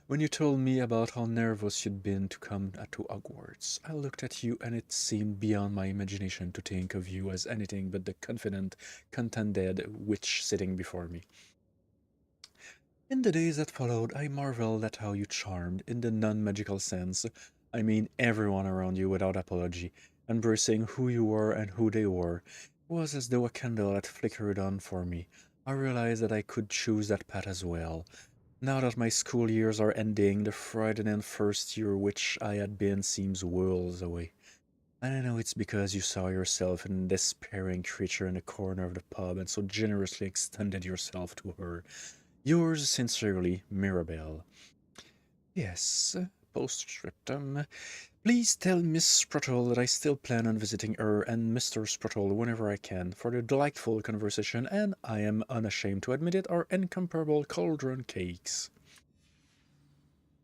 When you told me about how nervous you'd been to come to Hogwarts, I looked at you and it seemed beyond my imagination to think of you as anything but the confident, contented witch sitting before me. In the days that followed, I marveled at how you charmed, in the non-magical sense, I mean everyone around you without apology, embracing who you were and who they were. It was as though a candle had flickered on for me. I realized that I could choose that path as well. Now that my school years are ending, the frightening first year which I had been seems worlds away. And I know it's because you saw yourself in a despairing creature in the corner of the pub and so generously extended yourself to her. Yours sincerely, Mirabelle. Yes, postscriptum. Please tell Miss Spruttle that I still plan on visiting her and Mr. Spruttle whenever I can for the delightful conversation and, I am unashamed to admit it, our incomparable cauldron cakes.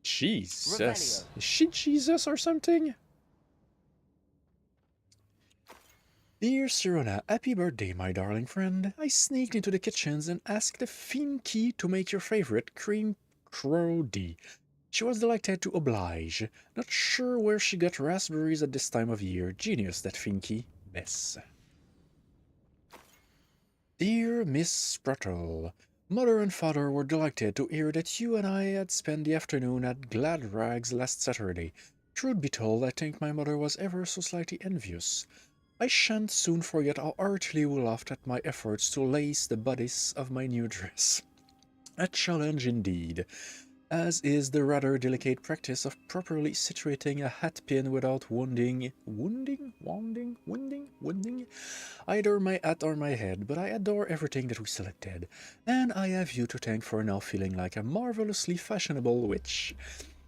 Jesus. Is she Jesus or something? Dear Sirona, happy birthday, my darling friend. I sneaked into the kitchens and asked the Finky to make your favorite cream crowdy. She was delighted to oblige. Not sure where she got raspberries at this time of year. Genius, that Finky. Bess. Dear Miss Sprattle, Mother and Father were delighted to hear that you and I had spent the afternoon at Glad Rags last Saturday. Truth be told, I think my mother was ever so slightly envious. I shan't soon forget how heartily we laughed at my efforts to lace the bodice of my new dress. A challenge indeed, as is the rather delicate practice of properly situating a hat pin without wounding either my hat or my head, but I adore everything that we selected, and I have you to thank for now feeling like a marvelously fashionable witch.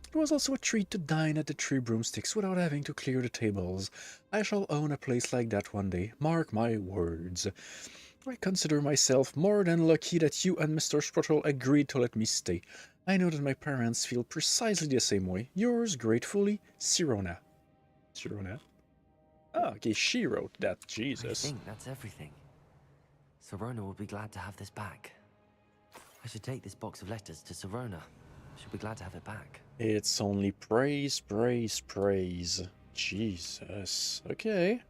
It was also a treat to dine at the Three Broomsticks without having to clear the tables. I shall own a place like that one day, mark my words. I consider myself more than lucky that you and Mr. Sprottle agreed to let me stay. I know that my parents feel precisely the same way. Yours gratefully, Sirona. Sirona? Oh, okay, she wrote that. Jesus. I think that's everything. Sirona will be glad to have this back. I should take this box of letters to Sirona. She'll be glad to have it back. It's only praise, praise, praise. Jesus. Okay.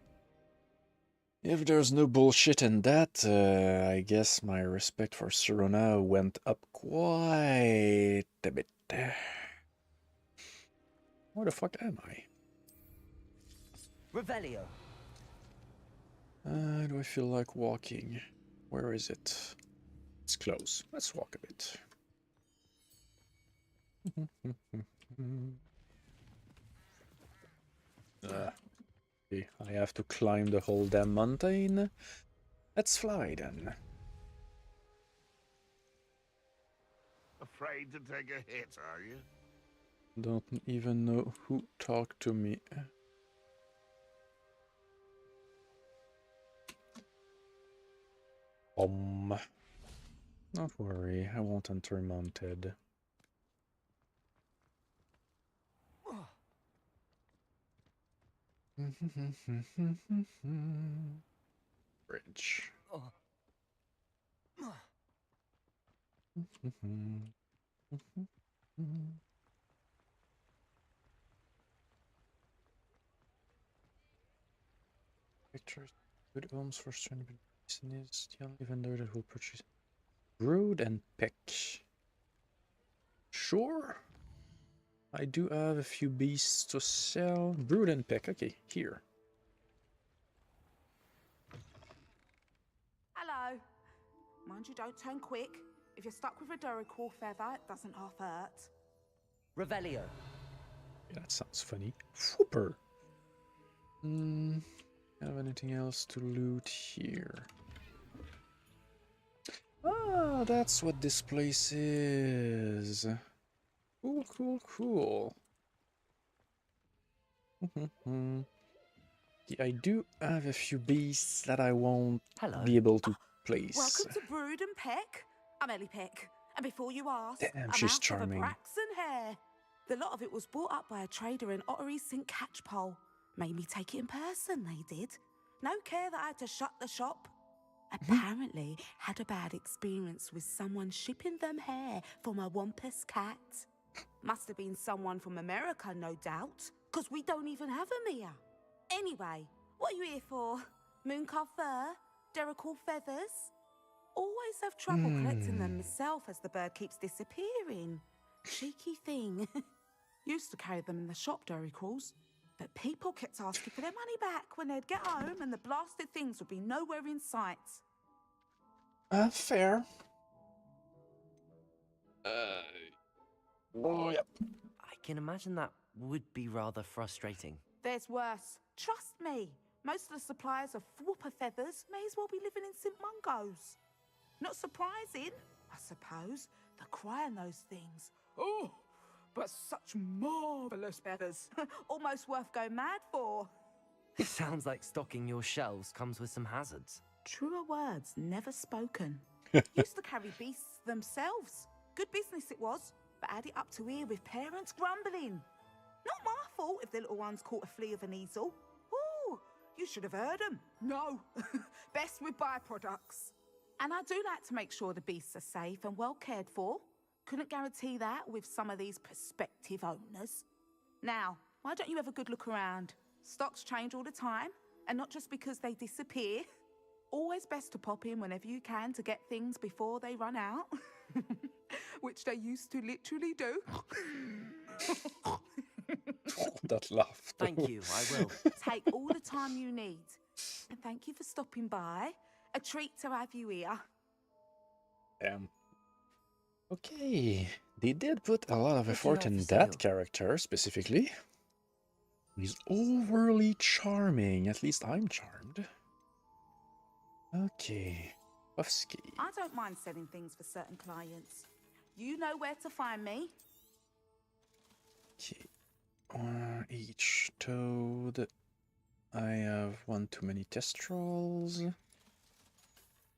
If there's no bullshit in that, I guess my respect for Sirona went up quite a bit. Where the fuck am I? Revelio. Do I feel like walking? Where is it? It's close. Let's walk a bit. Okay, I have to climb the whole damn mountain. Let's fly then. Afraid to take a hit, are you? Don't even know who talked to me. Not worry, I won't enter mounted. Bridge. Pictures. Good homes for stranded business. The only vendor that will purchase. Brood and peck. Sure. I do have a few beasts to sell. Brood and peck. Okay, here. Hello. Mind you, don't turn quick. If you're stuck with a Duracell feather, it doesn't half hurt. Revelio. Yeah, that sounds funny. Whooper. Have anything else to loot here? Ah, that's what this place is. Cool, cool, cool. Yeah, I do have a few beasts that I won't be able to place. Welcome to Brood and Peck. I'm Ellie Peck. And before you ask, Damn, I'm she's out charming. of a Braxton hair. The lot of it was bought up by a trader in Ottery St. Catchpole. Made me take it in person, they did. No care that I had to shut the shop. Apparently had a bad experience with someone shipping them hair for my Wampus cat. Must have been someone from America, no doubt, because we don't even have them here. Anyway, what are you here for? Mooncalf fur? Duracell feathers? Always have trouble collecting them myself as the bird keeps disappearing. Cheeky thing. Used to carry them in the shop, Duracalls. But people kept asking for their money back when they'd get home and the blasted things would be nowhere in sight. Fair. Yep. I can imagine that would be rather frustrating. There's worse. Trust me. Most of the suppliers of whooper feathers may as well be living in St. Mungo's. Not surprising, I suppose, the cry on those things. Oh, but such marvellous feathers. Almost worth going mad for. It sounds like stocking your shelves comes with some hazards. Truer words never spoken. Used to carry beasts themselves. Good business it was. but add it up to here with parents grumbling. Not my fault if the little one's caught a flea of an easel. Ooh, you should have heard them. No, best with byproducts. And I do like to make sure the beasts are safe and well cared for. Couldn't guarantee that with some of these prospective owners. Now, why don't you have a good look around? Stocks change all the time, and not just because they disappear. Always best to pop in whenever you can to get things before they run out. Which they used to literally do. That laugh. Thank you, I will. Take all the time you need. And thank you for stopping by. A treat to have you here. Okay, they did put a lot of What do you effort have in for that sale? character specifically. He's overly charming. At least I'm charmed. Okay, Buffsky. I don't mind selling things for certain clients. You know where to find me. Okay, each toad. I have one too many testrals.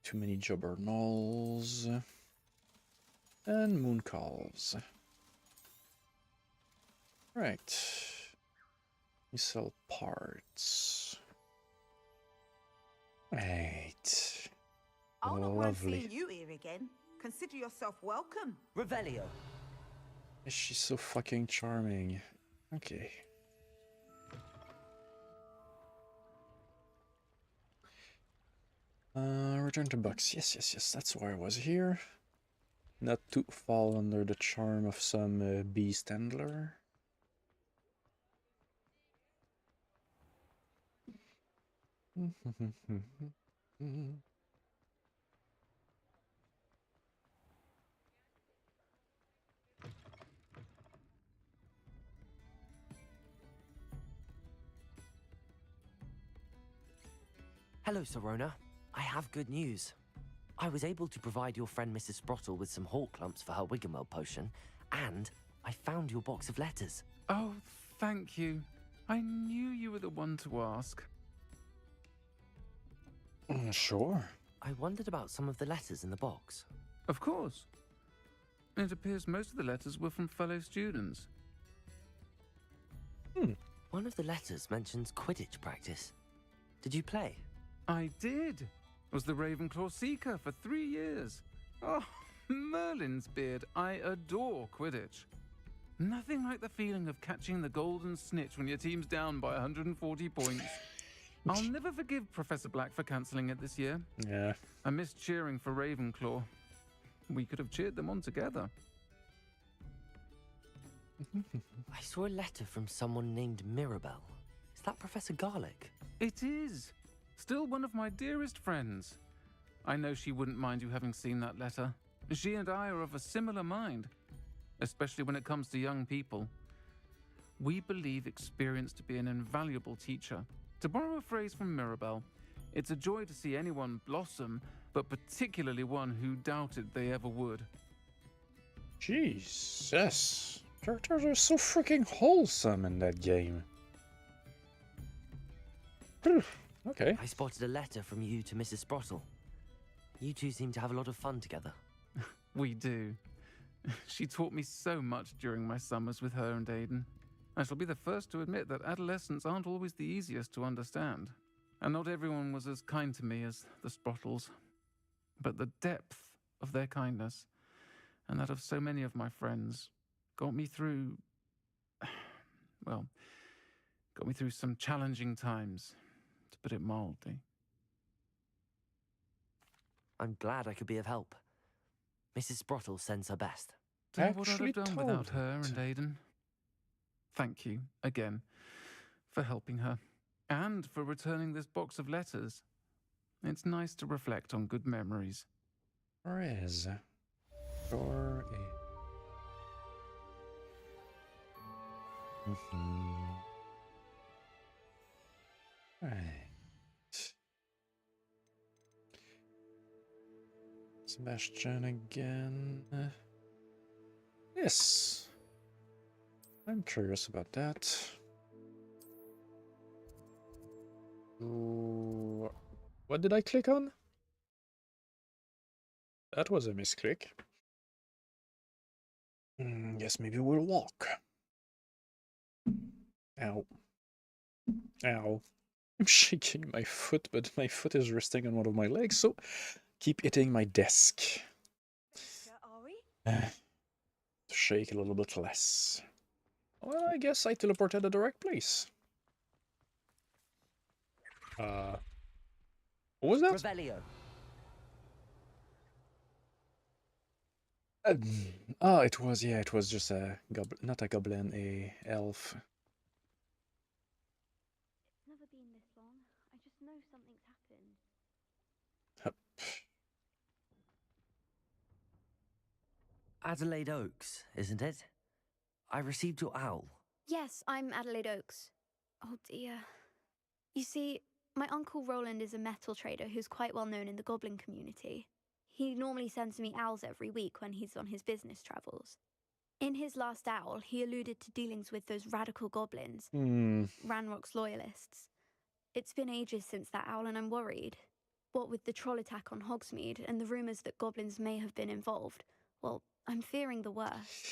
Too many jobberknolls. And mooncalves. Right. We sell parts. Right. I'll not mind Lovely. seeing you here again. Consider yourself welcome. Revelio. She's so fucking charming. Okay. Return to Bucks. Yes. That's why I was here. Not to fall under the charm of some beast handler. Hello, Serona. I have good news. I was able to provide your friend Mrs. Sprottle with some hawk clumps for her Wiggenweld potion, and I found your box of letters. Oh, thank you. I knew you were the one to ask. Sure. I wondered about some of the letters in the box. Of course. It appears most of the letters were from fellow students. One of the letters mentions Quidditch practice. Did you play? I did. Was the Ravenclaw Seeker for 3 years. Oh, Merlin's beard. I adore Quidditch. Nothing like the feeling of catching the golden snitch when your team's down by 140 points. I'll never forgive Professor Black for cancelling it this year. Yeah. I missed cheering for Ravenclaw. We could have cheered them on together. I saw a letter from someone named Mirabelle. Is that Professor Garlick? It is. Still one of my dearest friends. I know she wouldn't mind you having seen that letter. She and I are of a similar mind, especially when it comes to young people. We believe experience to be an invaluable teacher. To borrow a phrase from Mirabelle, it's a joy to see anyone blossom, but particularly one who doubted they ever would. Jesus. Characters are so freaking wholesome in that game. Okay. I spotted a letter from you to Mrs. Sprottle. You two seem to have a lot of fun together. We do. She taught me so much during my summers with her and Aidan. I shall be the first to admit that adolescents aren't always the easiest to understand. And not everyone was as kind to me as the Sprottles. But the depth of their kindness, and that of so many of my friends, got me through... well, got me through some challenging times, to put it mildly. I'm glad I could be of help. Mrs. Sprottle sends her best. Don't know what I'd Actually have done told without her it. and Aidan. Thank you, again, for helping her, and for returning this box of letters. It's nice to reflect on good memories. Where is? Sure is. Right. Sebastian again. Yes. I'm curious about that. Ooh, what did I click on? That was a misclick. Guess maybe we'll walk. Ow. Ow. I'm shaking my foot, but my foot is resting on one of my legs, so keep hitting my desk. Are we? Shake a little bit less. Well, I guess I teleported at the right place. What was that? Revelio. Oh, it was just a goblin, not a goblin, a elf. It's never been this long. I just know something's happened. Adelaide Oaks, isn't it? I received your owl. Yes, I'm Adelaide Oaks. Oh dear. You see, my uncle Roland is a metal trader who's quite well known in the goblin community. He normally sends me owls every week when he's on his business travels. In his last owl, he alluded to dealings with those radical goblins, Ranrock's loyalists. It's been ages since that owl and I'm worried. What with the troll attack on Hogsmeade and the rumours that goblins may have been involved, well, I'm fearing the worst.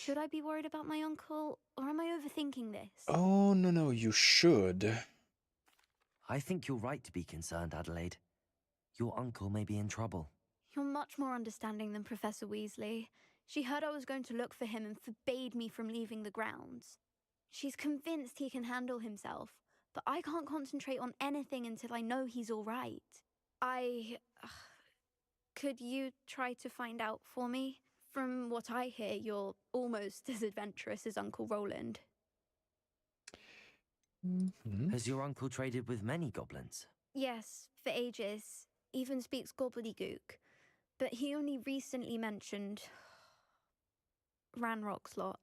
Should I be worried about my uncle, or am I overthinking this? Oh, no, you should. I think you're right to be concerned, Adelaide. Your uncle may be in trouble. You're much more understanding than Professor Weasley. She heard I was going to look for him and forbade me from leaving the grounds. She's convinced he can handle himself, but I can't concentrate on anything until I know he's all right. Could you try to find out for me? From what I hear, you're almost as adventurous as Uncle Roland. Has your uncle traded with many goblins? Yes, for ages. Even speaks gobbledygook. But he only recently mentioned Ranrock's lot,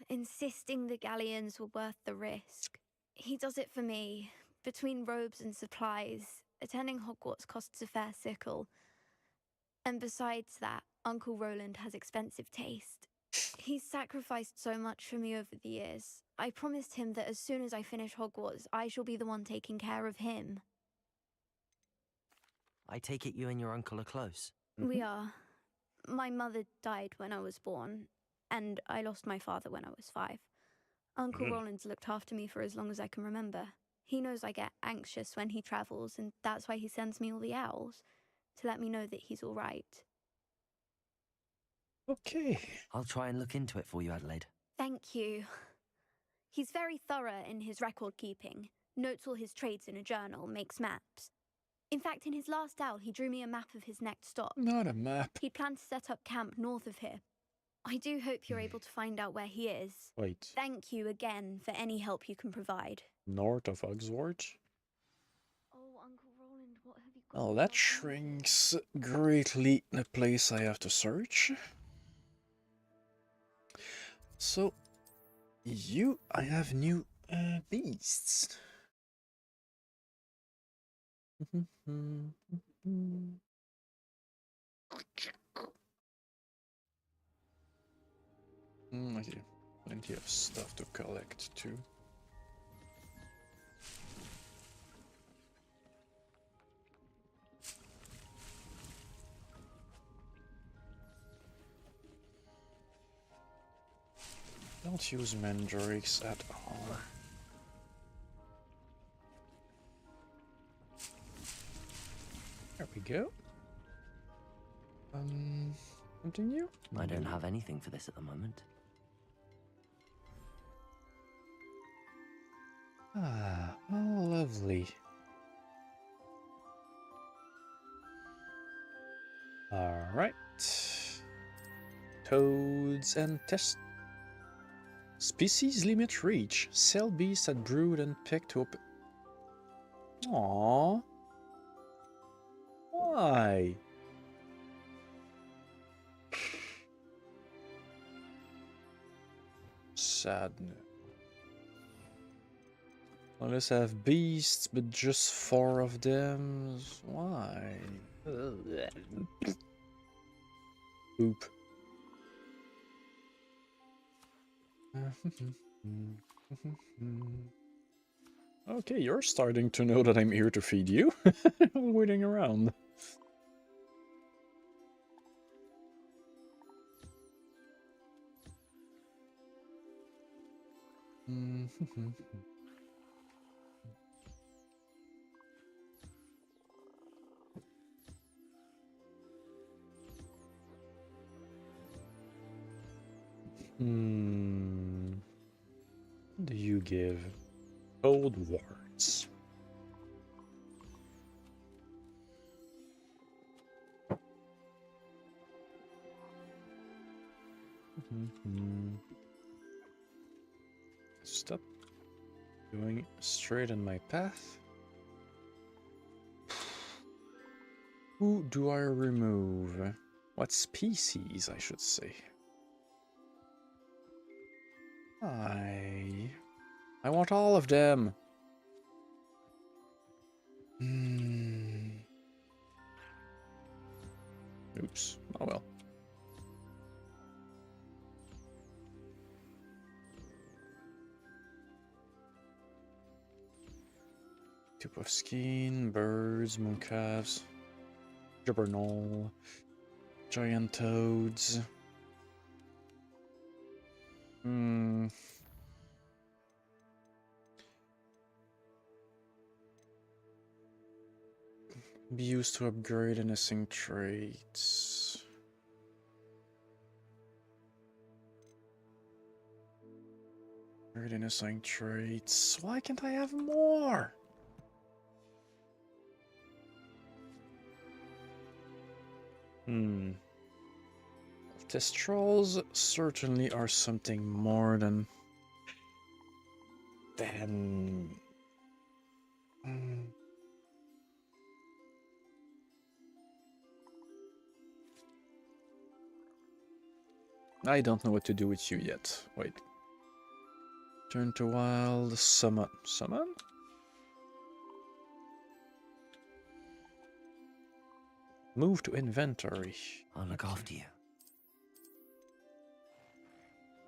insisting the galleons were worth the risk. He does it for me. Between robes and supplies, attending Hogwarts costs a fair sickle. And besides that, Uncle Roland has expensive taste. He's sacrificed so much for me over the years. I promised him that as soon as I finish Hogwarts, I shall be the one taking care of him. I take it you and your uncle are close. We are. My mother died when I was born, and I lost my father when I was 5. Uncle Roland's looked after me for as long as I can remember. He knows I get anxious when he travels, and that's why he sends me all the owls, to let me know that he's all right. Okay. I'll try and look into it for you, Adelaide. Thank you. He's very thorough in his record keeping, notes all his trades in a journal, makes maps. In fact, in his last owl, he drew me a map of his next stop. Not a map. He planned to set up camp north of here. I do hope you're able to find out where he is. Wait. Thank you again for any help you can provide. North of Hogwarts? Oh, Uncle Roland, what have you got? Well, that shrinks greatly the place I have to search. So, I have new beasts. I see. Plenty of stuff to collect too. Don't use mandrakes at all. There we go. Continue? I don't have anything for this at the moment. Ah, oh, lovely. Alright. Toads and test. Species limit reach. Sell beasts that brood and picked up. Aww. Why? Sad. Let's have beasts, but just 4 of them. Why? Oop. Okay, you're starting to know that I'm here to feed you. I'm waiting around. What do you give? Hogwarts. Stop going straight on my path. Who do I remove? What species, I should say. I want all of them. Oops. Oh well. Tip of skin, birds, mooncalves, jubbernoll, giant toads. Be used to upgrade anything traits. Upgrade anything traits. Why can't I have more? Testrals certainly are something more than I don't know what to do with you yet. Wait. Turn to wild. Summon. Summon? Move to inventory. I'll look after you.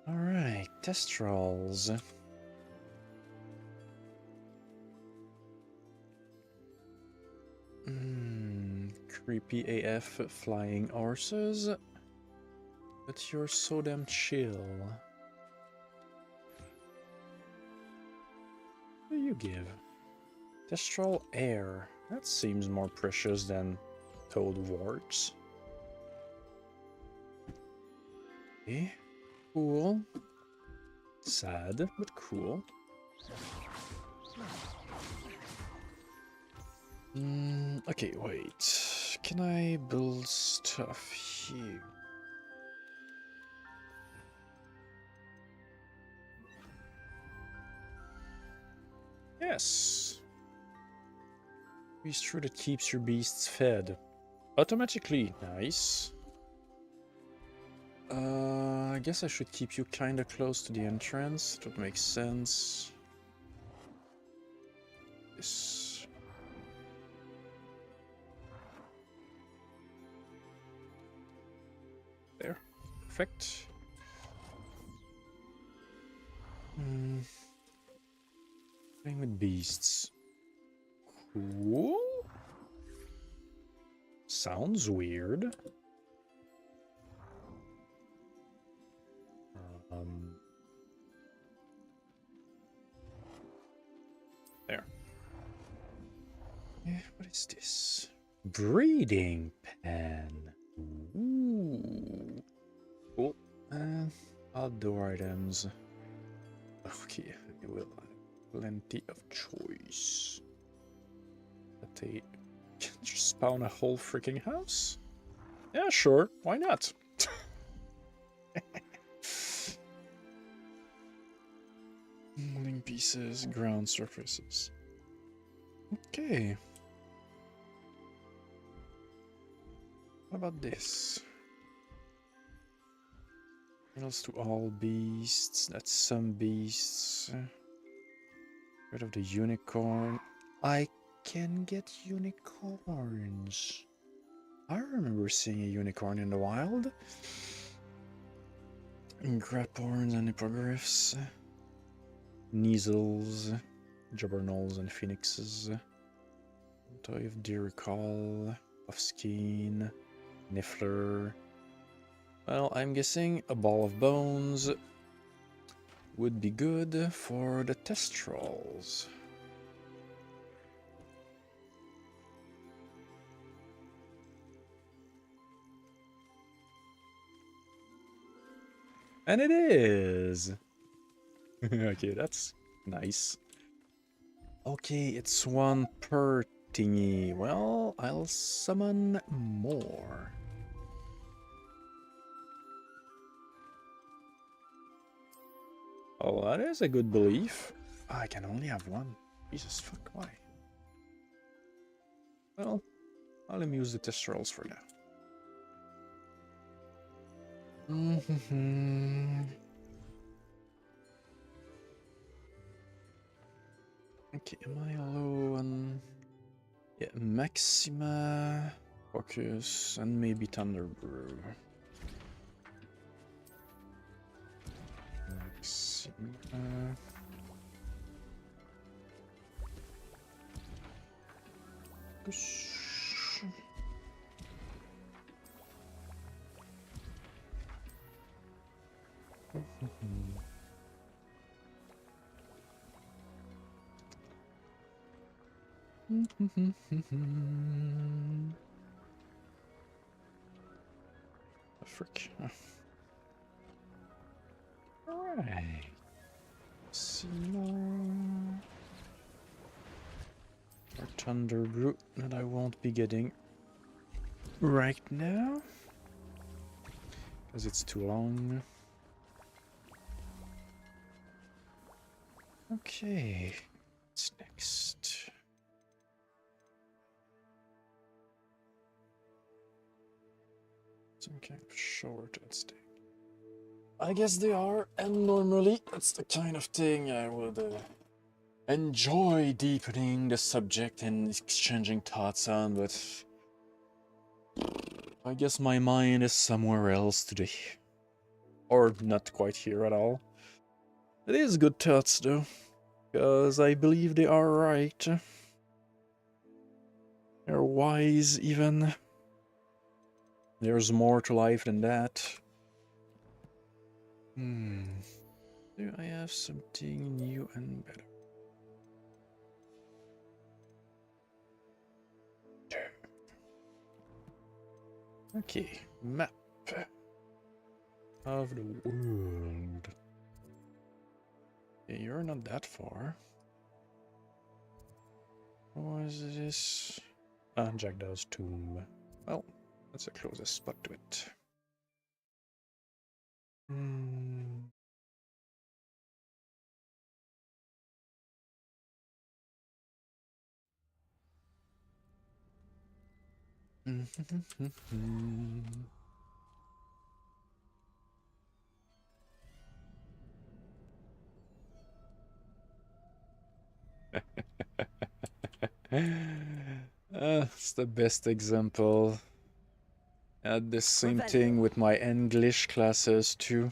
Alright, Testrals. Creepy AF flying horses. But you're so damn chill. What do you give? Testral air. That seems more precious than toad warts. Okay, cool. Sad, but cool. Okay, wait. Can I build stuff here? Yes. Beast true that keeps your beasts fed. Automatically, nice. I guess I should keep you kinda close to the entrance. That would make sense. This. There. Perfect. Playing with beasts. Cool. Sounds weird. There. Yeah, what is this? Breeding pen. Ooh. Cool. Outdoor items. Okay, we will have plenty of choice. But they can just spawn a whole freaking house? Yeah, sure. Why not? Moving pieces, ground surfaces. Okay. What about this? Else to all beasts. That's some beasts. Rid of the unicorn. I can get unicorns. I remember seeing a unicorn in the wild. Graphorns and hippogriffs. Neasels. Jubbernolls and phoenixes. Toy of deer call. Puffskein. Niffler. Well, I'm guessing a ball of bones. would be good for the Testrals. And it is! Okay, that's nice. Okay, it's one per thingy. Well, I'll summon more. Oh, that is a good belief. I can only have one. Jesus fuck, why? Well, I'll amuse the Testrals for now. Okay, am I low on... Yeah, Maxima, Focus, and maybe Thunder Brew. Maxima... Focus... The frick. Alright. Maxima... Or Thunder Brew that I won't be getting right now. Because it's too long. Okay, what's next? Some kind of short at stake. I guess they are, and normally that's the kind of thing I would enjoy deepening the subject and exchanging thoughts on, but I guess my mind is somewhere else today. Or not quite here at all. It is good thoughts though, because I believe they are right. They're wise even. There's more to life than that. Do I have something new and better? Okay, map of the world. Okay, you're not that far. What is this? Ah, Jackdaw's tomb. Well, that's the closest spot to it. It's the best example. I had the same thing with my English classes too.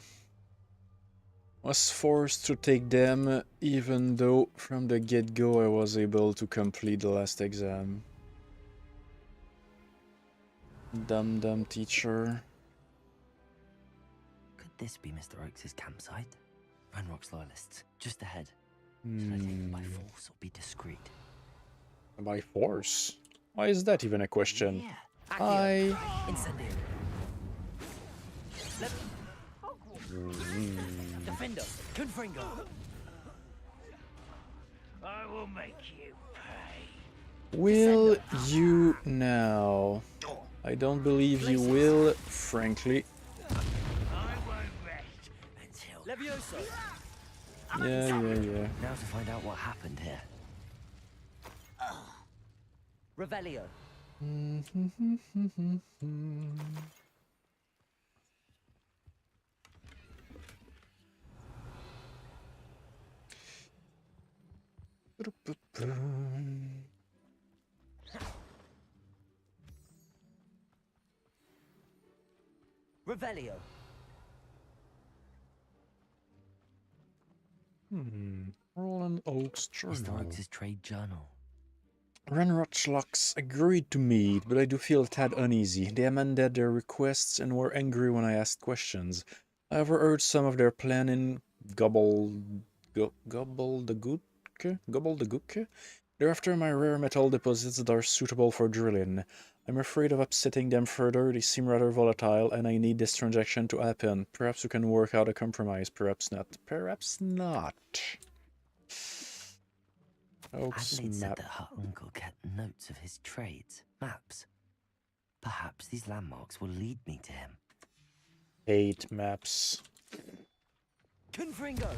Was forced to take them even though from the get-go I was able to complete the last exam. Dumb teacher. Could this be Mr. Oakes' campsite? Ranrock's loyalists, just ahead. Should I take them by force or be discreet? By force? Why is that even a question? Yeah. Hi. Incendiary. Defender. Confringo. I will make you pay. Will you now? I don't believe you will, frankly. I won't rest until Levioso. Yeah. Now to find out what happened here. Revelio. Revelio. Roland Oak's journal. Mr. Oakes' trade journal. Ranrock's agreed to meet, but I do feel a tad uneasy. They amended their requests and were angry when I asked questions. I overheard some of their plan Gobbledygook. They're after my rare metal deposits that are suitable for drilling. I'm afraid of upsetting them further. They seem rather volatile, and I need this transaction to happen. Perhaps we can work out a compromise. Perhaps not. Perhaps not. Adelaide said that her uncle kept notes of his trades, maps. Perhaps these landmarks will lead me to him. Hate maps. Confringo!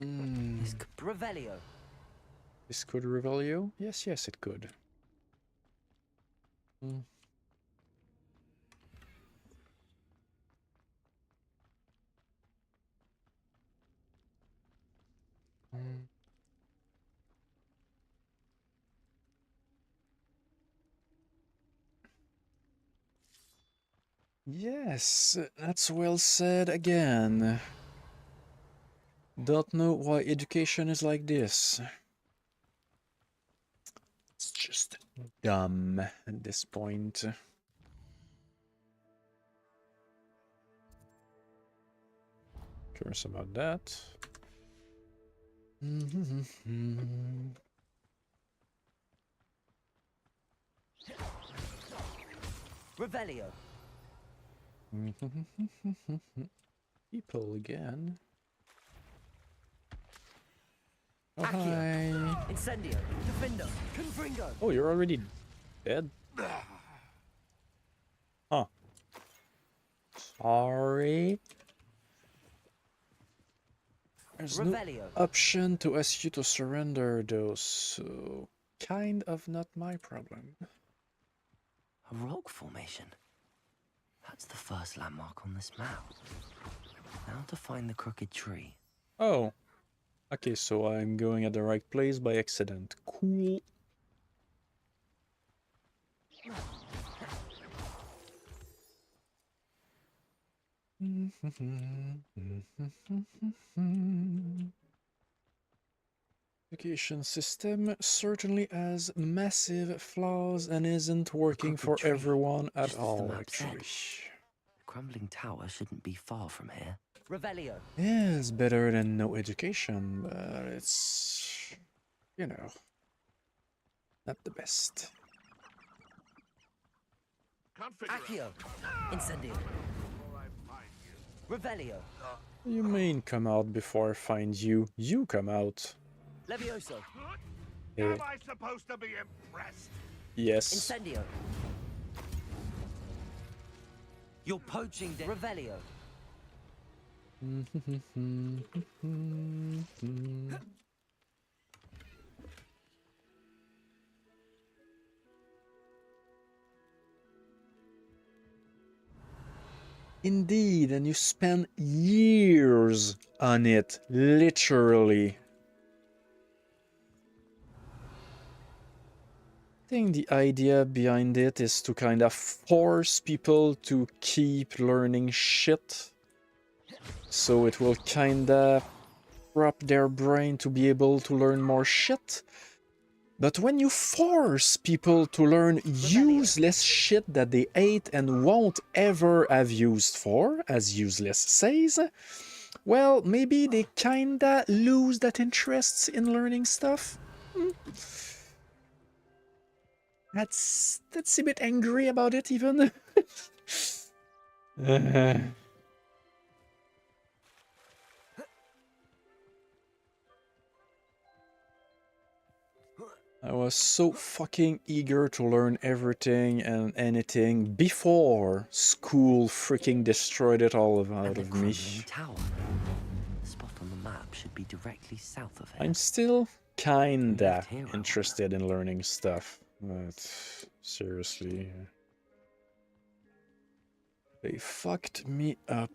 This could Revelio. This could reveal you? Yes, yes, it could. Yes, that's well said again. Don't know why education is like this. It's just dumb at this point. Curious about that. Revelio. People again. Oh, Accio. hi. Incendio. Defendo. Confringo. Oh, you're already dead? Huh. Sorry. There's no option to ask you to surrender though, so kind of not my problem. A rock formation. That's the first landmark on this map. Now to find the crooked tree. Oh. Okay, so I'm going at the right place by accident. Cool. Education system certainly has massive flaws and isn't working for everyone at all, actually. The crumbling tower shouldn't be far from here. Revelio. Yeah, it's better than no education, but it's, you know, not the best. Accio. Incendio. Revelio. You mean come out before I find you? You come out. Levioso. Am I supposed to be impressed? Yes. Incendio. You're poaching the Revelio. Indeed, and you spend years on it, literally. I think the idea behind it is to kind of force people to keep learning shit. So it will kind of prop their brain to be able to learn more shit. But when you force people to learn useless shit that they hate and won't ever have used for, as useless says, well, maybe they kinda lose that interest in learning stuff. That's a bit angry about it, even. I was so fucking eager to learn everything and anything before school freaking destroyed it all out of me. Tower. The spot on the map should be directly south of it. I'm still kinda interested in learning stuff, but seriously, they fucked me up.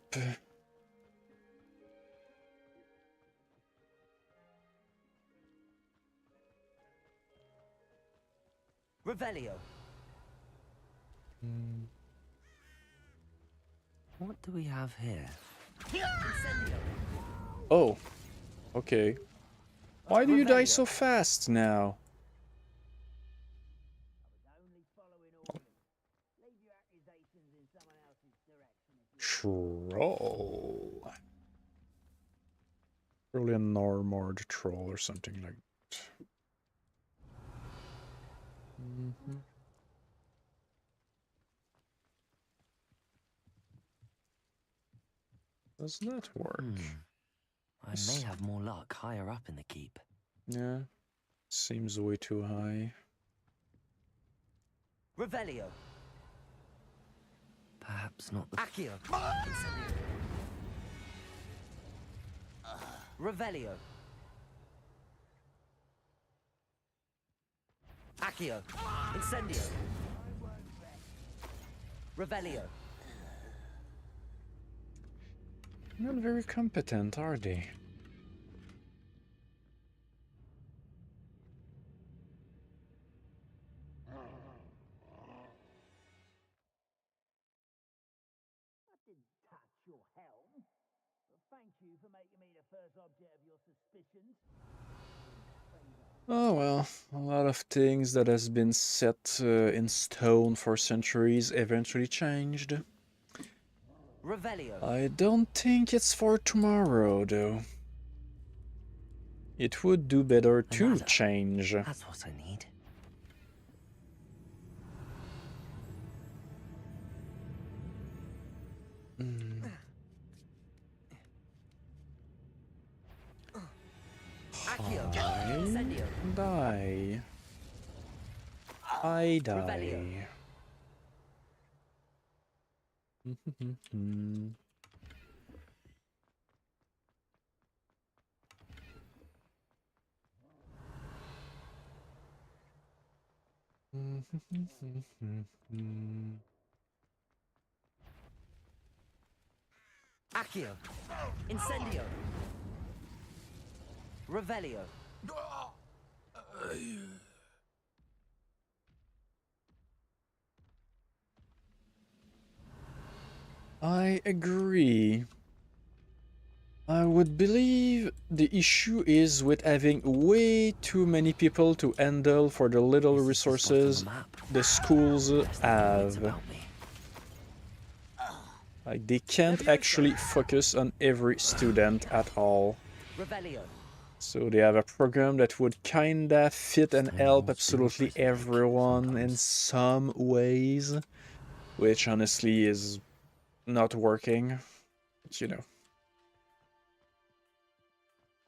Revelio. What do we have here? Oh, okay. Why do you die so fast now? Troll. Probably a Normord troll or something like that. Does that work? I may have more luck higher up in the keep. Yeah, seems way too high. Revelio. Perhaps not the... Accio. Revelio. Accio. Incendio. Revelio. Not very competent, are they? Thank you for making me the first object of your suspicions. Oh well, a lot of things that has been set in stone for centuries eventually changed. Revelio. I don't think it's for tomorrow, though. It would do better to change. That's what I need. Die. I die. Accio. Incendio. Revelio. I agree. I would believe the issue is with having way too many people to handle for the little resources the schools have. Like, they can't actually focus on every student at all. So they have a program that would kinda fit and help absolutely everyone in some ways, which honestly is not working, but, you know.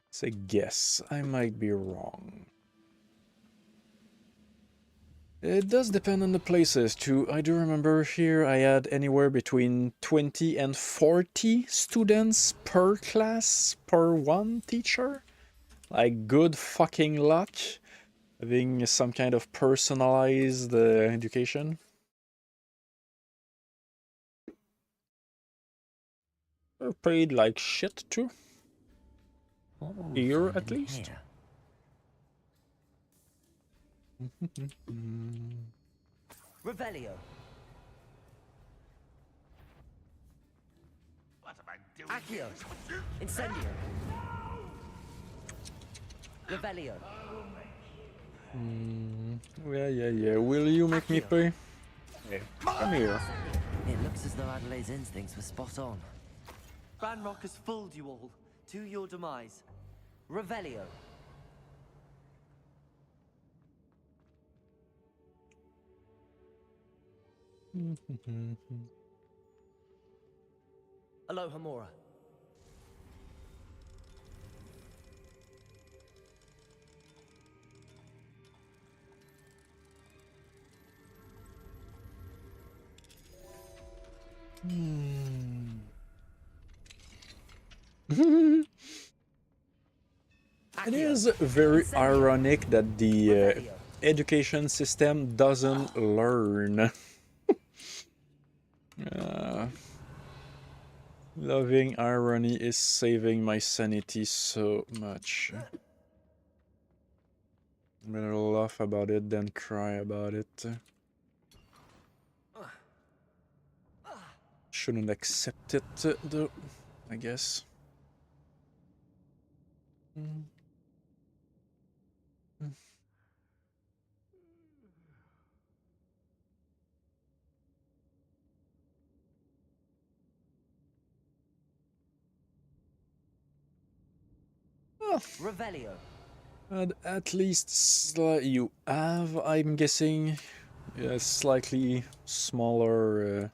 It's a guess. I might be wrong. It does depend on the places too. I do remember here I had anywhere between 20 and 40 students per class per one teacher. Like, good fucking luck having some kind of personalized education. They're paid like shit too. Here at least. Revelio. What am I doing? Accio. Incendio. Revelio. Yeah. Will you make me pay? Hey, come here. It looks as though Adelaide's instincts were spot on. Ranrock has fooled you all. To your demise. Revelio. Aloha Mora. It is very ironic that the education system doesn't learn. Loving irony is saving my sanity so much. I'm gonna laugh about it, then cry about it. Shouldn't accept it, though, I guess. Revelio. And at least you have, I'm guessing, a slightly smaller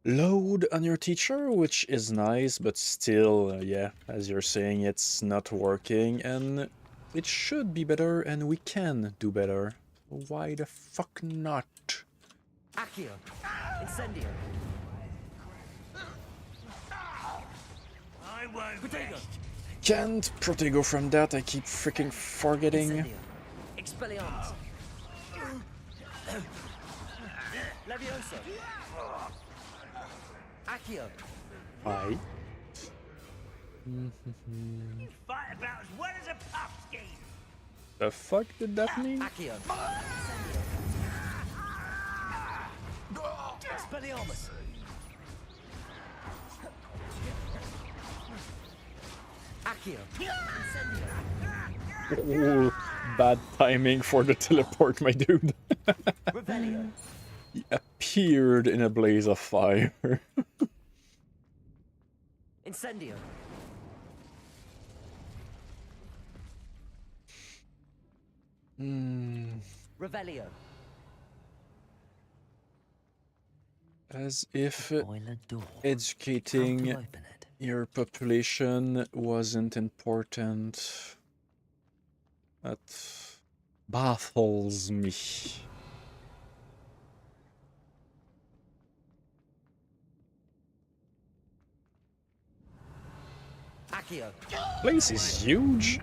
load on your teacher, which is nice, but still, yeah, as you're saying, it's not working, and it should be better, and we can do better. Why the fuck not? Accio. Incendio. I won't Protego. rest. Can't Protego from that, I keep freaking forgetting. Incendio. Expelliarmus. Levioso. Accio. Hi. You fight about as well as a pumpkin. The fuck did that mean? Accio. Expelliarmus. Accio. Ooh, bad timing for the teleport, my dude. Revelio. He appeared in a blaze of fire. Incendio. Revelio. As if educating your population wasn't important. That baffles me. Accio. Place is huge.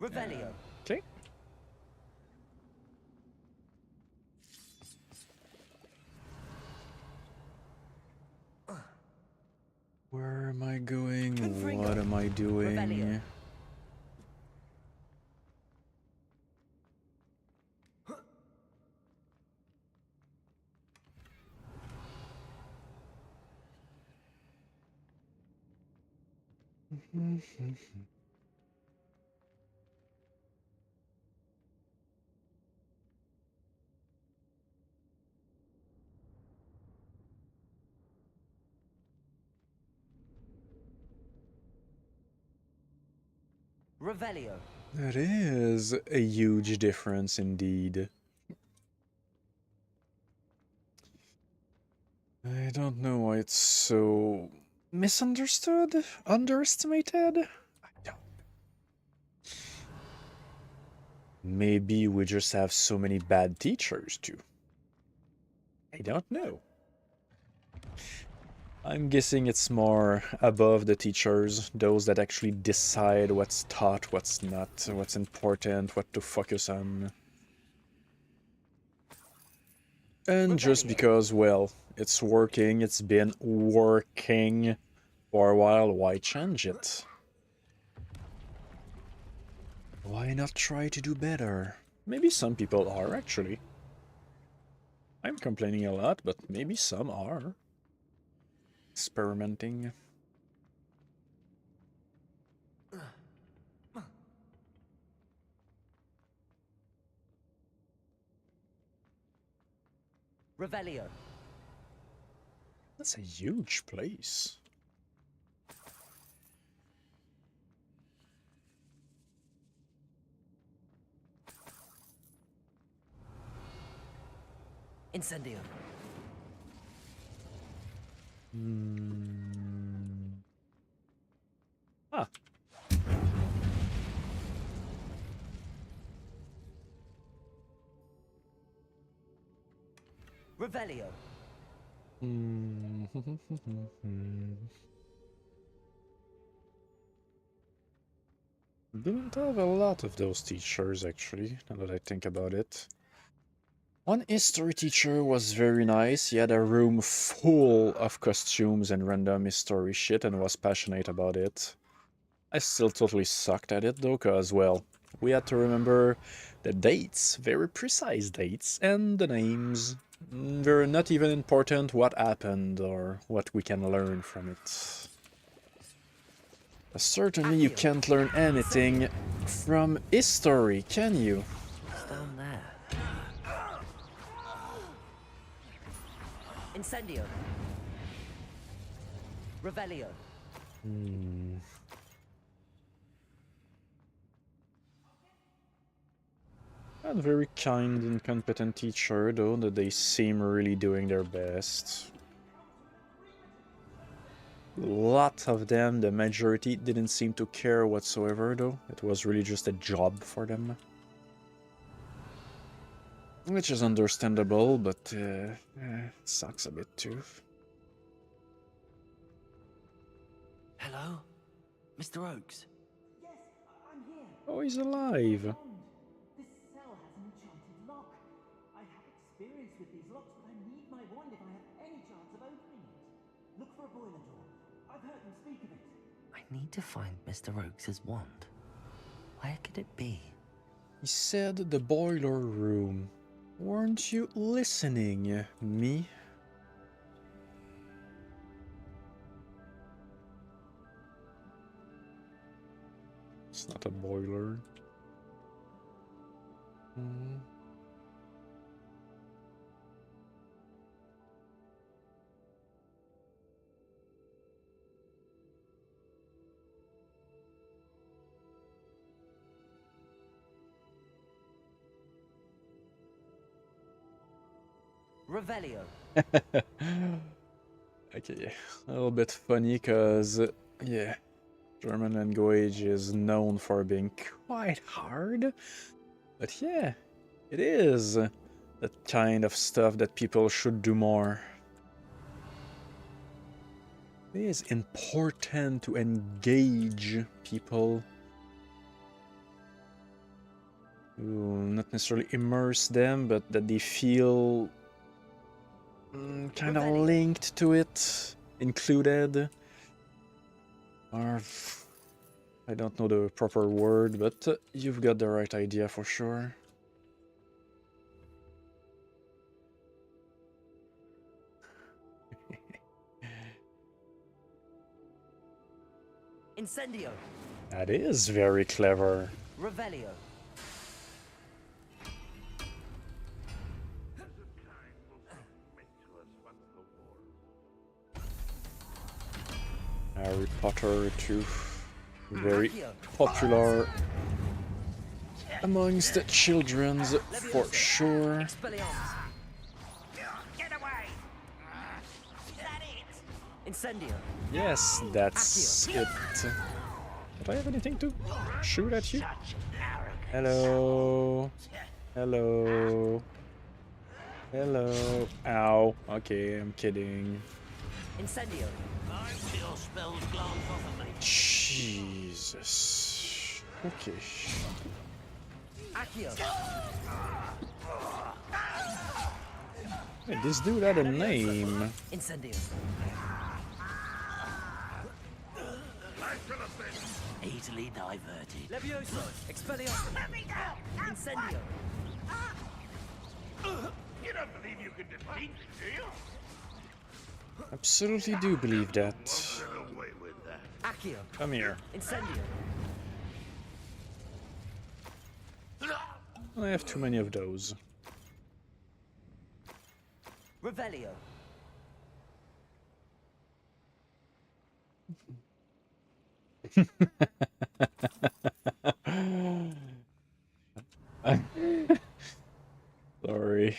Revelio. Okay. Where am I going? What am I doing? Revelio. Revelio. That is a huge difference indeed. I don't know why it's so misunderstood, underestimated. I don't. Maybe we just have so many bad teachers too. I don't know. I'm guessing it's more above the teachers, those that actually decide what's taught, what's not, what's important, what to focus on. And just because, well, it's working, it's been working for a while, why change it? Why not try to do better? Maybe some people are, actually. I'm complaining a lot, but maybe some are. Experimenting. Revelio. That's a huge place. Incendio. Ah. Revelio. Didn't have a lot of those teachers, actually, now that I think about it. One history teacher was very nice. He had a room full of costumes and random history shit and was passionate about it. I still totally sucked at it though, cause, well, we had to remember the dates, very precise dates, and the names. They're not even important what happened or what we can learn from it. Certainly you can't learn anything from history, can you? What's down there? Incendio. Revelio. Not very kind and competent teacher, though, that they seem really doing their best. A lot of them, the majority, didn't seem to care whatsoever, though. It was really just a job for them. Which is understandable, but sucks a bit too. Hello? Mr. Oakes? Yes, I'm here. Oh, he's alive. This cell has an enchanted lock. I have experience with these locks, but I need my wand if I have any chance of opening it. Look for a boiler door. I've heard them speak of it. I need to find Mr. Oakes' wand. Where could it be? He said the boiler room. Weren't you listening, me? It's not a boiler. Revelio. Okay, a little bit funny because, yeah, German language is known for being quite hard. But yeah, it is that kind of stuff that people should do more. It is important to engage people. Not necessarily immerse them, but that they feel kind of linked to it, included. Or I don't know the proper word, but you've got the right idea for sure. Incendio. That is very clever. Revelio. Harry Potter too. Very popular amongst the children's for sure. Get away! Incendio. Yes, that's it. Did I have anything to shoot at you? Hello. Hello. Hello. Ow. Okay, I'm kidding. Incendio. Jesus. Okay. Accio. Hey, this dude had a name. Incendio. Easily diverted. Levioso. Expelliarmus. Incendio. You don't believe you can defeat me, do you? Absolutely do believe that. Away with that. Accio. Come here. Incendio. I have too many of those. Revelio. Sorry.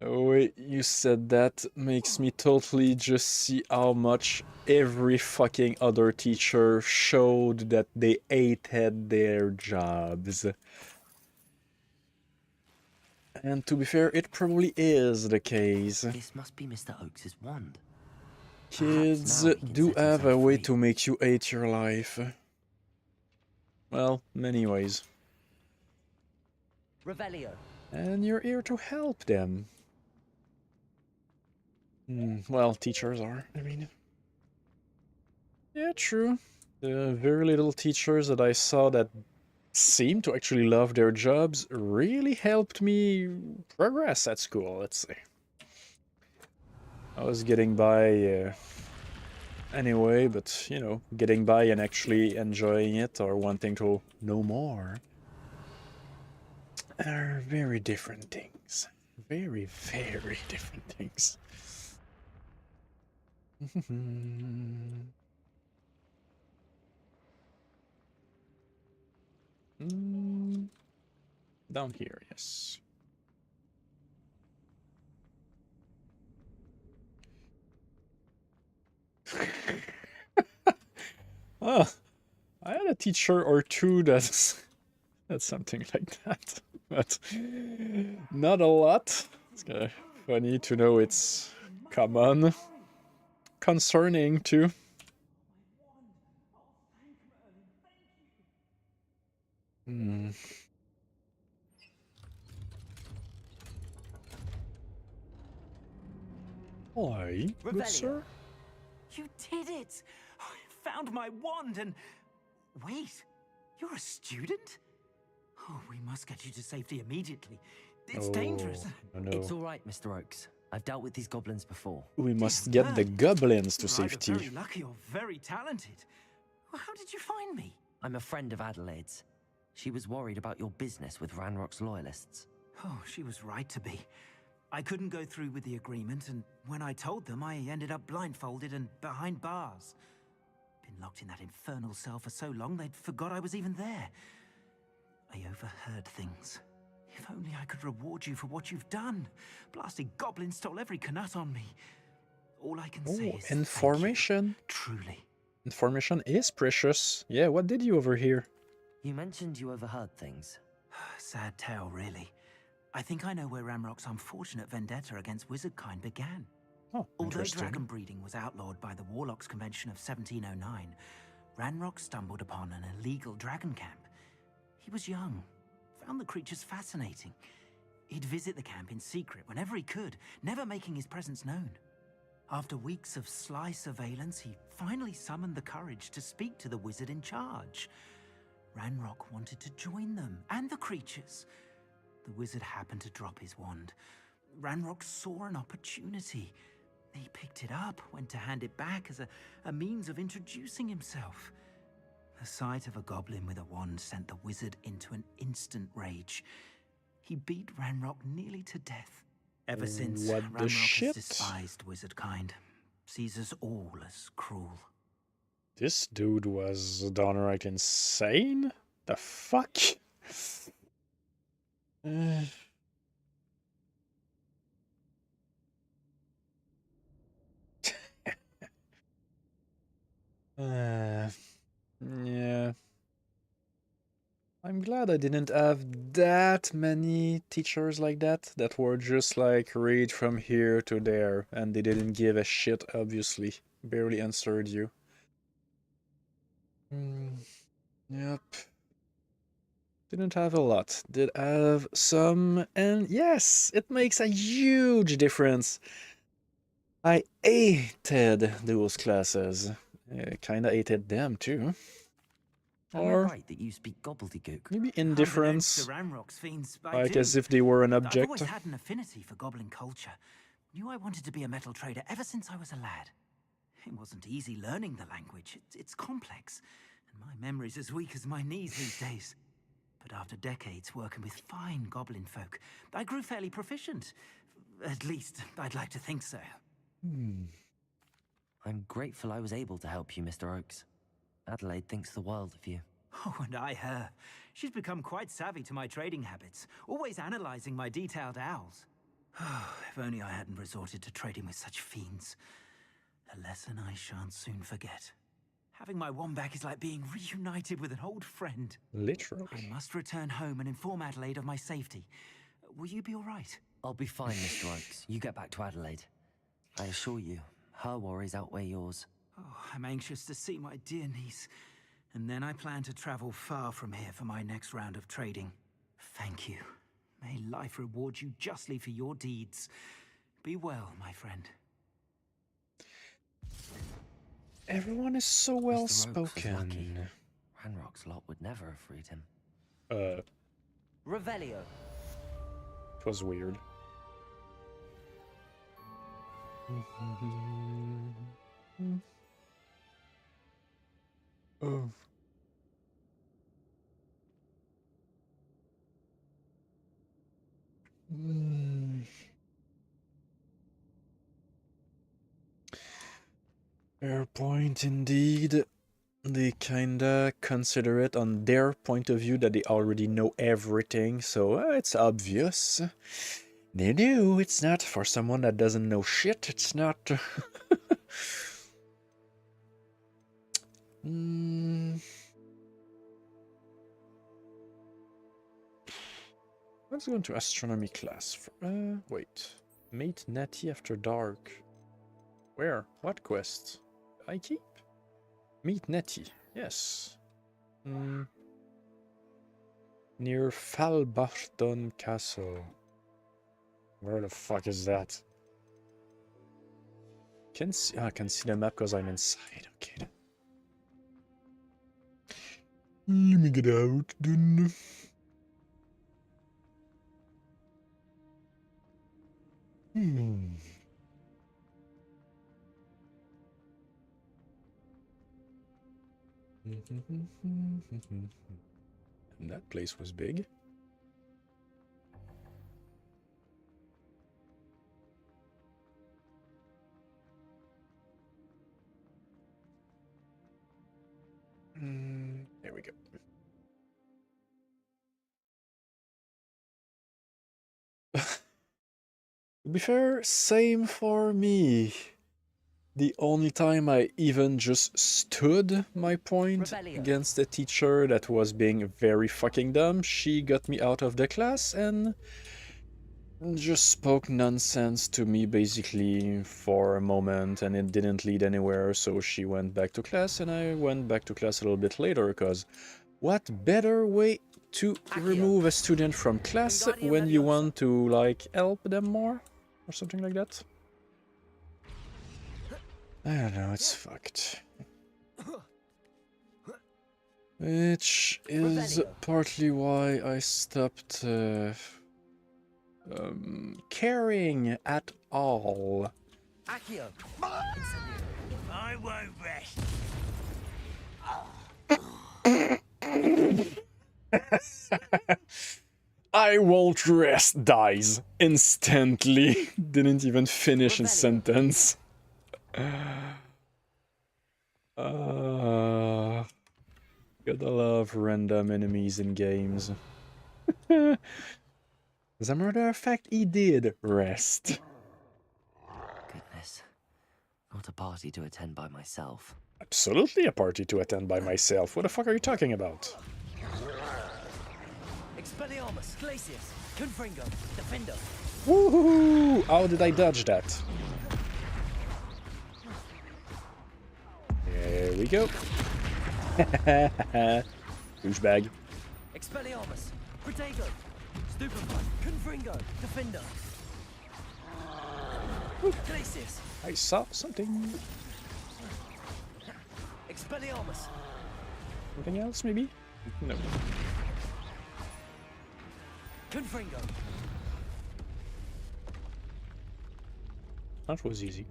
Oh wait, you said that makes me totally just see how much every fucking other teacher showed that they hated their jobs. And to be fair, it probably is the case. This must be Mr. Oakes' wand. Kids now he can do set have a himself way free. to make you hate your life. Well, many ways. Revelio. And you're here to help them. Well, teachers are, I mean. Yeah, true. The very little teachers that I saw that seemed to actually love their jobs really helped me progress at school, let's say. I was getting by anyway, but, you know, getting by and actually enjoying it or wanting to know more are very different things. Very, very different things. Down here, yes. Oh, I had a teacher or two that's something like that, but not a lot. It's kind of funny to know it's common, concerning too. Hmm. Why, good sir? You did it! I found my wand and... Wait, you're a student? Oh, we must get you to safety immediately. It's dangerous. No. It's all right, Mr. Oakes. I've dealt with these goblins before. We must get the goblins to You're safety. either very lucky or very talented. Well, how did you find me? I'm a friend of Adelaide's. She was worried about your business with Ranrock's loyalists. Oh, she was right to be. I couldn't go through with the agreement, and when I told them, I ended up blindfolded and behind bars. Been locked in that infernal cell for so long, they'd forgot I was even there. I overheard things. If only I could reward you for what you've done. Blasted goblins stole every Knut on me. All I can say is information. Truly. Information is precious. Yeah, what did you overhear? You mentioned you overheard things. Sad tale, really. I think I know where Ramrock's unfortunate vendetta against wizardkind began. Oh, although interesting. dragon breeding was outlawed by the Warlocks Convention of 1709, Ranrock stumbled upon an illegal dragon camp. He was young, found the creatures fascinating. He'd visit the camp in secret whenever he could, never making his presence known. After weeks of sly surveillance, he finally summoned the courage to speak to the wizard in charge. Ranrock wanted to join them, and the creatures. The wizard happened to drop his wand. Ranrock saw an opportunity. He picked it up, went to hand it back as a means of introducing himself. The sight of a goblin with a wand sent the wizard into an instant rage. He beat Ranrock nearly to death. Ever since, What the Ranrock shit? has despised wizard kind, sees us all as cruel. This dude was downright insane? The fuck? Yeah. I'm glad I didn't have that many teachers like that were just like read from here to there and they didn't give a shit, obviously. Barely answered you. Yep. Didn't have a lot. Did have some, and yes, it makes a huge difference. I hated those classes. Kinda hated them too. Am I Or right that you speak gobbledygook? maybe indifference. Unbeknownst to Ranrock's fiends, I Like do. as if they were an I've object. always had an affinity for goblin culture. Knew I wanted to be a metal trader ever since I was a lad. It wasn't easy learning the language. It's complex, and my memory's as weak as my knees these days. But after decades working with fine goblin folk, I grew fairly proficient. At least, I'd like to think so. I'm grateful I was able to help you, Mr. Oakes. Adelaide thinks the world of you. Oh, and I her. She's become quite savvy to my trading habits, always analyzing my detailed owls. If only I hadn't resorted to trading with such fiends. A lesson I shan't soon forget. Having my wand back is like being reunited with an old friend. Literally. I must return home and inform Adelaide of my safety. Will you be all right? I'll be fine, Mr. Oakes. You get back to Adelaide. I assure you, her worries outweigh yours. Oh, I'm anxious to see my dear niece. And then I plan to travel far from here for my next round of trading. Thank you. May life reward you justly for your deeds. Be well, my friend. Everyone is so well Mr. Oakes was lucky. spoken. Ranrock's lot would never have freed him. Revelio. It was weird. Oh. Fair point indeed. They kinda consider it on their point of view that they already know everything, so it's obvious. No, it's not. For someone that doesn't know shit, it's not. Let's go into astronomy class. Wait. Meet Natty after dark. Where? What quest? I keep? Meet Nettie. Yes. Near Falbarton Castle. Where the fuck is that? Can see, I can see the map because I'm inside. Okay. Let me get out then. And that place was big. There we go. To be fair, same for me. The only time I even just stood my point against a teacher that was being very fucking dumb, she got me out of the class and just spoke nonsense to me basically for a moment, and it didn't lead anywhere, so she went back to class and I went back to class a little bit later, because what better way to remove a student from class when you want to, like, help them more? Or something like that? I don't know, it's fucked. Which is partly why I stopped caring at all. Accio. I won't rest. I won't rest dies instantly. Didn't even finish his sentence. Gotta love random enemies in games. As a matter of fact, he did rest. Goodness. Not a party to attend by myself. Absolutely a party to attend by myself. What the fuck are you talking about? Expelliarmus, Glacius, Confringo, Defender. Woohoo! How did I dodge that? There we go. Douchebag. Expelliarmus, Protego, Stupefy, Confringo, Defender. Glacius. I saw something. Expelliarmus. Something else, maybe? No. Confringo. That was easy.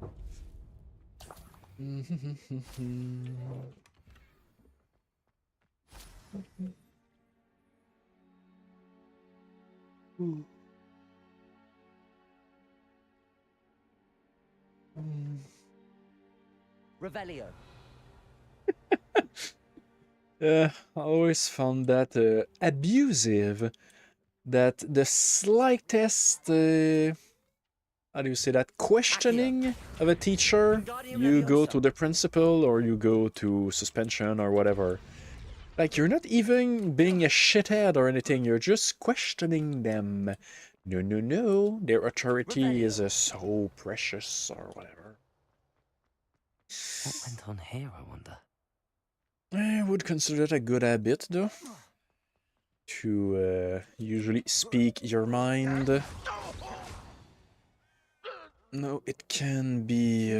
Revelio. I always found that abusive. That the slightest, how do you say that, questioning of a teacher, you go to the principal or you go to suspension or whatever. Like, you're not even being a shithead or anything, you're just questioning them. No, their authority is so precious or whatever. What went on here, I wonder? I would consider it a good habit, though. To usually speak your mind. No, it can be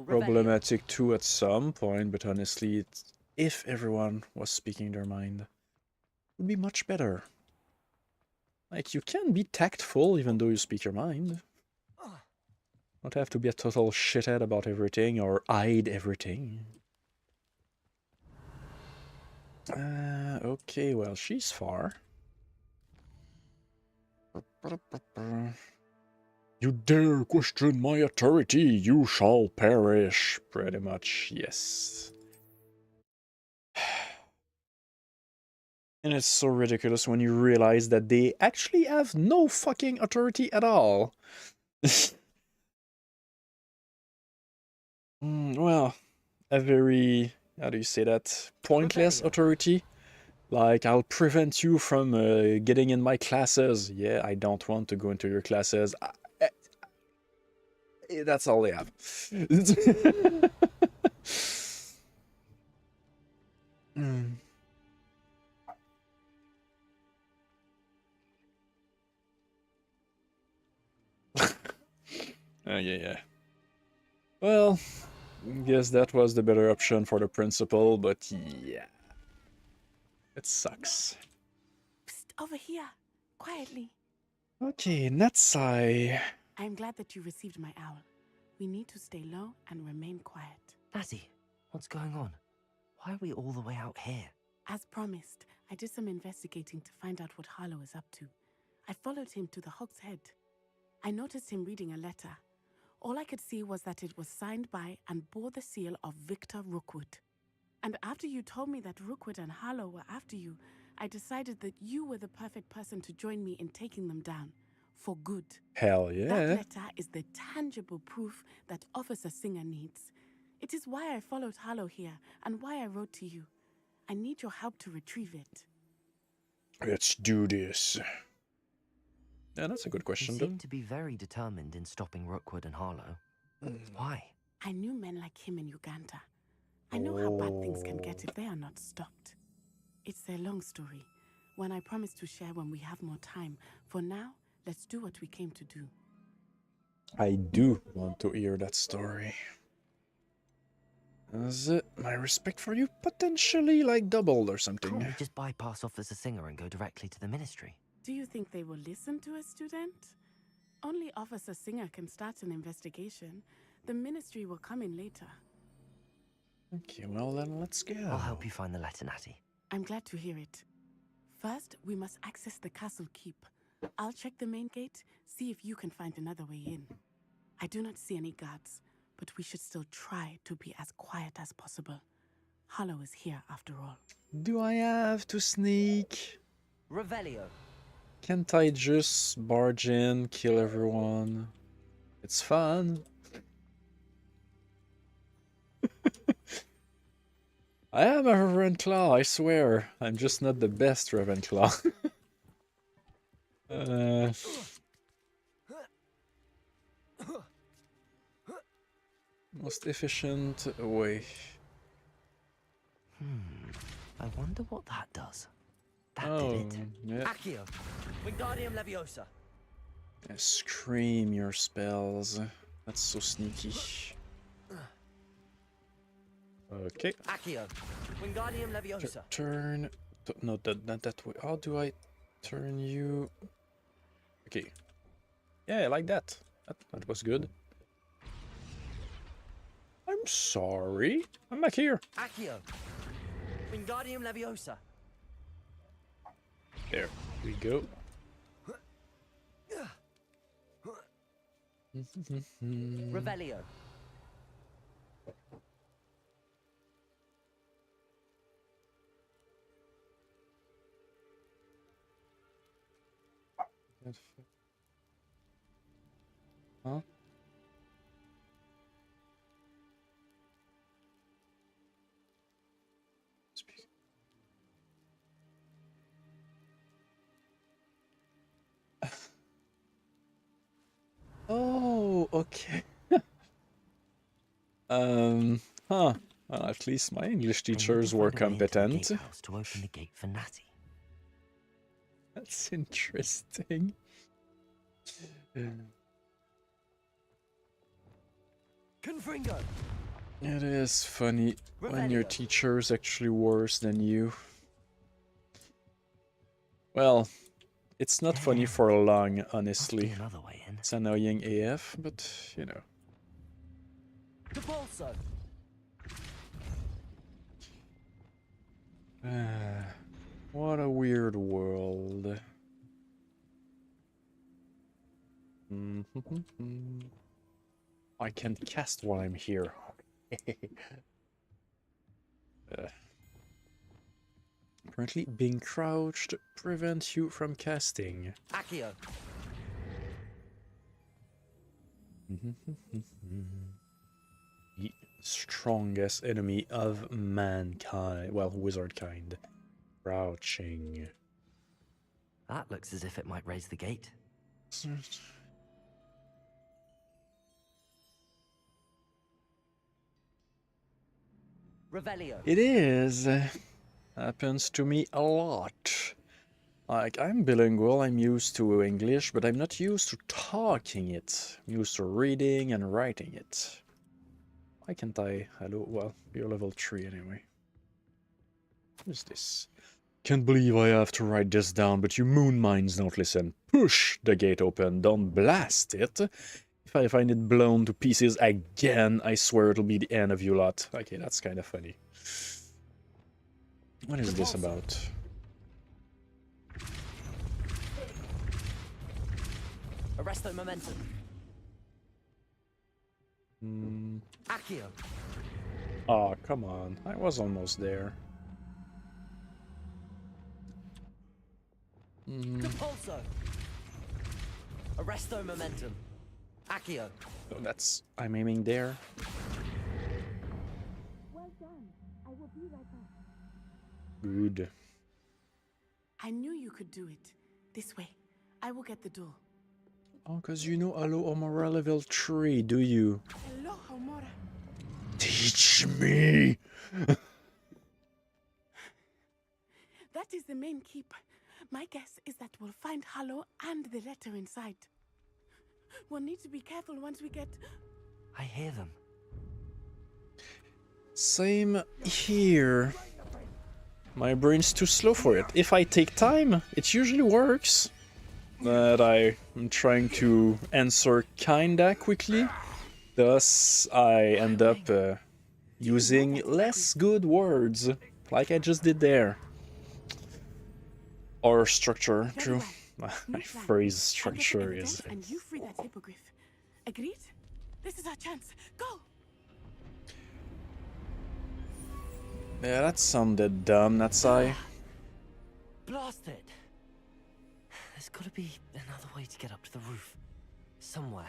problematic too at some point, but honestly, if everyone was speaking their mind, it would be much better. Like, you can be tactful even though you speak your mind. Not have to be a total shithead about everything or hide everything. Okay, well, she's far. You dare question my authority, you shall perish. Pretty much, yes. And it's so ridiculous when you realize that they actually have no fucking authority at all. Well, a very, how do you say that, pointless authority. Like, I'll prevent you from getting in my classes. Yeah, I don't want to go into your classes. That's all they have. Mm. Yeah. Well, guess that was the better option for the principal, but yeah. It sucks. Psst, over here. Quietly. Okay, Natsai. I'm glad that you received my owl. We need to stay low and remain quiet. Natty, what's going on? Why are we all the way out here? As promised, I did some investigating to find out what Harlow is up to. I followed him to the Hog's Head. I noticed him reading a letter. All I could see was that it was signed by and bore the seal of Victor Rookwood. And after you told me that Rookwood and Harlow were after you, I decided that you were the perfect person to join me in taking them down. For good. Hell yeah. That letter is the tangible proof that Officer Singer needs. It is why I followed Harlow here and why I wrote to you. I need your help to retrieve it. Let's do this. Yeah, that's a good question. You seem to be very determined in stopping Rookwood and Harlow. Why? I knew men like him in Uganda. I know how bad things can get if they are not stopped. It's a long story, one I promise to share when we have more time. For now, let's do what we came to do. I do want to hear that story. Is it my respect for you potentially like doubled or something? Can't we just bypass Officer Singer and go directly to the ministry? Do you think they will listen to a student? Only Officer Singer can start an investigation. The ministry will come in later. Okay, well then let's go. I'll help you find the letter, Natty. I'm glad to hear it. First, we must access the castle keep. I'll check the main gate, see if you can find another way in. I do not see any guards, but we should still try to be as quiet as possible. Harlow is here after all. Do I have to sneak? Revelio. Can't I just barge in, kill everyone? It's fun. I am a Ravenclaw, I swear. I'm just not the best Ravenclaw. Most efficient way. I wonder what that does. That did it. Yeah. Accio. Wingardium Leviosa. Yeah, scream your spells. That's so sneaky. Okay. Accio. Wingardium Leviosa. Turn. No, not that way. How do I turn you? Okay. Yeah, like that. That was good. I'm sorry. I'm back here. Accio. Wingardium Leviosa. There we go. Revelio. Huh? Oh, okay. Huh. Well, at least my English teachers were competent. To open the gate for Natty. That's interesting. Confringo. It is funny when your teacher is actually worse than you. Well, it's not funny for long, honestly. It's annoying AF, but you know. Depulso. What a weird world. I can cast while I'm here. Apparently, being crouched prevents you from casting. Accio. The strongest enemy of mankind. Well, wizard kind. Crouching. That looks as if it might raise the gate. Revelio. It is. Happens to me a lot. Like, I'm bilingual, I'm used to English, but I'm not used to talking it. I'm used to reading and writing it. Why can't I? Hello? Well, you're level 3 anyway. What is this? Can't believe I have to write this down, but you moon mines don't listen. Push the gate open, don't blast it. If I find it blown to pieces again, I swear it'll be the end of you lot. Okay, that's kind of funny. What is this about? Arresto momentum. Accio. Oh, come on. I was almost there. Compulso. Arresto momentum. Accio. So that's... I'm aiming there. Well done. I will be right back. Good. I knew you could do it. This way. I will get the door. Oh, because you know Hello Omora level 3, do you? Hello, Homora. Teach me! That is the main keep. My guess is that we'll find Hallo and the letter inside. We'll need to be careful once we get... I hear them. Same here. My brain's too slow for it. If I take time, it usually works. But I'm trying to answer kinda quickly. Thus, I end up using less good words, like I just did there. Or structure, true. My phrase structure is... And you free that hippogriff. Agreed? This is our chance. Go! Yeah, that sounded dumb, Natsai. Blast it! There's gotta be another way to get up to the roof. Somewhere.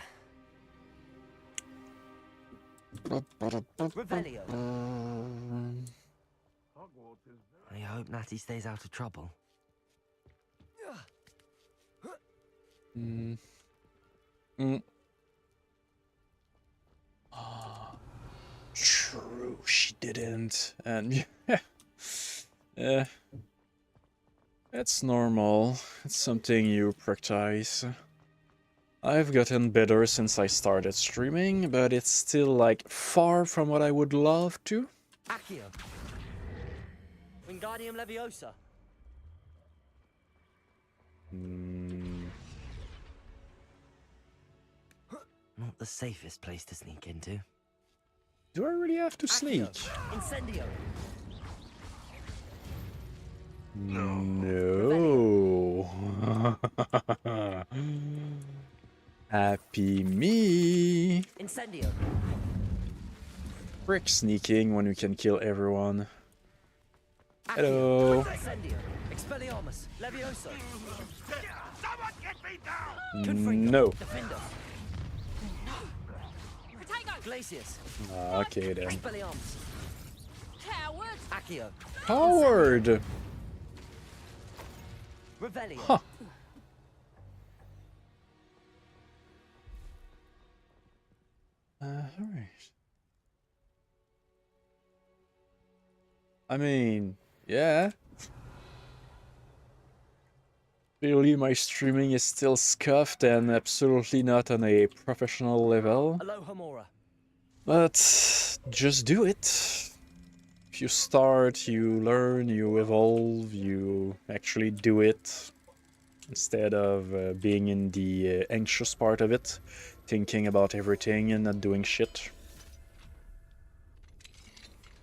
Revelio. I hope Natty stays out of trouble. True, she didn't. And yeah. It's normal. It's something you practice. I've gotten better since I started streaming, but it's still like far from what I would love to. Accio. Wingardium Leviosa. Not the safest place to sneak into. Do I really have to sneak? Incendio. No. Happy me. Incendio. Frick sneaking when we can kill everyone. Hello. Incendio. Expelliarmus. Leviosa. Someone get me down! No. Defender. Glacius. Okay then. Expelliarmus. Coward. Accio. Howard. Revelio. Huh. Alright. I mean, yeah. Clearly my streaming is still scuffed and absolutely not on a professional level. Hello, Homora. But just do it. If you start, you learn, you evolve, you actually do it. Instead of being in the anxious part of it, thinking about everything and not doing shit.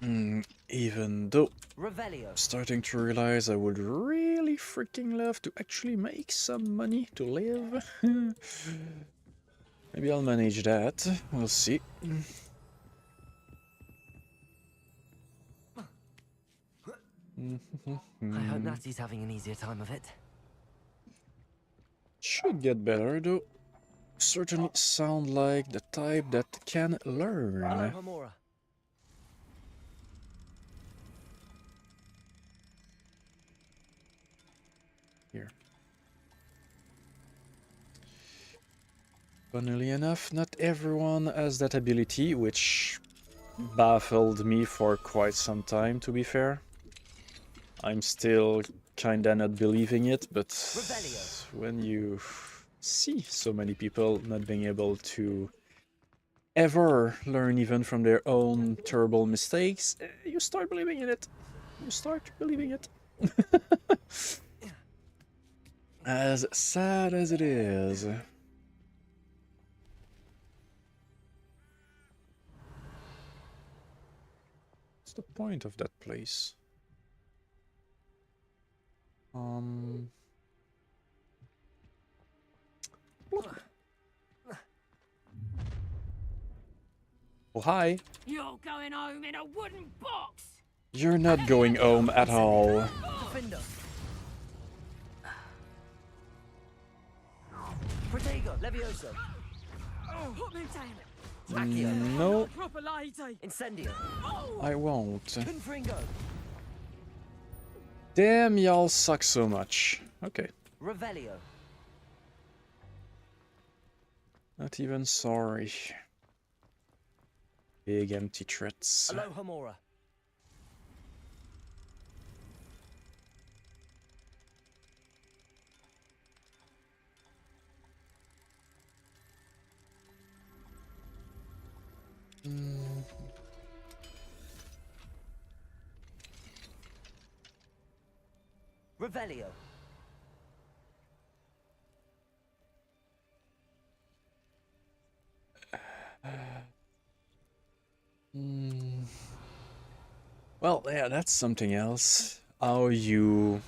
Even though Revelio. I'm starting to realize I would really freaking love to actually make some money to live. Maybe I'll manage that. We'll see. I hope Natty's having an easier time of it. Should get better, though. Certainly sound like the type that can learn. Hello, Homura. Here. Funnily enough, not everyone has that ability, which baffled me for quite some time, to be fair. I'm still kinda not believing it, but when you see so many people not being able to ever learn even from their own terrible mistakes, you start believing in it. You start believing it. As sad as it is. What's the point of that place? Oh, hi. You're going home in a wooden box! You're not going home at all. Defender. Protego, Levioso. Put me down! No, Proper lady! Incendio. I won't. Confringo. Damn, y'all suck so much. Okay. Revelio. Not even sorry. Big empty threats. Hello, Homura. Revelio. Well, yeah, that's something else. How you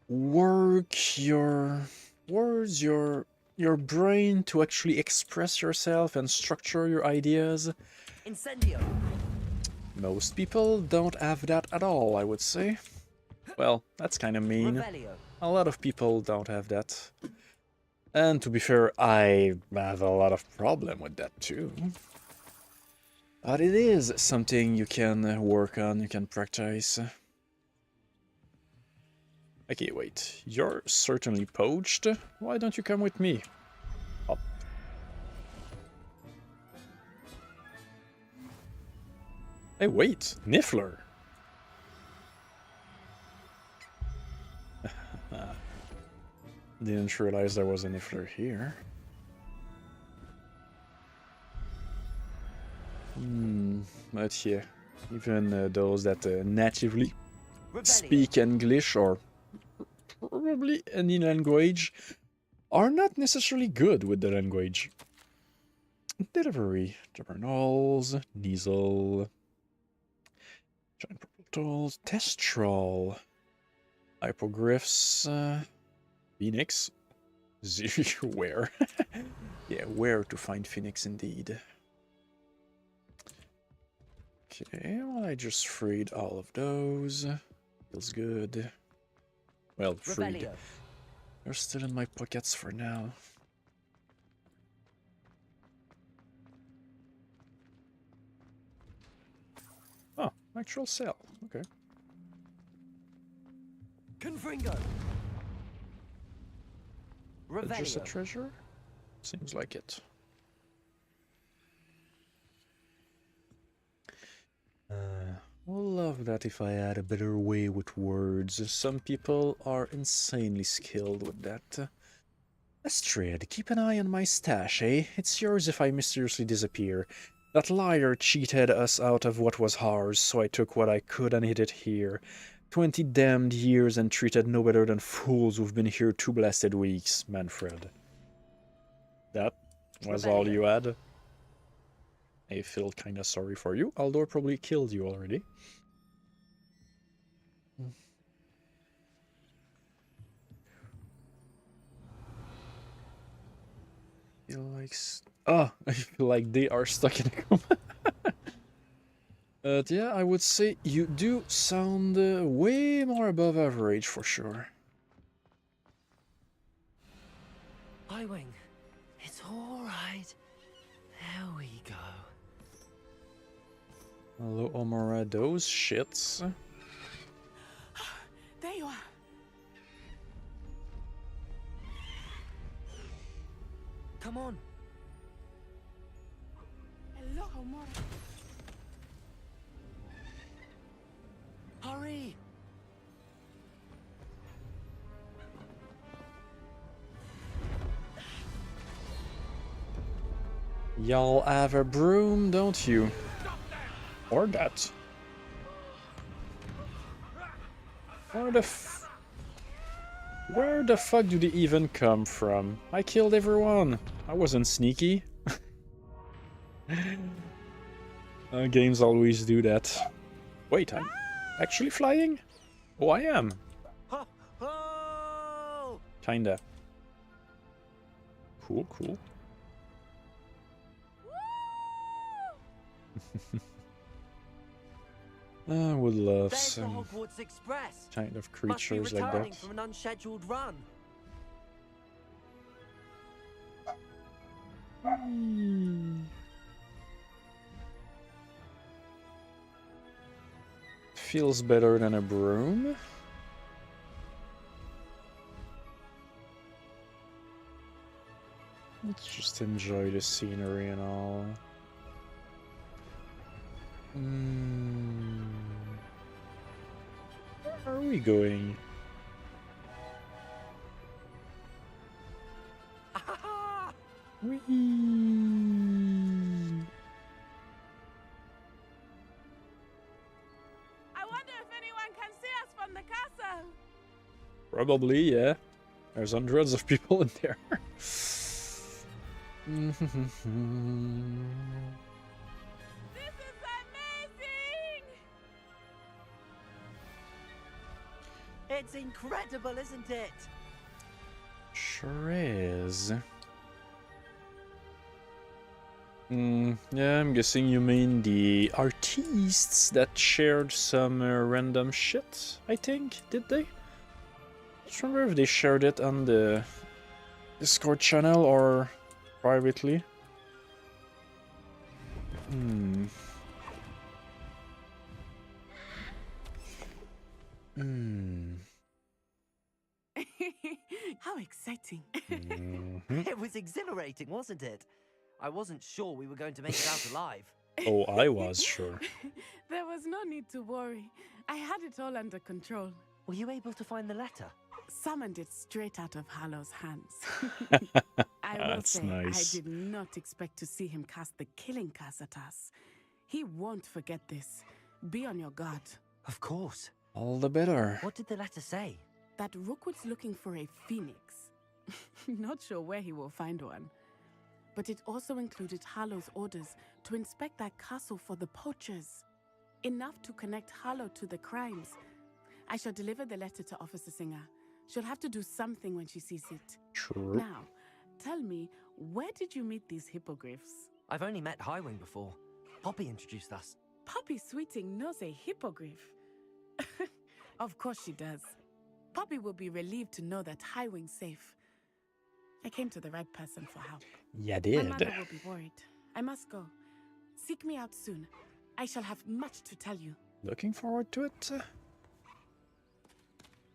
work your words, your brain to actually express yourself and structure your ideas. Incendio. Most people don't have that at all, I would say. Well, that's kind of mean. Revelio. A lot of people don't have that. And to be fair, I have a lot of problem with that too. But it is something you can work on, you can practice. Okay, wait. You're certainly poached. Why don't you come with me? Up. Hey, wait! Niffler! Didn't realize there was a Niffler here. But yeah, even those that natively speak English or probably any language are not necessarily good with the language. Delivery, journals, Niesel, giant purple tools, Testrol, hypogryphs, Phoenix, where? Yeah, where to find Phoenix indeed. Okay, well, I just freed all of those. Feels good. Well, freed. Revelio. They're still in my pockets for now. Oh, actual sale. Okay. Confringo. Just a Revelio. treasure? Seems like it. Love that if I had a better way with words. Some people are insanely skilled with that. Astrid, keep an eye on my stash, eh? It's yours if I mysteriously disappear. That liar cheated us out of what was ours, so I took what I could and hid it here. 20 damned years and treated no better than fools who've been here 2 blasted weeks, Manfred. That was all you had? I feel kinda sorry for you. Aldor probably killed you already. feel like... Oh, I feel like they are stuck in a coma. But yeah, I would say you do sound way more above average for sure. Highwing, it's all right. There we go. Hello, Omora, those shits. There you are. Come on. Hello, Homura. Hurry! Y'all have a broom, don't you? Or that. Where the fuck do they even come from? I killed everyone. I wasn't sneaky. Games always do that. Wait, I'm actually flying? Oh, I am. Kinda. Cool, cool. I would love There's some the Hogwarts Express. kind of Must be creatures like returning that. from an unscheduled run. Feels better than a broom. Let's just enjoy the scenery and all. Where are we going? I wonder if anyone can see us from the castle. Probably, yeah. There's hundreds of people in there. This is amazing! It's incredible, isn't it? Sure is. Yeah, I'm guessing you mean the artists that shared some random shit, I think, did they? I don't remember if they shared it on the Discord channel or privately. How exciting. It was exhilarating, wasn't it? I wasn't sure we were going to make it out alive. Oh, I was sure. There was no need to worry. I had it all under control. Were you able to find the letter? Summoned it straight out of Hallow's hands. I will That's say, nice. I did not expect to see him cast the killing curse at us. He won't forget this. Be on your guard. Of course. All the better. What did the letter say? That Rookwood's looking for a phoenix. Not sure where he will find one. But it also included Harlow's orders to inspect that castle for the poachers. Enough to connect Harlow to the crimes. I shall deliver the letter to Officer Singer. She'll have to do something when she sees it. True. Now, tell me, where did you meet these hippogriffs? I've only met Highwing before. Poppy introduced us. Poppy Sweeting knows a hippogriff. Of course she does. Poppy will be relieved to know that Highwing's safe. I came to the right person for help. Ya did. My mother will be worried. I must go. Seek me out soon. I shall have much to tell you. Looking forward to it.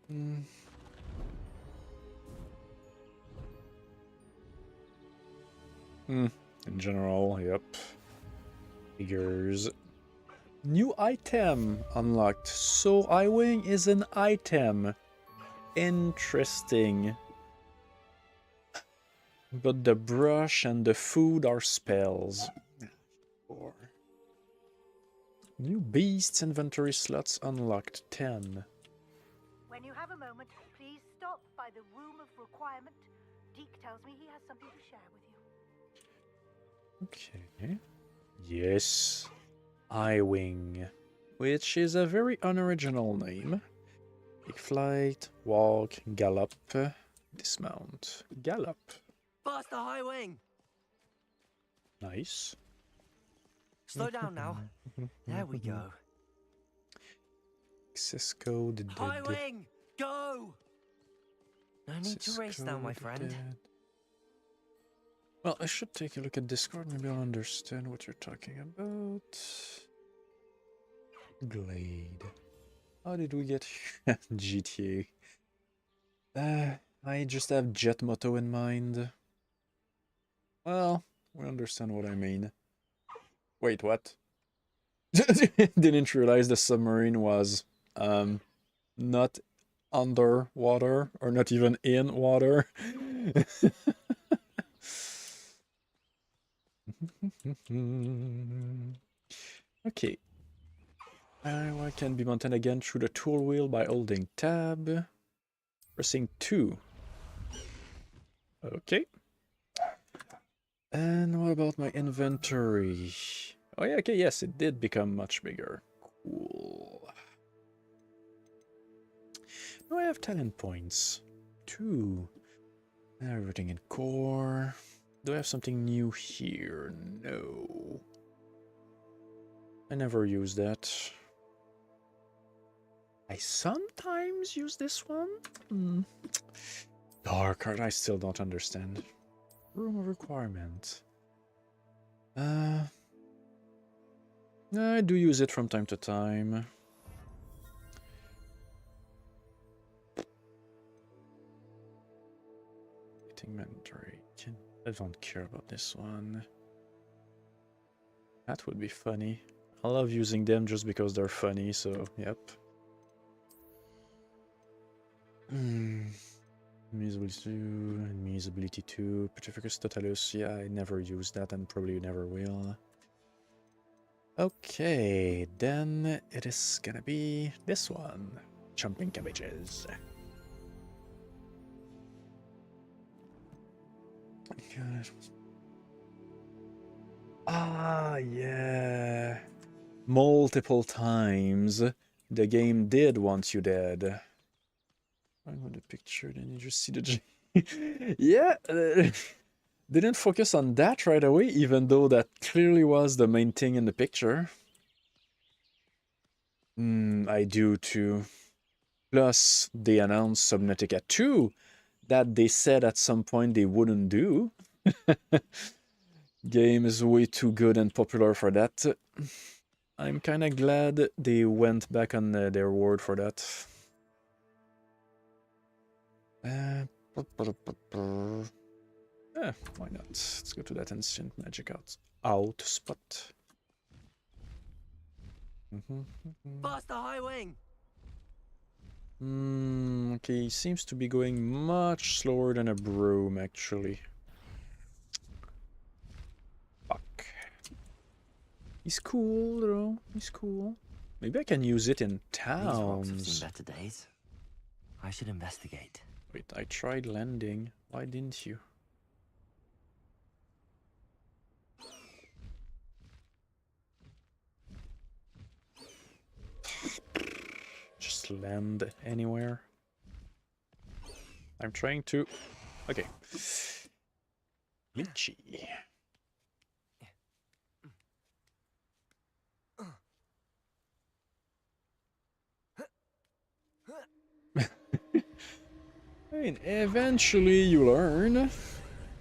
In general, yep. Figures. New item unlocked. So Eye-Wing is an item. Interesting. But the brush and the food are spells. New beasts inventory slots unlocked 10. When you have a moment, please stop by the Room of Requirement. Deke tells me he has something to share with you. Okay. Yes. Eye-Wing. Which is a very unoriginal name. Take flight, walk, gallop, dismount. Gallop. Faster, Highwing! Nice. Slow down now. There we go. Access code High dead. wing, go! No need to race now, my friend. Dead. Well, I should take a look at Discord. Maybe I'll understand what you're talking about. Glade. How did we get here? GTA. I just have Jet Moto in mind. Well, we understand what I mean. Wait, what? Didn't realize the submarine was not underwater or not even in water. Okay. I can be mounted again through the tool wheel by holding tab. Pressing 2. Okay. And what about my inventory? Oh yeah, okay, yes, it did become much bigger. Cool. Now I have talent points. 2. Everything in core. Do I have something new here? No. I never use that. I sometimes use this one. Dark art, I still don't understand. Room of requirement. I do use it from time to time. Inventory. I don't care about this one. That would be funny. I love using them just because they're funny, so yep. Usability 2, and usability 2. Petrificus Totalus, yeah, I never use that and probably never will. Okay, then it is gonna be this one. Jumping cabbages. Ah, yeah. Multiple times the game did want you dead. I want the picture, then you just see the yeah, didn't focus on that right away, even though that clearly was the main thing in the picture. I do too. Plus, they announced Subnautica 2 that they said at some point they wouldn't do. Game is way too good and popular for that. I'm kinda glad they went back on their word for that. Yeah, why not? Let's go to that ancient magic out spot. Faster, high wing! Okay, seems to be going much slower than a broom, actually. Fuck. He's cool, though. He's cool. Maybe I can use it in towns. These rocks have seen better days. I should investigate. Wait, I tried landing. Why didn't you? Just land anywhere. I'm trying to... Okay. Lynchy. I mean, eventually you learn.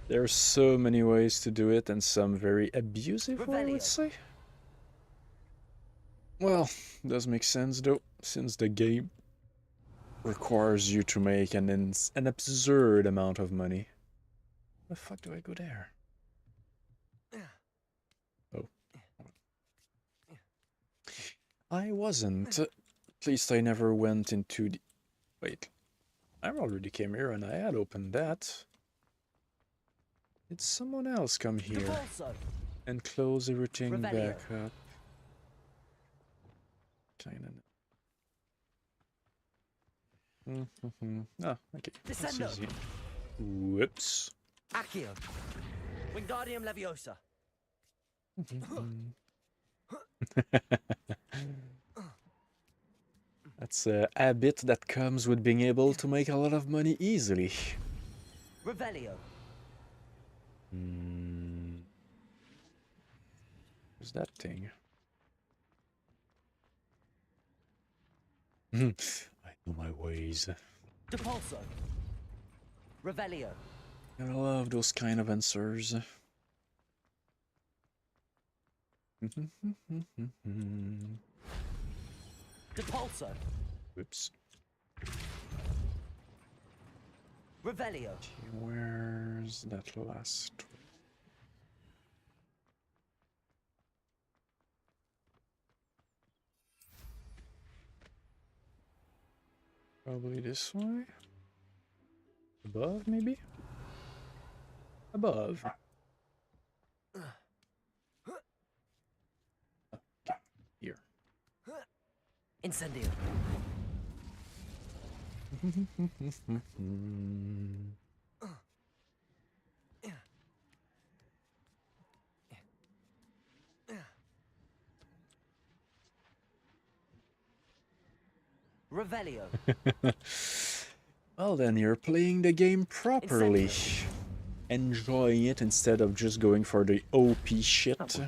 There's so many ways to do it, and some very abusive, I would say. Well, does make sense though, since the game requires you to make an absurd amount of money. Where the fuck do I go there? Oh. I wasn't. At least I never went into the... Wait. I already came here and I had opened that. Did someone else come here and close everything back up? Kinda. Ah, okay. That's easy. Whoops. Accio. Wingardium Leviosa. That's a habit that comes with being able to make a lot of money easily. Revelio. What's that thing? I know my ways. Depulso. Revelio. I love those kind of answers. Depulso. Oops. Revelio. Okay, where's that last one? Probably this way. Above, maybe? Above. Okay, here. Incendio. Revelio. Well, then you're playing the game properly. Enjoying it instead of just going for the OP shit.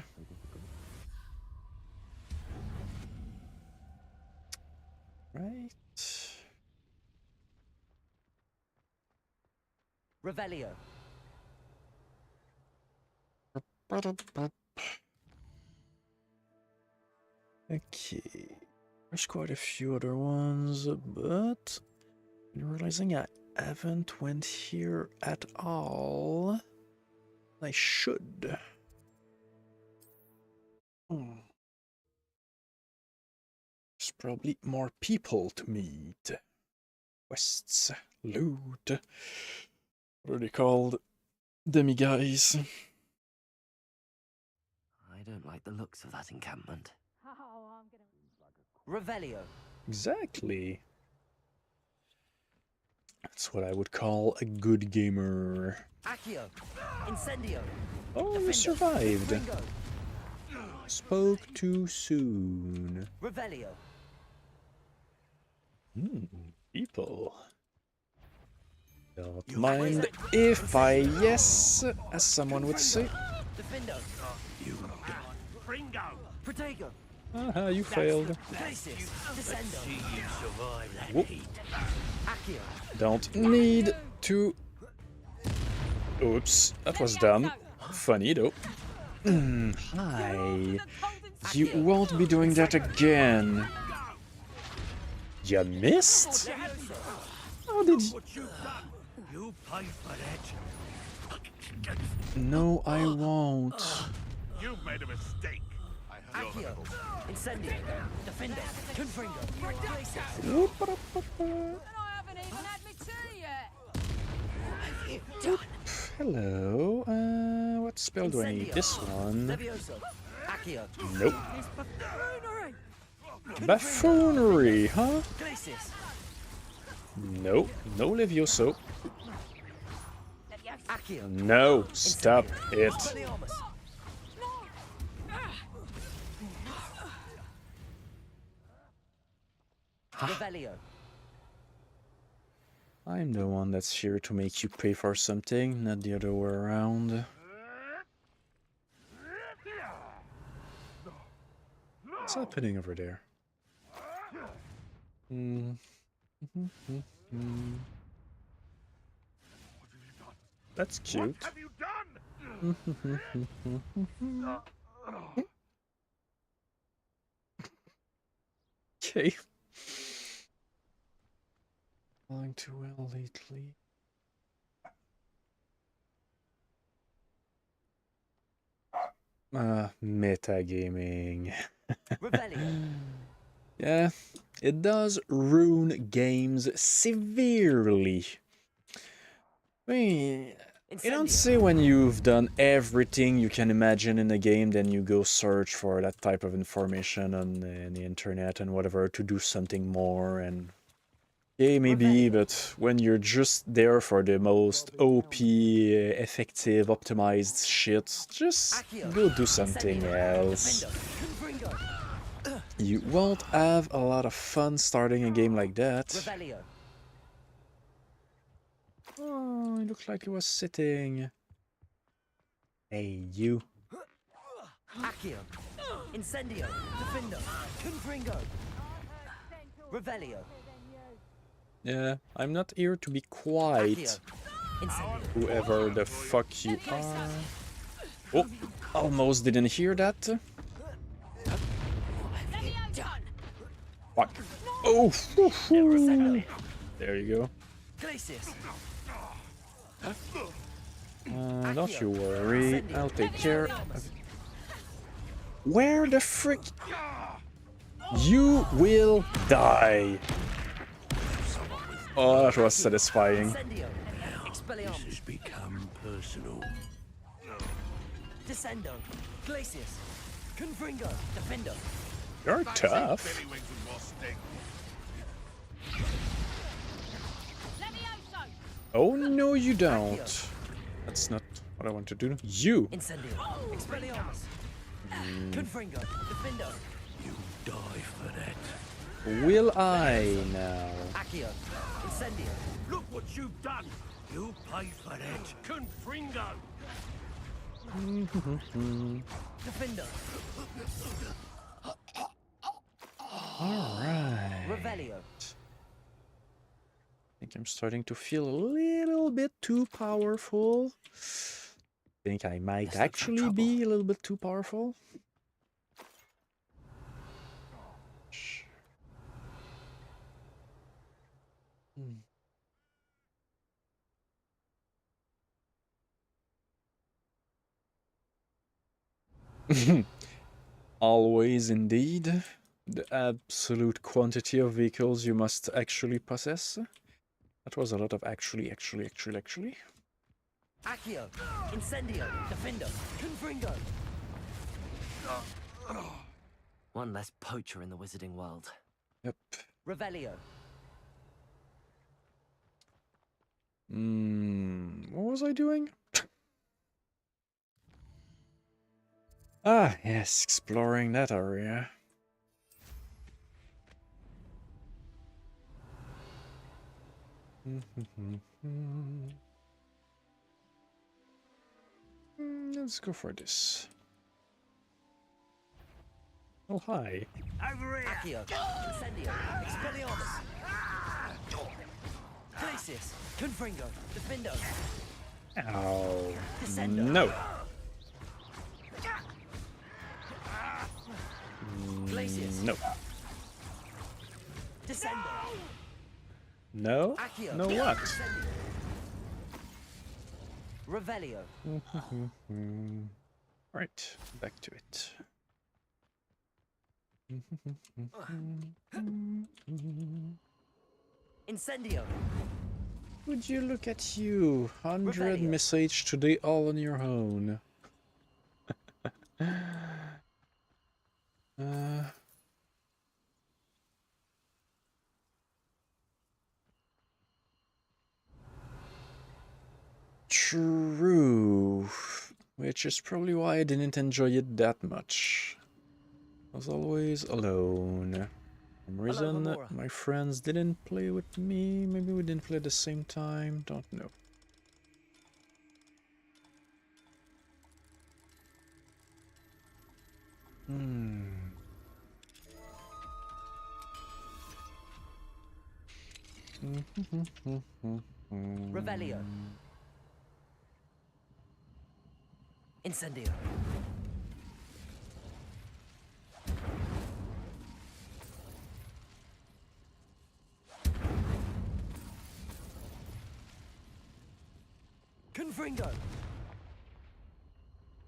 Right. Revelio. Okay. There's quite a few other ones, but I'm realizing I haven't went here at all. I should. There's probably more people to meet. Quests, loot. What are they called? Demi-guys. I don't like the looks of that encampment. Revelio. Exactly. That's what I would call a good gamer. Accio. Incendio. Oh, you survived. Spoke too soon. Revelio. People. Don't mind if I yes, as someone would say. Defendo. Pringo. Protego. Aha, you failed. Glacis. Descendo. See you survive that Whoop. heat. Accio. Don't need to. Oops, that was dumb. Funny though. Hi. You won't be doing that again. You missed? How did you? You pay for that. No, I won't. You made a mistake. Accio. Incendio. Defendo. Confringo. Glacis. Hello. What spell do I need? This one. Levioso. Accio. Nope. Buffoonery, huh? Glacis. Nope. No Levioso. Accio. No. Stop it. Expelliarmus. Revelio. I'm the one that's here to make you pay for something, not the other way around. What's happening over there? That's cute. What have you done? Okay. Going too well lately. Metagaming. Yeah, it does ruin games severely. I mean, you don't say when you've done everything you can imagine in a game, then you go search for that type of information on the internet and whatever to do something more and... Yeah, maybe, but when you're just there for the most OP, effective, optimized shit, just go do something else. You won't have a lot of fun starting a game like that. Oh, it looked like he was sitting. Hey, you. Accio. Incendio. Defindo. Confringo. Revelio. Yeah, I'm not here to be quiet. Whoever the fuck you are. Oh, almost didn't hear that. Fuck. Oh, there you go. Don't you worry, I'll take care of it. Where the frick? You will die. Oh, that was satisfying. This has become personal. Descendo. Glacius. Confringo. Defendo. You're tough. Oh no, you don't. That's not what I want to do. You. Incendio. Expelliarmus. Confringo. Defendo. You die for that. Will I now? Accio. Incendio. Look what you've done. You pay for that. Confringo. Defendo. Alright. Revelio. I think I'm starting to feel a little bit too powerful. Think I might actually be a little bit too powerful. Always indeed. The absolute quantity of vehicles you must actually possess. That was a lot of actually. Accio. Incendio. Defendo. Confringo. One less poacher in the wizarding world. Yep. Revelio. What was I doing? Ah, yes, exploring that area. Let's go for this. Oh, hi. Over here. Accio. Incendio. Expelliarmus. Glacius. Confringo. Defendo. Ow. Descendo. No. Glacius. No. Descendo. No? Accio. No what? Revelio. Right, back to it. Incendio. Would you look at you? 100 Revelio. message today all on your own. True. Which is probably why I didn't enjoy it that much. I was always alone. For some reason, Gamora. my friends didn't play with me. Maybe we didn't play at the same time. Don't know. Revelio. Incendio. Confringo.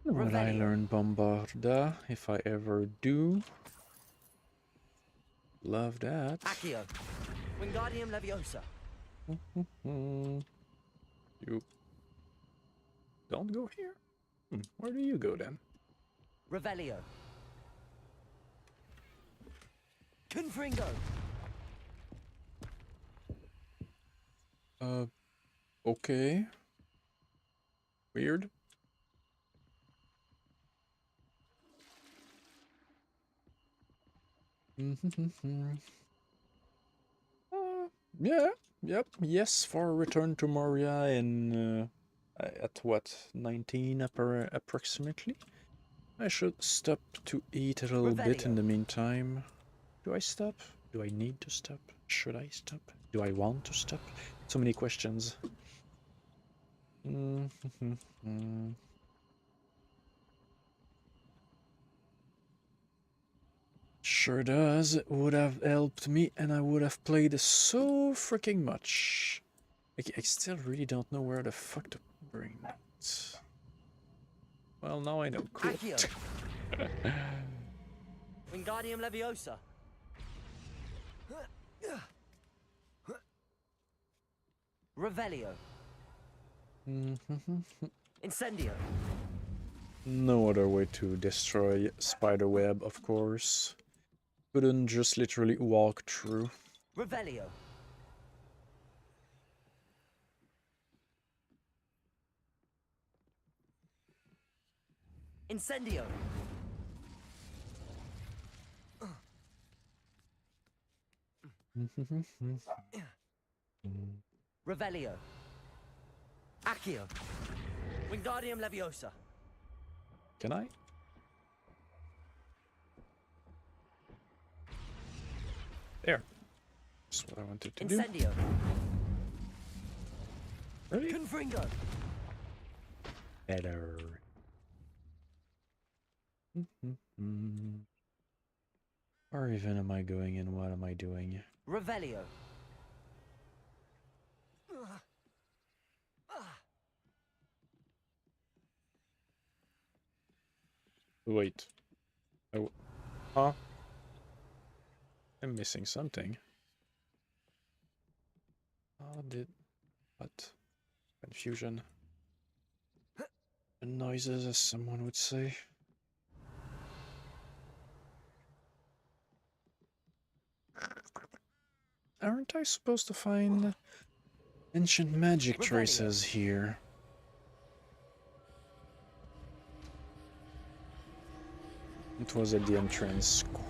Will I learn Bombarda if I ever do? Love that. Accio. Wingardium Leviosa. You don't go here? Where do you go then? Revelio. Confringo. Okay. Weird. Yeah, yep, yes, for return to Moria in at what, 19 approximately? I should stop to eat a little bit in the meantime. Do I stop? Do I need to stop? Should I stop? Do I want to stop? So many questions. Sure does. It would have helped me and I would have played so freaking much. I still really don't know where the fuck to bring it. Well, now I know. Cool. Wingardium Leviosa. Revelio. Incendio. No other way to destroy Spiderweb, of course. Couldn't just literally walk through. Revelio. Incendio. Revelio. Accio. Wingardium Leviosa. Can I? There. That's what I wanted to do. Incendio. Really? Confringo. Better. Where even am I going and what am I doing? Revelio. Wait. Oh. Huh? I'm missing something. How did... What? Confusion. And noises, as someone would say. Aren't I supposed to find ancient magic traces here? It was at the entrance. Cool.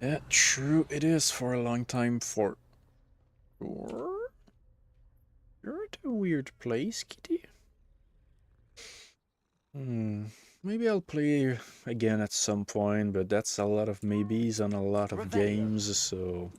Yeah, true it is for a long time for sure. You're at a weird place, kitty. Maybe I'll play again at some point, but that's a lot of maybes on a lot of games, so...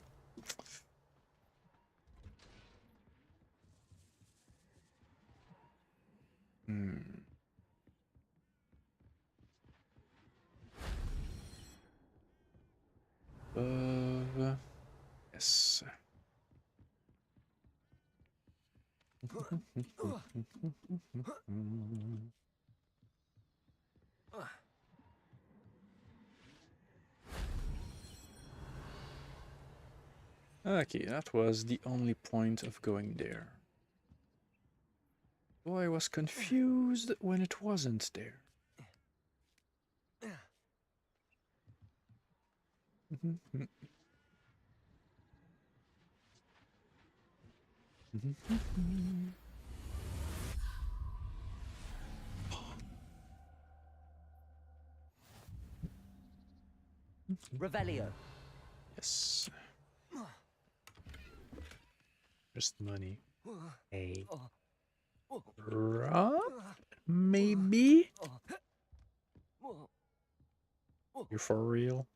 Yes. Okay, that was the only point of going there. Oh, I was confused when it wasn't there. Revelio. Yes. Just money. Hey. Rob? Maybe? You for real?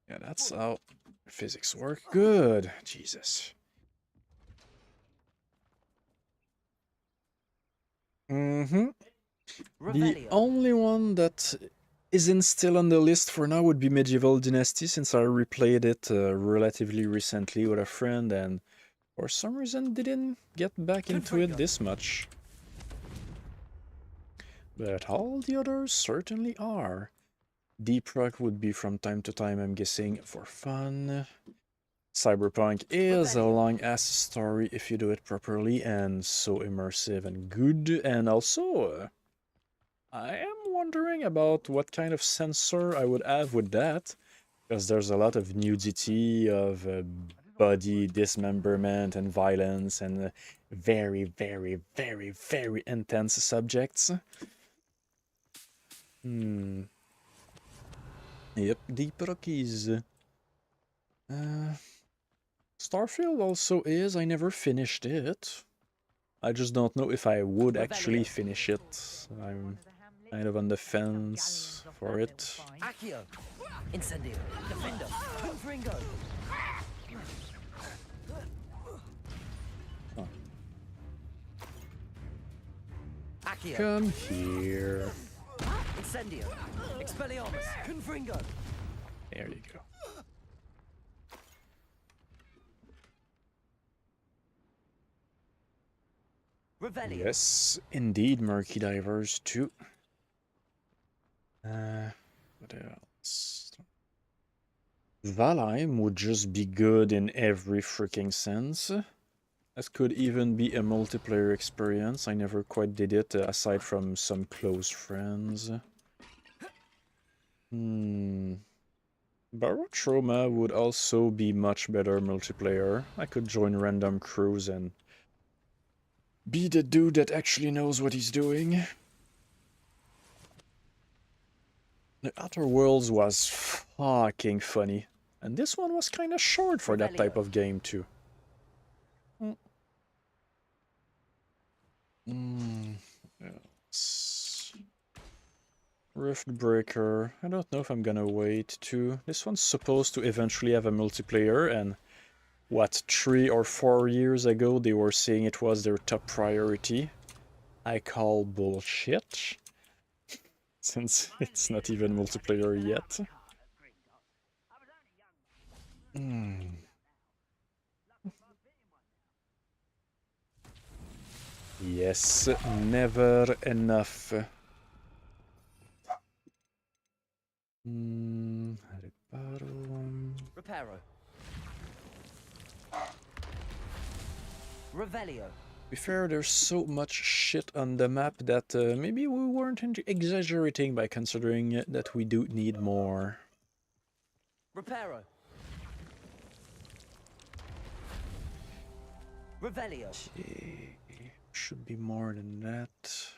Yeah, that's how physics work. Good. Jesus. The only one that isn't still on the list for now would be Medieval Dynasty, since I replayed it relatively recently with a friend and for some reason didn't get back into it this much. But all the others certainly are. Deep Rock would be from time to time, I'm guessing, for fun. Cyberpunk is a long-ass story if you do it properly, and so immersive and good, and also... I am wondering about what kind of sensor I would have with that, because there's a lot of nudity, of body dismemberment and violence, and very, very, very, very intense subjects. Yep, Deep Rockies. Starfield also is. I never finished it. I just don't know if I would actually finish it. I'm kind of on the fence for it. Accio, Incendio, Defender, Confringo. Oh. Accio. Come here. Incendio, Expelliarmus, Confringo. There you go. Revelio. Yes, indeed, Murky Divers too. What else? Valheim would just be good in every freaking sense. This could even be a multiplayer experience. I never quite did it, aside from some close friends. Barotrauma would also be much better multiplayer. I could join random crews and be the dude that actually knows what he's doing. The Outer Worlds was fucking funny. And this one was kinda short for that type of game too. Yes. Riftbreaker. I don't know if I'm gonna wait too. This one's supposed to eventually have a multiplayer, and what, 3 or 4 years ago they were saying it was their top priority. I call bullshit. Since it's not even multiplayer yet. Yes, never enough. Reparo. Revelio. To be fair, there's so much shit on the map that maybe we weren't exaggerating by considering that we do need more. Reparo. Revelio. Okay. Should be more than that.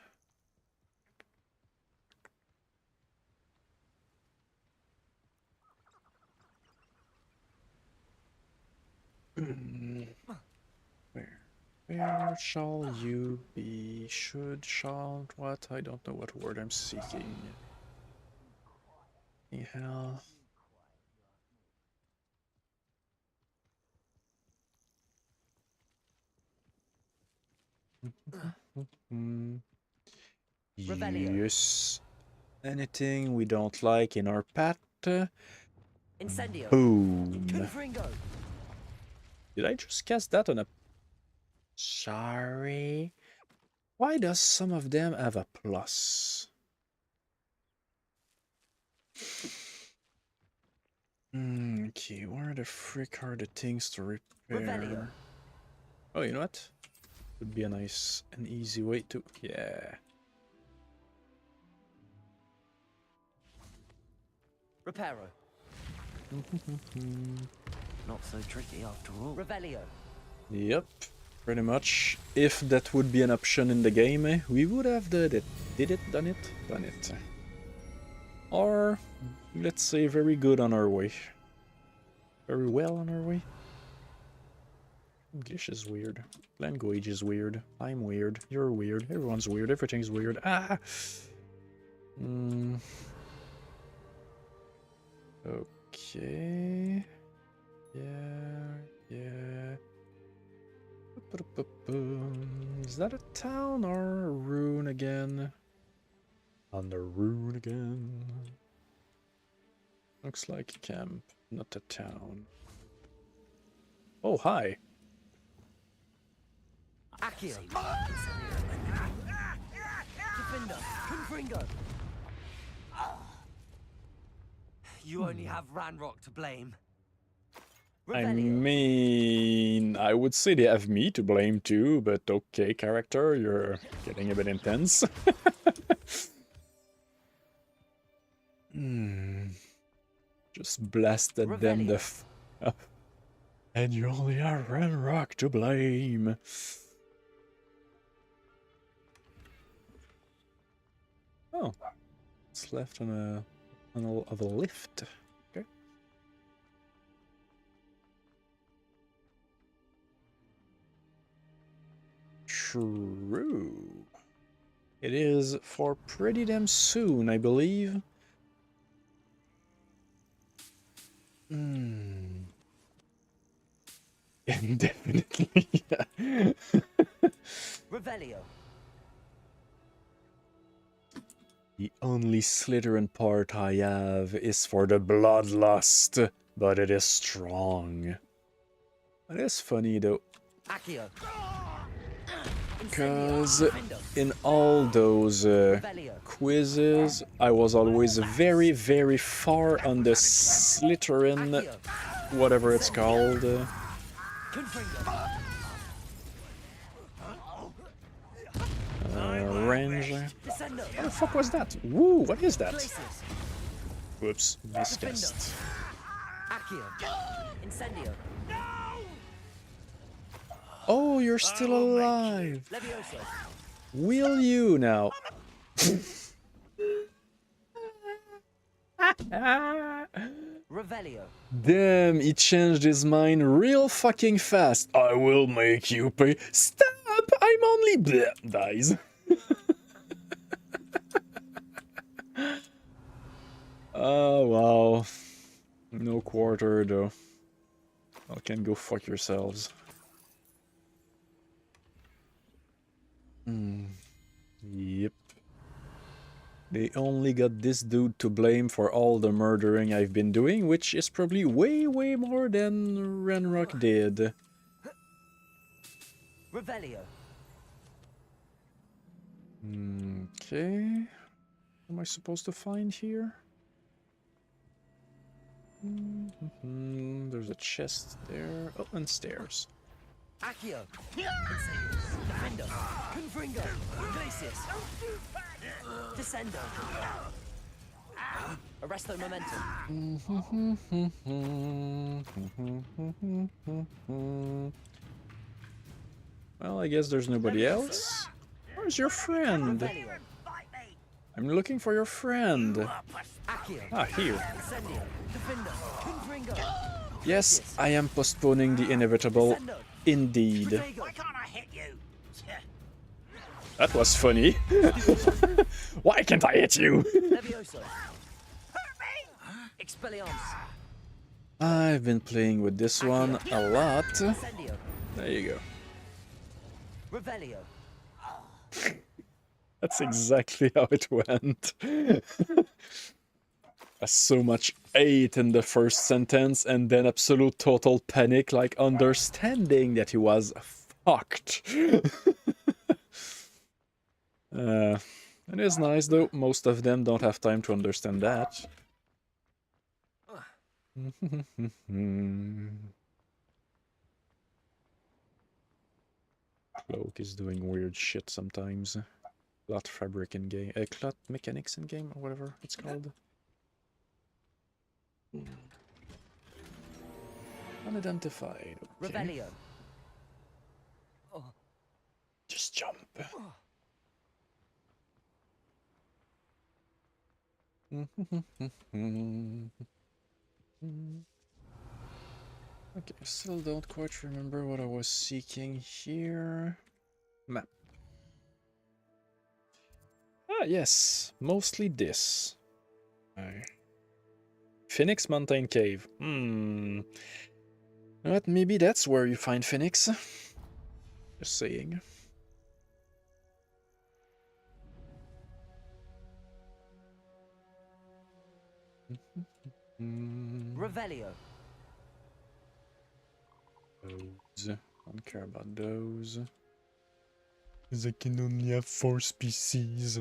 Where shall you be? Should, shall, what? I don't know what word I'm seeking. Anyhow. Yes. Anything we don't like in our path. Incendio. Boom. Confringo. Did I just cast that on a... Sorry. Why does some of them have a plus? Okay, where the frick are the things to repair? Revelio. Oh, you know what? Would be a nice and easy way to... Yeah. Reparo. Not so tricky after all. Revelio. Yep, pretty much. If that would be an option in the game, we would have done it. Done it. Or, let's say, very good on our way. Very well on our way. English is weird. Language is weird. I'm weird. You're weird. Everyone's weird. Everything's weird. Ah! Okay. Yeah. Is that a town or a ruin again? On the ruin again. Looks like a camp, not a town. Oh, hi. Accio. Defender. Confringo. You only have Ranrock to blame. I mean, I would say they have me to blame too, but okay, character, you're getting a bit intense. Just blasted them the f up. And you only have Ranrock to blame. Oh. What's left on of a lift? Okay. True. It is for pretty damn soon, I believe. Definitely. Revelio. The only Slytherin part I have is for the bloodlust, but it is strong. It is funny though, Accio. because in all those quizzes, I was always very, very far on the Slytherin, whatever it's called. Range. What the fuck was that? Woo, what is that? Whoops, miscast. Accio. Incendio. Oh, you're still alive. Will you now? Revelio. Damn, he changed his mind real fucking fast. I will make you pay. Stop! I'm only bleh, dies. Oh, wow. No quarter, though. I can go fuck yourselves. Yep. They only got this dude to blame for all the murdering I've been doing, which is probably way, way more than Ranrock did. Revelio. Okay. What am I supposed to find here? There's a chest there. Oh, and stairs. Accio. Defendo. Confringo. Glacius. Descendo. Arresto Momentum. Well, I guess there's nobody else. Where's your friend? I'm looking for your friend. Ah, here. Yes, I am postponing the inevitable. Indeed. That was funny. Why can't I hit you? I've been playing with this one a lot. There you go. Revelio. That's exactly how it went. So much hate in the first sentence, and then absolute total panic, like understanding that he was fucked. It is nice though, most of them don't have time to understand that. Cloak is doing weird shit sometimes. Clot fabric in game, clot mechanics in game, or whatever it's called. Unidentified. Okay. Revelio. Just jump. Okay, still don't quite remember what I was seeking here. Map. Ah, yes, mostly this. Phoenix Mountain Cave. But maybe that's where you find Phoenix. Just saying. Revelio. Those. Don't care about those. Because I can only have 4 species.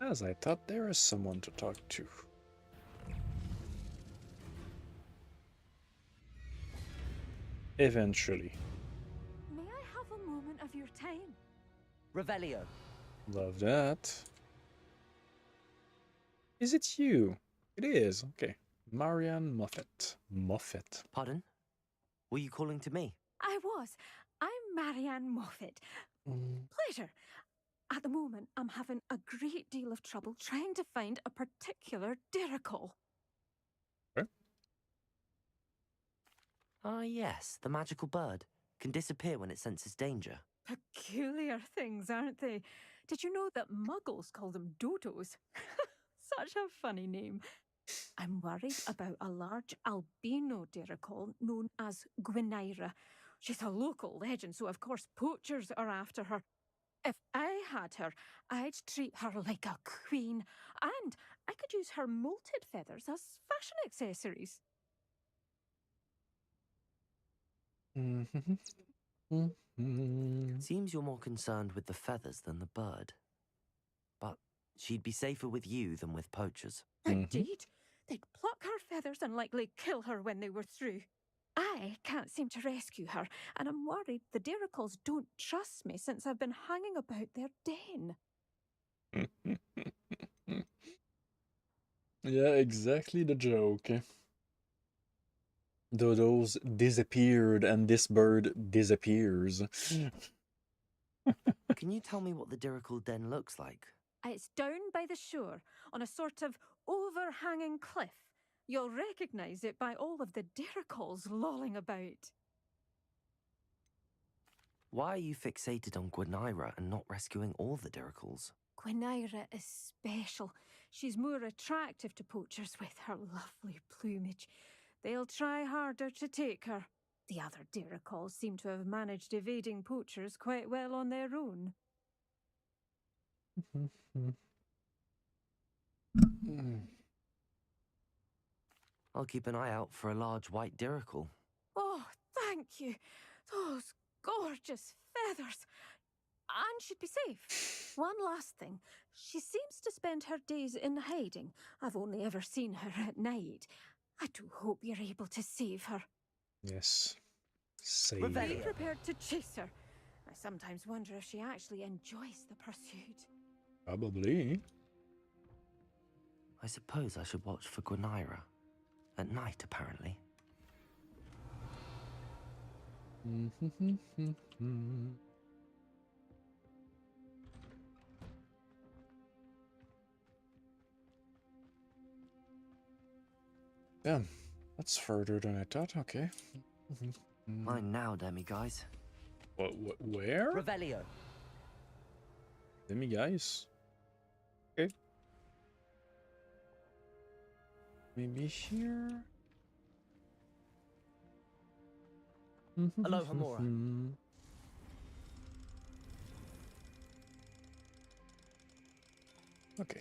As I thought, there is someone to talk to. Eventually. May I have a moment of your time? Revelio. Love that. Is it you? It is. Okay. Marianne Moffat. Moffat. Pardon? Were you calling to me? I was. I'm Marianne Moffat. Pleasure. At the moment, I'm having a great deal of trouble trying to find a particular Diricol. Ah, yes, the magical bird. Can disappear when it senses danger. Peculiar things, aren't they? Did you know that muggles call them dodos? Such a funny name. I'm worried about a large albino Diricol known as Gwynaira. She's a local legend, so of course poachers are after her. If I had her, I'd treat her like a queen, and I could use her molted feathers as fashion accessories. Seems you're more concerned with the feathers than the bird. But she'd be safer with you than with poachers. Indeed. They'd pluck her feathers and likely kill her when they were through. I can't seem to rescue her, and I'm worried the Diricols don't trust me since I've been hanging about their den. Yeah, exactly the joke. Dodos disappeared and this bird disappears. Can you tell me what the Diricol den looks like? It's down by the shore, on a sort of overhanging cliff. You'll recognise it by all of the Diricols lolling about. Why are you fixated on Gwynaira and not rescuing all the Diricols? Gwynaira is special. She's more attractive to poachers with her lovely plumage. They'll try harder to take her. The other Diricols seem to have managed evading poachers quite well on their own. I'll keep an eye out for a large white Diricol. Oh, thank you. Those gorgeous feathers. And she'd be safe. One last thing. She seems to spend her days in hiding. I've only ever seen her at night. I do hope you're able to save her. Yes. Save Be her. prepared to chase her. I sometimes wonder if she actually enjoys the pursuit. Probably. I suppose I should watch for Gwynaira. At night, apparently. Damn, that's further than I thought. Okay. Mine now, Demi guys. What? Where? Revelio. Demi guys. Okay. Maybe here. Aloha Mora. Okay.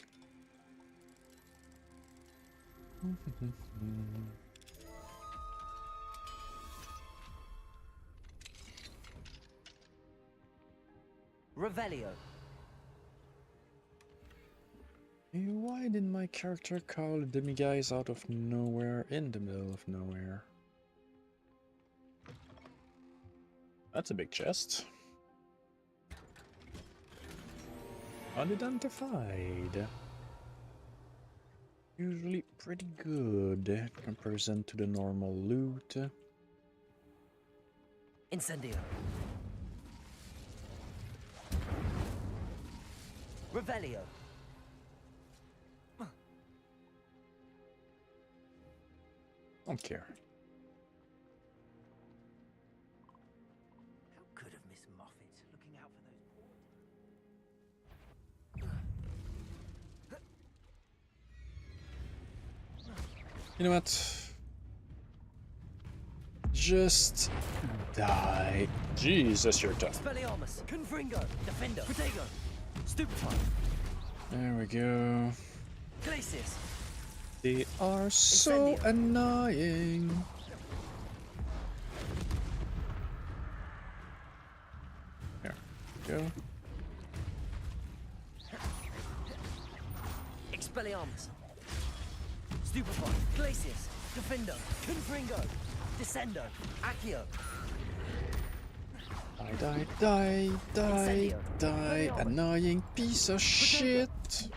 Revelio. Why did my character call demiguise out of nowhere in the middle of nowhere? That's a big chest. Unidentified. Usually pretty good in comparison to the normal loot. Incendio. Revelio. Don't care. How good of Miss Moffat, looking out for those You know what? Just die. Jesus, you're tough. Expelliarmus. Confringo. Defender. Protego. Stupefy. There we go. Glacius. They are so annoying. Here we go. Expelliarmus. Stupefy. Glacius. Defendo. Confringo. Descendo. Accio. Die, annoying piece of shit.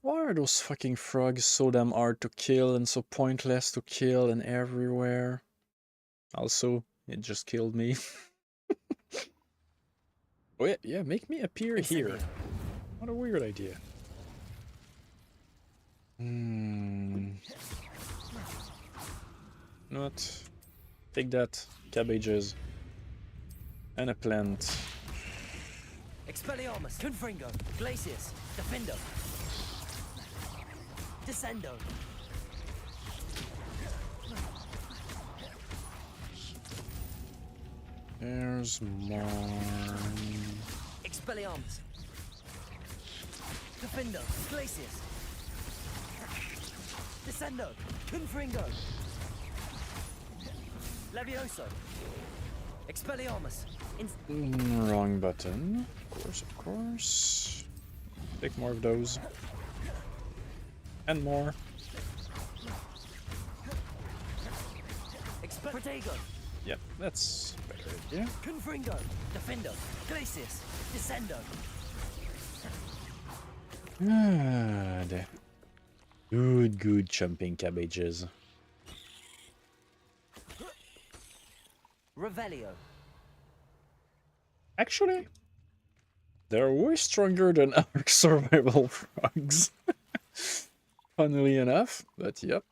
Why are those fucking frogs so damn hard to kill and so pointless to kill and everywhere? Also, it just killed me. Oh yeah, make me appear here. What a weird idea. Not. Take that. Cabbages. And a plant. Expelliarmus, Confringo, Glacius, Defendo, Descendo. There's more. Expelliarmus, Defendo, Glacius, Descendo, Confringo, Levioso, Expelliarmus. Wrong button. Of course. Take more of those. And more. Protego. Yep, that's a better idea. Confringo, Defendo, Glacius, Descendo. Good. Good jumping cabbages. Revelio. Actually, they're way stronger than Ark survival frogs. Funnily enough, but yep.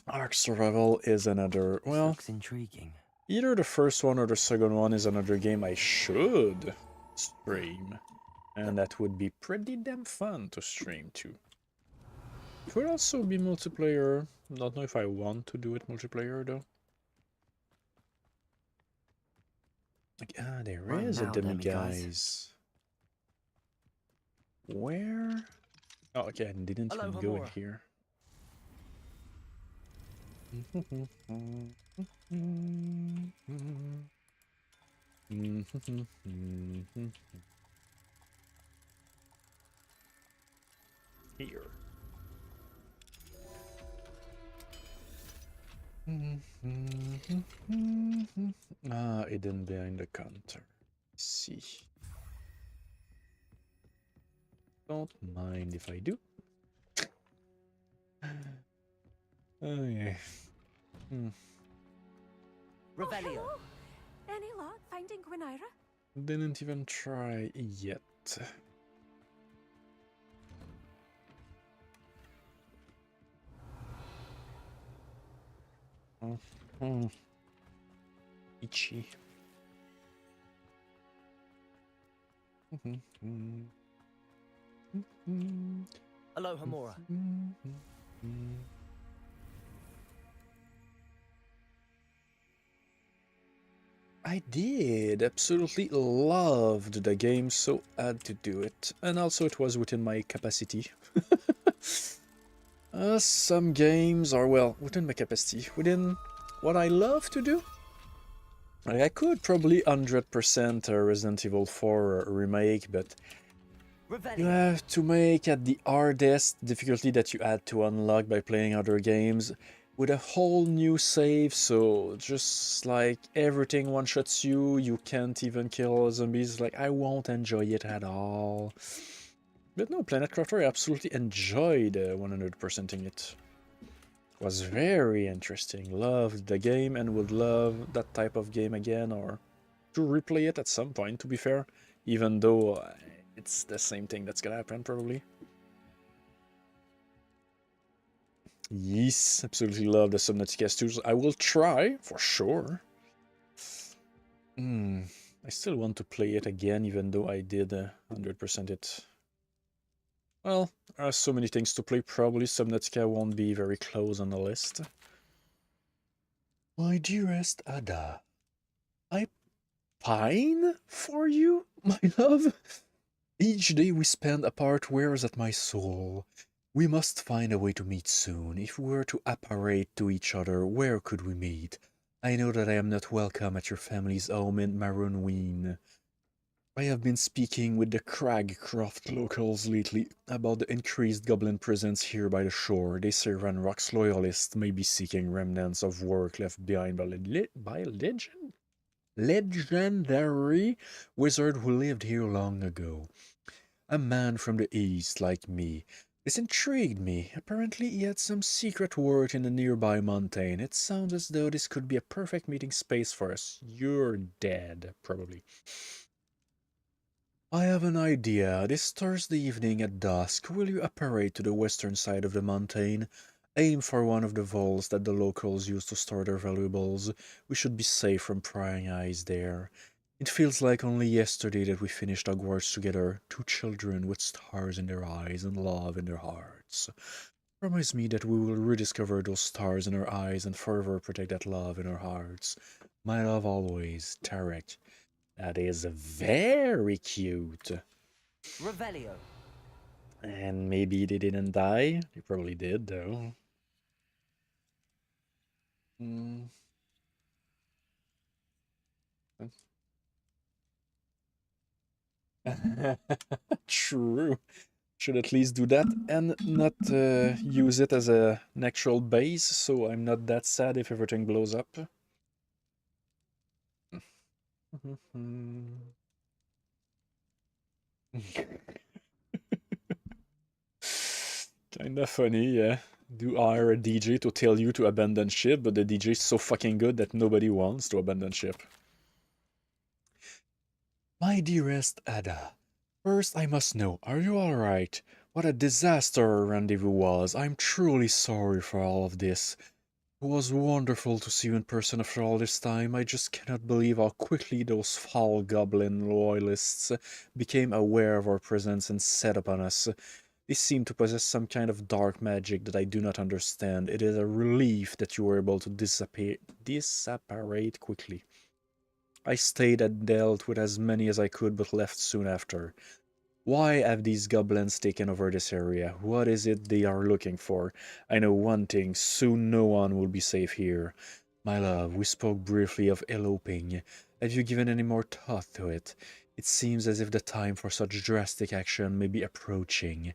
Ark survival is another, well, looks intriguing. Either the first one or the second one is another game I should stream. And that would be pretty damn fun to stream too. It would also be multiplayer. Don't know if I want to do it multiplayer though. Like, there is a demi-guise. Where? Oh, okay, I didn't even go in here. Here. Hidden behind the counter. See. Don't mind if I do. Oh yeah. Revelio. Any luck finding Gwynaira? Didn't even try yet. Itchy. Aloha Mora. I did, absolutely loved the game, so had to do it. And also it was within my capacity. Some games are, well, within my capacity, within what I love to do. Like, I could probably 100% Resident Evil 4 remake, but you have to make at the hardest difficulty that you had to unlock by playing other games, with a whole new save, so just like everything one-shots you, you can't even kill zombies, like I won't enjoy it at all. But no, Planet Crafter, I absolutely enjoyed 100%ing it. It was very interesting, loved the game and would love that type of game again, or to replay it at some point, to be fair, even though it's the same thing that's gonna happen probably. Yes, absolutely love the Subnautica 2. I will try, for sure. I still want to play it again, even though I did 100% it. Well, there are so many things to play, probably Subnautica won't be very close on the list. My dearest Ada, I pine for you, my love. Each day we spend apart wears at my soul. We must find a way to meet soon. If we were to apparate to each other, where could we meet? I know that I am not welcome at your family's home in Maroonween. I have been speaking with the Cragcroft locals lately about the increased goblin presence here by the shore. They say Ranrock's loyalists may be seeking remnants of work left behind by a legendary wizard who lived here long ago. A man from the east like me. This intrigued me. Apparently he had some secret word in a nearby mountain. It sounds as though this could be a perfect meeting space for us. You're dead, probably. I have an idea. This Thursday evening at dusk, will you apparate to the western side of the mountain? Aim for one of the vaults that the locals use to store their valuables. We should be safe from prying eyes there. It feels like only yesterday that we finished Hogwarts together, two children with stars in their eyes and love in their hearts. Promise me that we will rediscover those stars in our eyes and forever protect that love in our hearts. My love always, Tarek. That is very cute. Revelio. And maybe they didn't die. They probably did, though. True. Should at least do that and not use it as an actual base, so I'm not that sad if everything blows up. Kinda funny, yeah. Do hire a DJ to tell you to abandon ship, but the DJ is so fucking good that nobody wants to abandon ship. My dearest Ada, first I must know, are you alright? What a disaster our rendezvous was. I'm truly sorry for all of this. It was wonderful to see you in person after all this time. I just cannot believe how quickly those foul goblin loyalists became aware of our presence and set upon us. They seem to possess some kind of dark magic that I do not understand. It is a relief that you were able to disapparate quickly. I stayed and dealt with as many as I could, but left soon after. Why have these goblins taken over this area? What is it they are looking for? I know one thing, soon no one will be safe here. My love, we spoke briefly of eloping. Have you given any more thought to it? It seems as if the time for such drastic action may be approaching.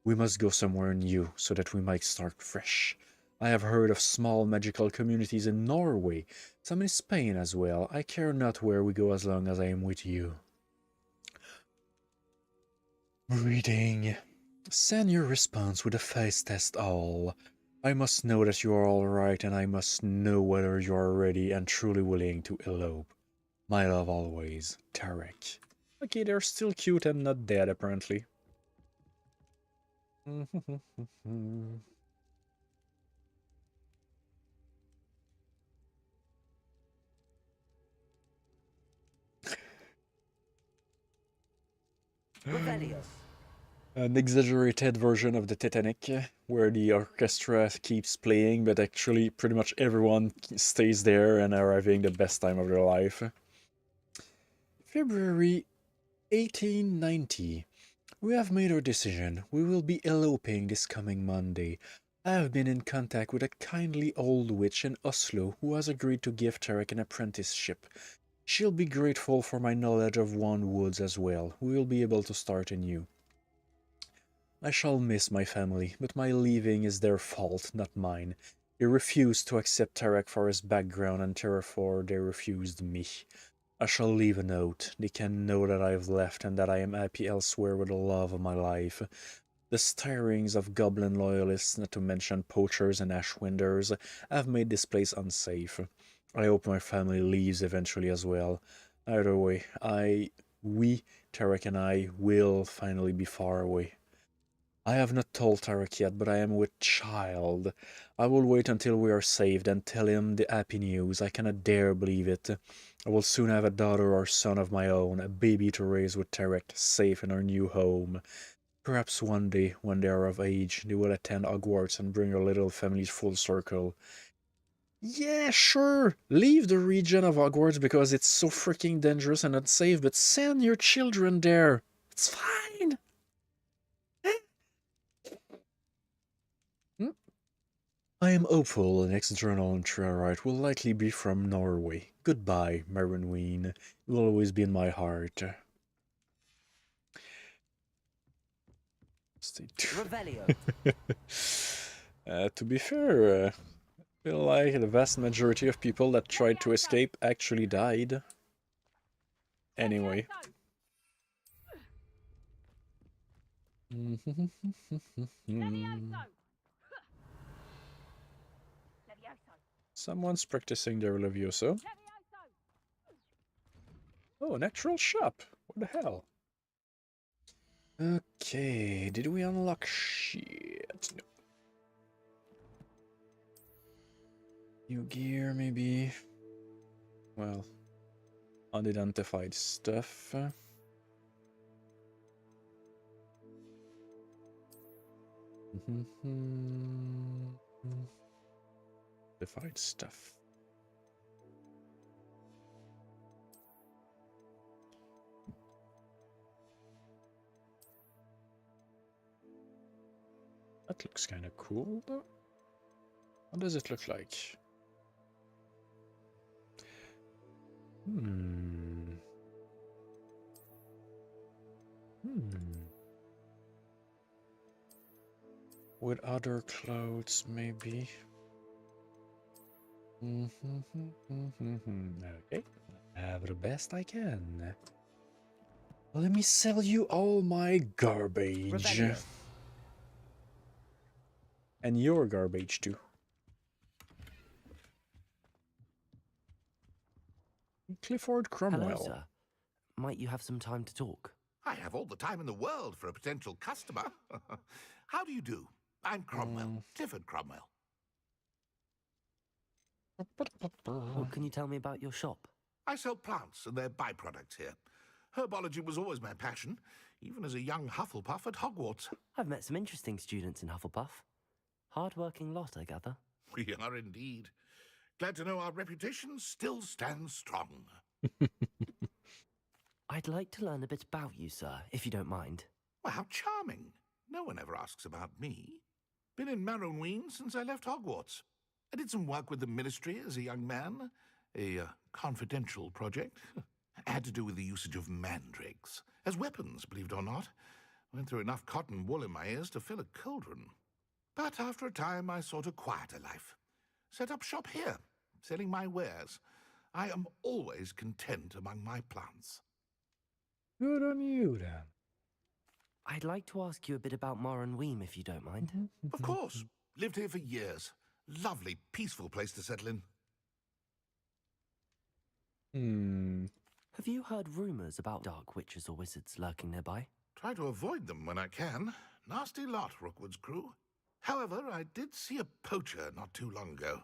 We must go somewhere new, so that we might start fresh. I have heard of small magical communities in Norway, some in Spain as well. I care not where we go as long as I am with you. Reading. Send your response with a face test all. I must know that you are all right, and I must know whether you are ready and truly willing to elope. My love always, Tarek. Okay, they're still cute and not dead, apparently. Revelio. An exaggerated version of the Titanic, where the orchestra keeps playing, but actually pretty much everyone stays there and are having the best time of their life. February 1890. We have made our decision. We will be eloping this coming Monday. I have been in contact with a kindly old witch in Oslo who has agreed to give Tarek an apprenticeship. She'll be grateful for my knowledge of Wand Woods as well. We will be able to start anew. I shall miss my family, but my leaving is their fault, not mine. They refused to accept Tarek for his background, and therefore they refused me. I shall leave a note. They can know that I have left and that I am happy elsewhere with the love of my life. The stirrings of goblin loyalists, not to mention poachers and ashwinders, have made this place unsafe. I hope my family leaves eventually as well. Either way, we, Tarek and I, will finally be far away. I have not told Tarek yet, but I am with child. I will wait until we are saved and tell him the happy news. I cannot dare believe it. I will soon have a daughter or son of my own, a baby to raise with Tarek, safe in our new home. Perhaps one day, when they are of age, they will attend Hogwarts and bring our little families full circle. Yeah, sure, leave the region of Hogwarts because it's so freaking dangerous and unsafe, but send your children there. It's fine. I am hopeful the next journal entry I write will likely be from Norway. Goodbye, Marinween. You will always be in my heart. Revelio. To be fair, I feel like the vast majority of people that tried to escape actually died. Anyway. Someone's practicing their Levioso. Oh, natural shop. What the hell? Okay, did we unlock shit? No. New gear, maybe? Well, unidentified stuff. Identified stuff. That looks kind of cool, though. What does it look like? With other clothes, maybe. Okay, have the best I can. Let me sell you all my garbage. Revelio. And your garbage, too. Clifford Cromwell. Hello, sir. Might you have some time to talk? I have all the time in the world for a potential customer. How do you do? I'm Cromwell, Clifford Cromwell. What can you tell me about your shop? I sell plants and their byproducts here. Herbology was always my passion, even as a young Hufflepuff at Hogwarts. I've met some interesting students in Hufflepuff. Hard-working lot, I gather. We are indeed. Glad to know our reputation still stands strong. I'd like to learn a bit about you, sir, if you don't mind. Well, how charming. No one ever asks about me. Been in Marunween since I left Hogwarts. I did some work with the Ministry as a young man. A confidential project. Had to do with the usage of mandrakes. As weapons, believe it or not. Went through enough cotton wool in my ears to fill a cauldron. But after a time, I sought a quieter life. Set up shop here, selling my wares. I am always content among my plants. Good on you, then. I'd like to ask you a bit about Marunween, if you don't mind. Of course. Lived here for years. Lovely, peaceful place to settle in. Have you heard rumours about dark witches or wizards lurking nearby? Try to avoid them when I can. Nasty lot, Rookwood's crew. However, I did see a poacher not too long ago.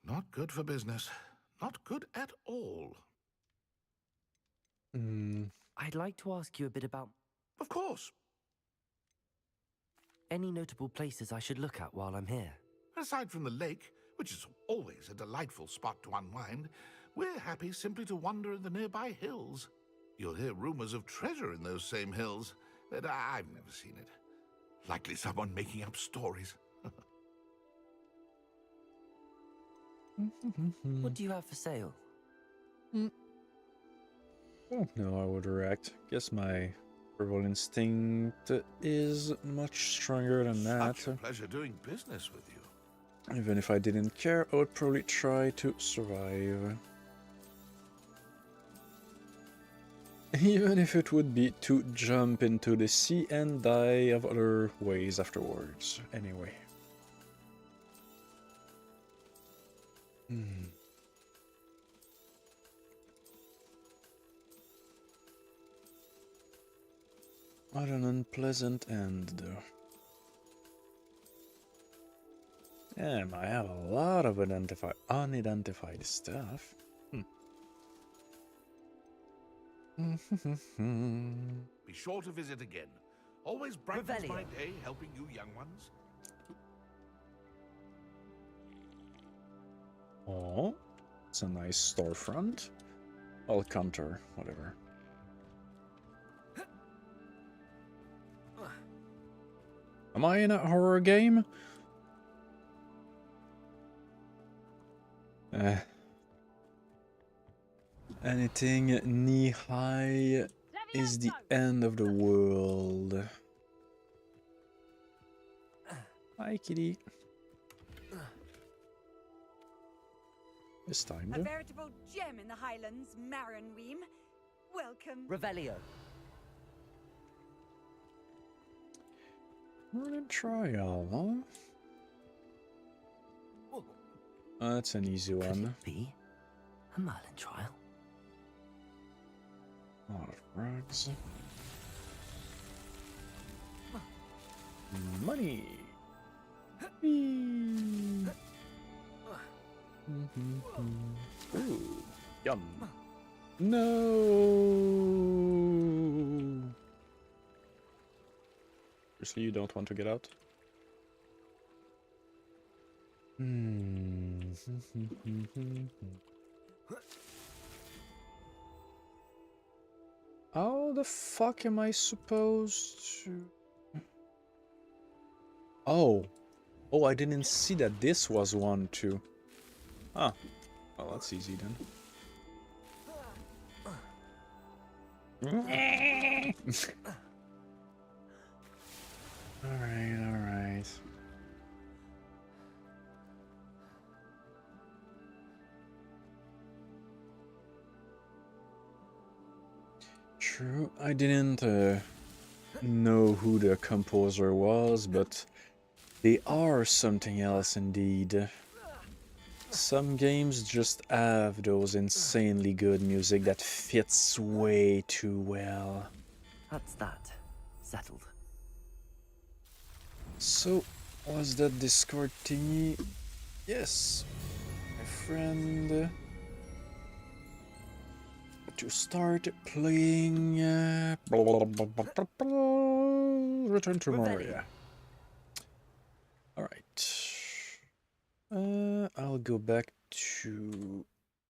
Not good for business. Not good at all. I'd like to ask you a bit about... Of course. Any notable places I should look at while I'm here? Aside from the lake, which is always a delightful spot to unwind, we're happy simply to wander in the nearby hills. You'll hear rumors of treasure in those same hills, but I've never seen it. Likely someone making up stories. What do you have for sale? Don't know how I would react. Guess my survival instinct is much stronger than that. Such a pleasure doing business with you. Even if I didn't care, I would probably try to survive. Even if it would be to jump into the sea and die of other ways afterwards. Anyway. What an unpleasant end, though. Damn, I have a lot of unidentified stuff. Be sure to visit again. Always brightens my day helping you young ones. Oh, it's a nice storefront. I'll counter, whatever. Am I in a horror game? Anything knee-high is the end of the world. Hi, kitty. This time, A though. veritable gem in the Highlands, Marunween. Welcome. Revelio. Merlin trial, huh? That's an easy one. Could it be a Merlin trial? A lot of rugs. Money! Whee! Ooh, yum. No! Seriously, you don't want to get out? How the fuck am I supposed to... Oh. Oh, I didn't see that this was one too. Ah. Well, that's easy then. Alright, alright. True, I didn't know who the composer was, but they are something else indeed. Some games just have those insanely good music that fits way too well. That's that. Settled. So, was that Discord thingy? Yes, my friend. To start playing Return to Moria. Alright. I'll go back to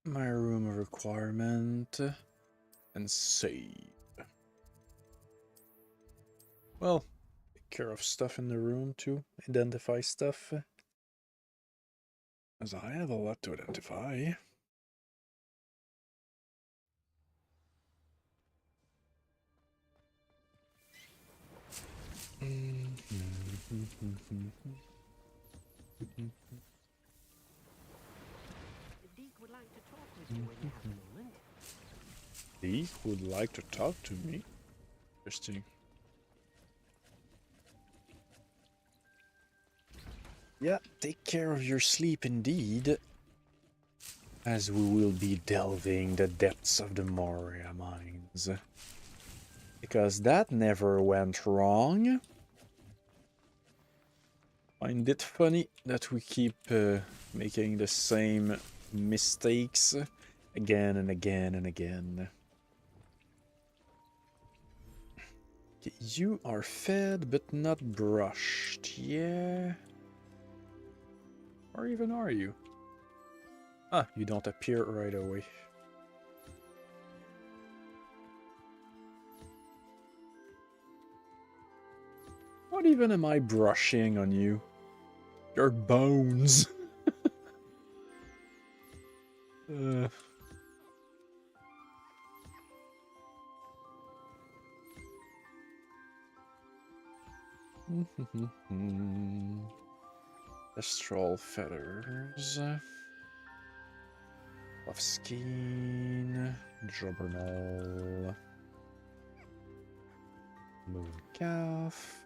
my room requirement and save. Well, take care of stuff in the room too. Identify stuff. As I have a lot to identify. He would like to talk to me. Interesting. Yeah, take care of your sleep indeed. As we will be delving the depths of the Moria mines. Because that never went wrong. Find it funny that we keep making the same mistakes again and again and again. Okay, you are fed but not brushed, yeah? Or even are you? Ah, you don't appear right away. What even am I brushing on you? Your bones. Astral feathers. Buff skin. Jobbernull. Moon calf.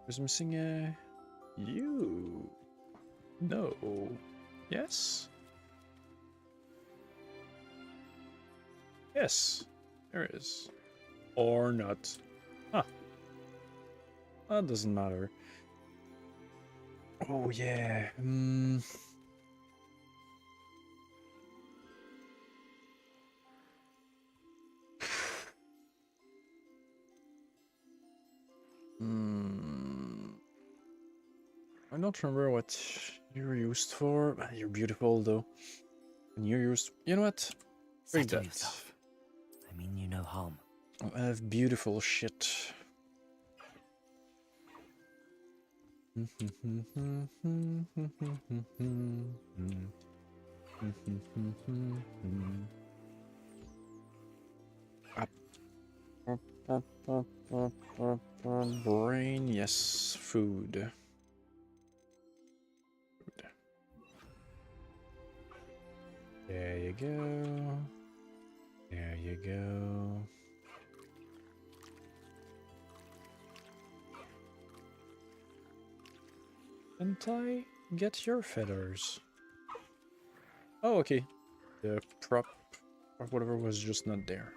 Who's missing a... You. No. Yes? Yes. There is. Or not. Huh. That doesn't matter. Oh yeah. I don't remember what you're used for. You're beautiful though. And you're used... You know what? Break Settle that. yourself. I mean you no harm. I have beautiful shit. Brain, yes, food. There you go. There you go. Can't I get your feathers? Oh, okay. The prop or whatever was just not there.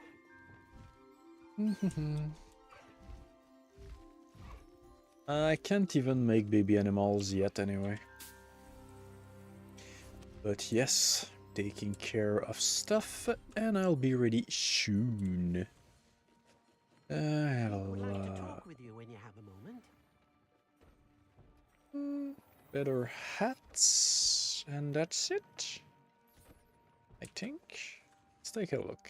I can't even make baby animals yet anyway. But yes, taking care of stuff, and I'll be ready soon. I would like to talk with you when you have a moment. Better hats, and that's it. I think. Let's take a look.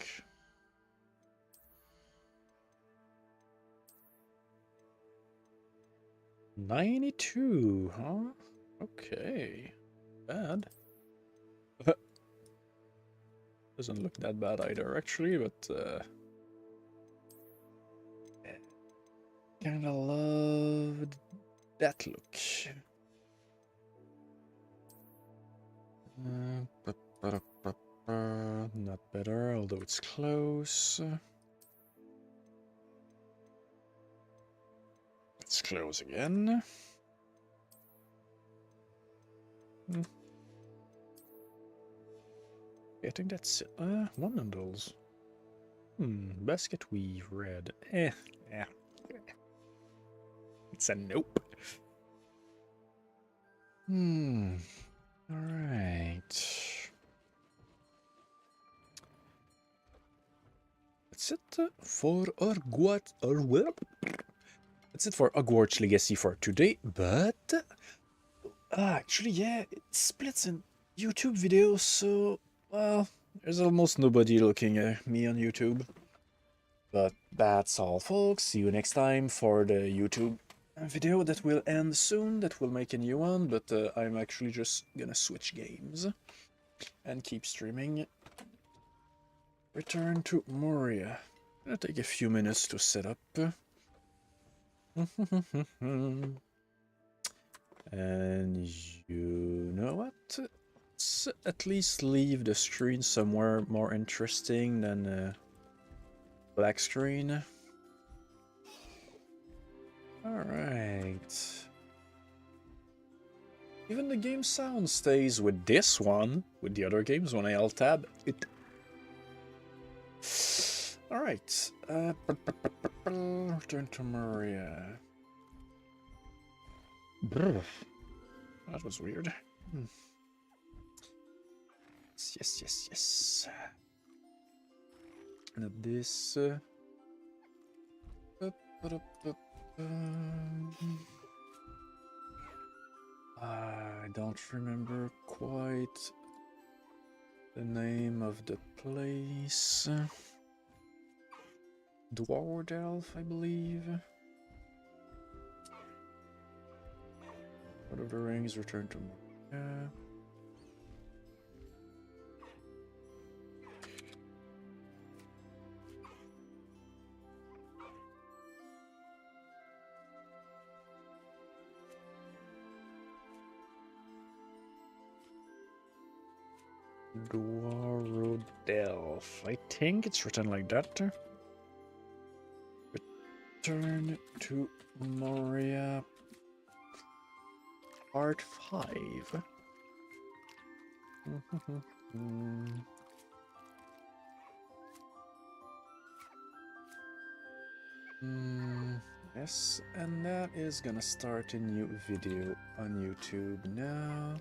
$92, huh? Okay. Bad. Doesn't look that bad either, actually, but kinda loved that look. Not better, although it's close. It's close again. I think that's one noodles. Basket weave red. Yeah. It's a nope. Alright. That's it for Hogwarts. That's it for Hogwarts Legacy for today, but actually, yeah, it splits in YouTube videos, so well, there's almost nobody looking at me on YouTube. But that's all, folks. See you next time for the YouTube video that will end soon, that will make a new one, but I'm actually just gonna switch games and keep streaming. Return to Moria. Gonna take a few minutes to set up. And you know what? Let's at least leave the screen somewhere more interesting than black screen. Alright. Even the game sound stays with this one. With the other games, when I alt-tab, it... Alright. Return to Maria. That was weird. Yes. Not this. I don't remember quite the name of the place. Dwardelf, I believe. Lord of the Rings, Return to Moria. Dwardelf. I think it's written like that. Return to Moria. Part 5. Yes, and that is gonna start a new video on YouTube now.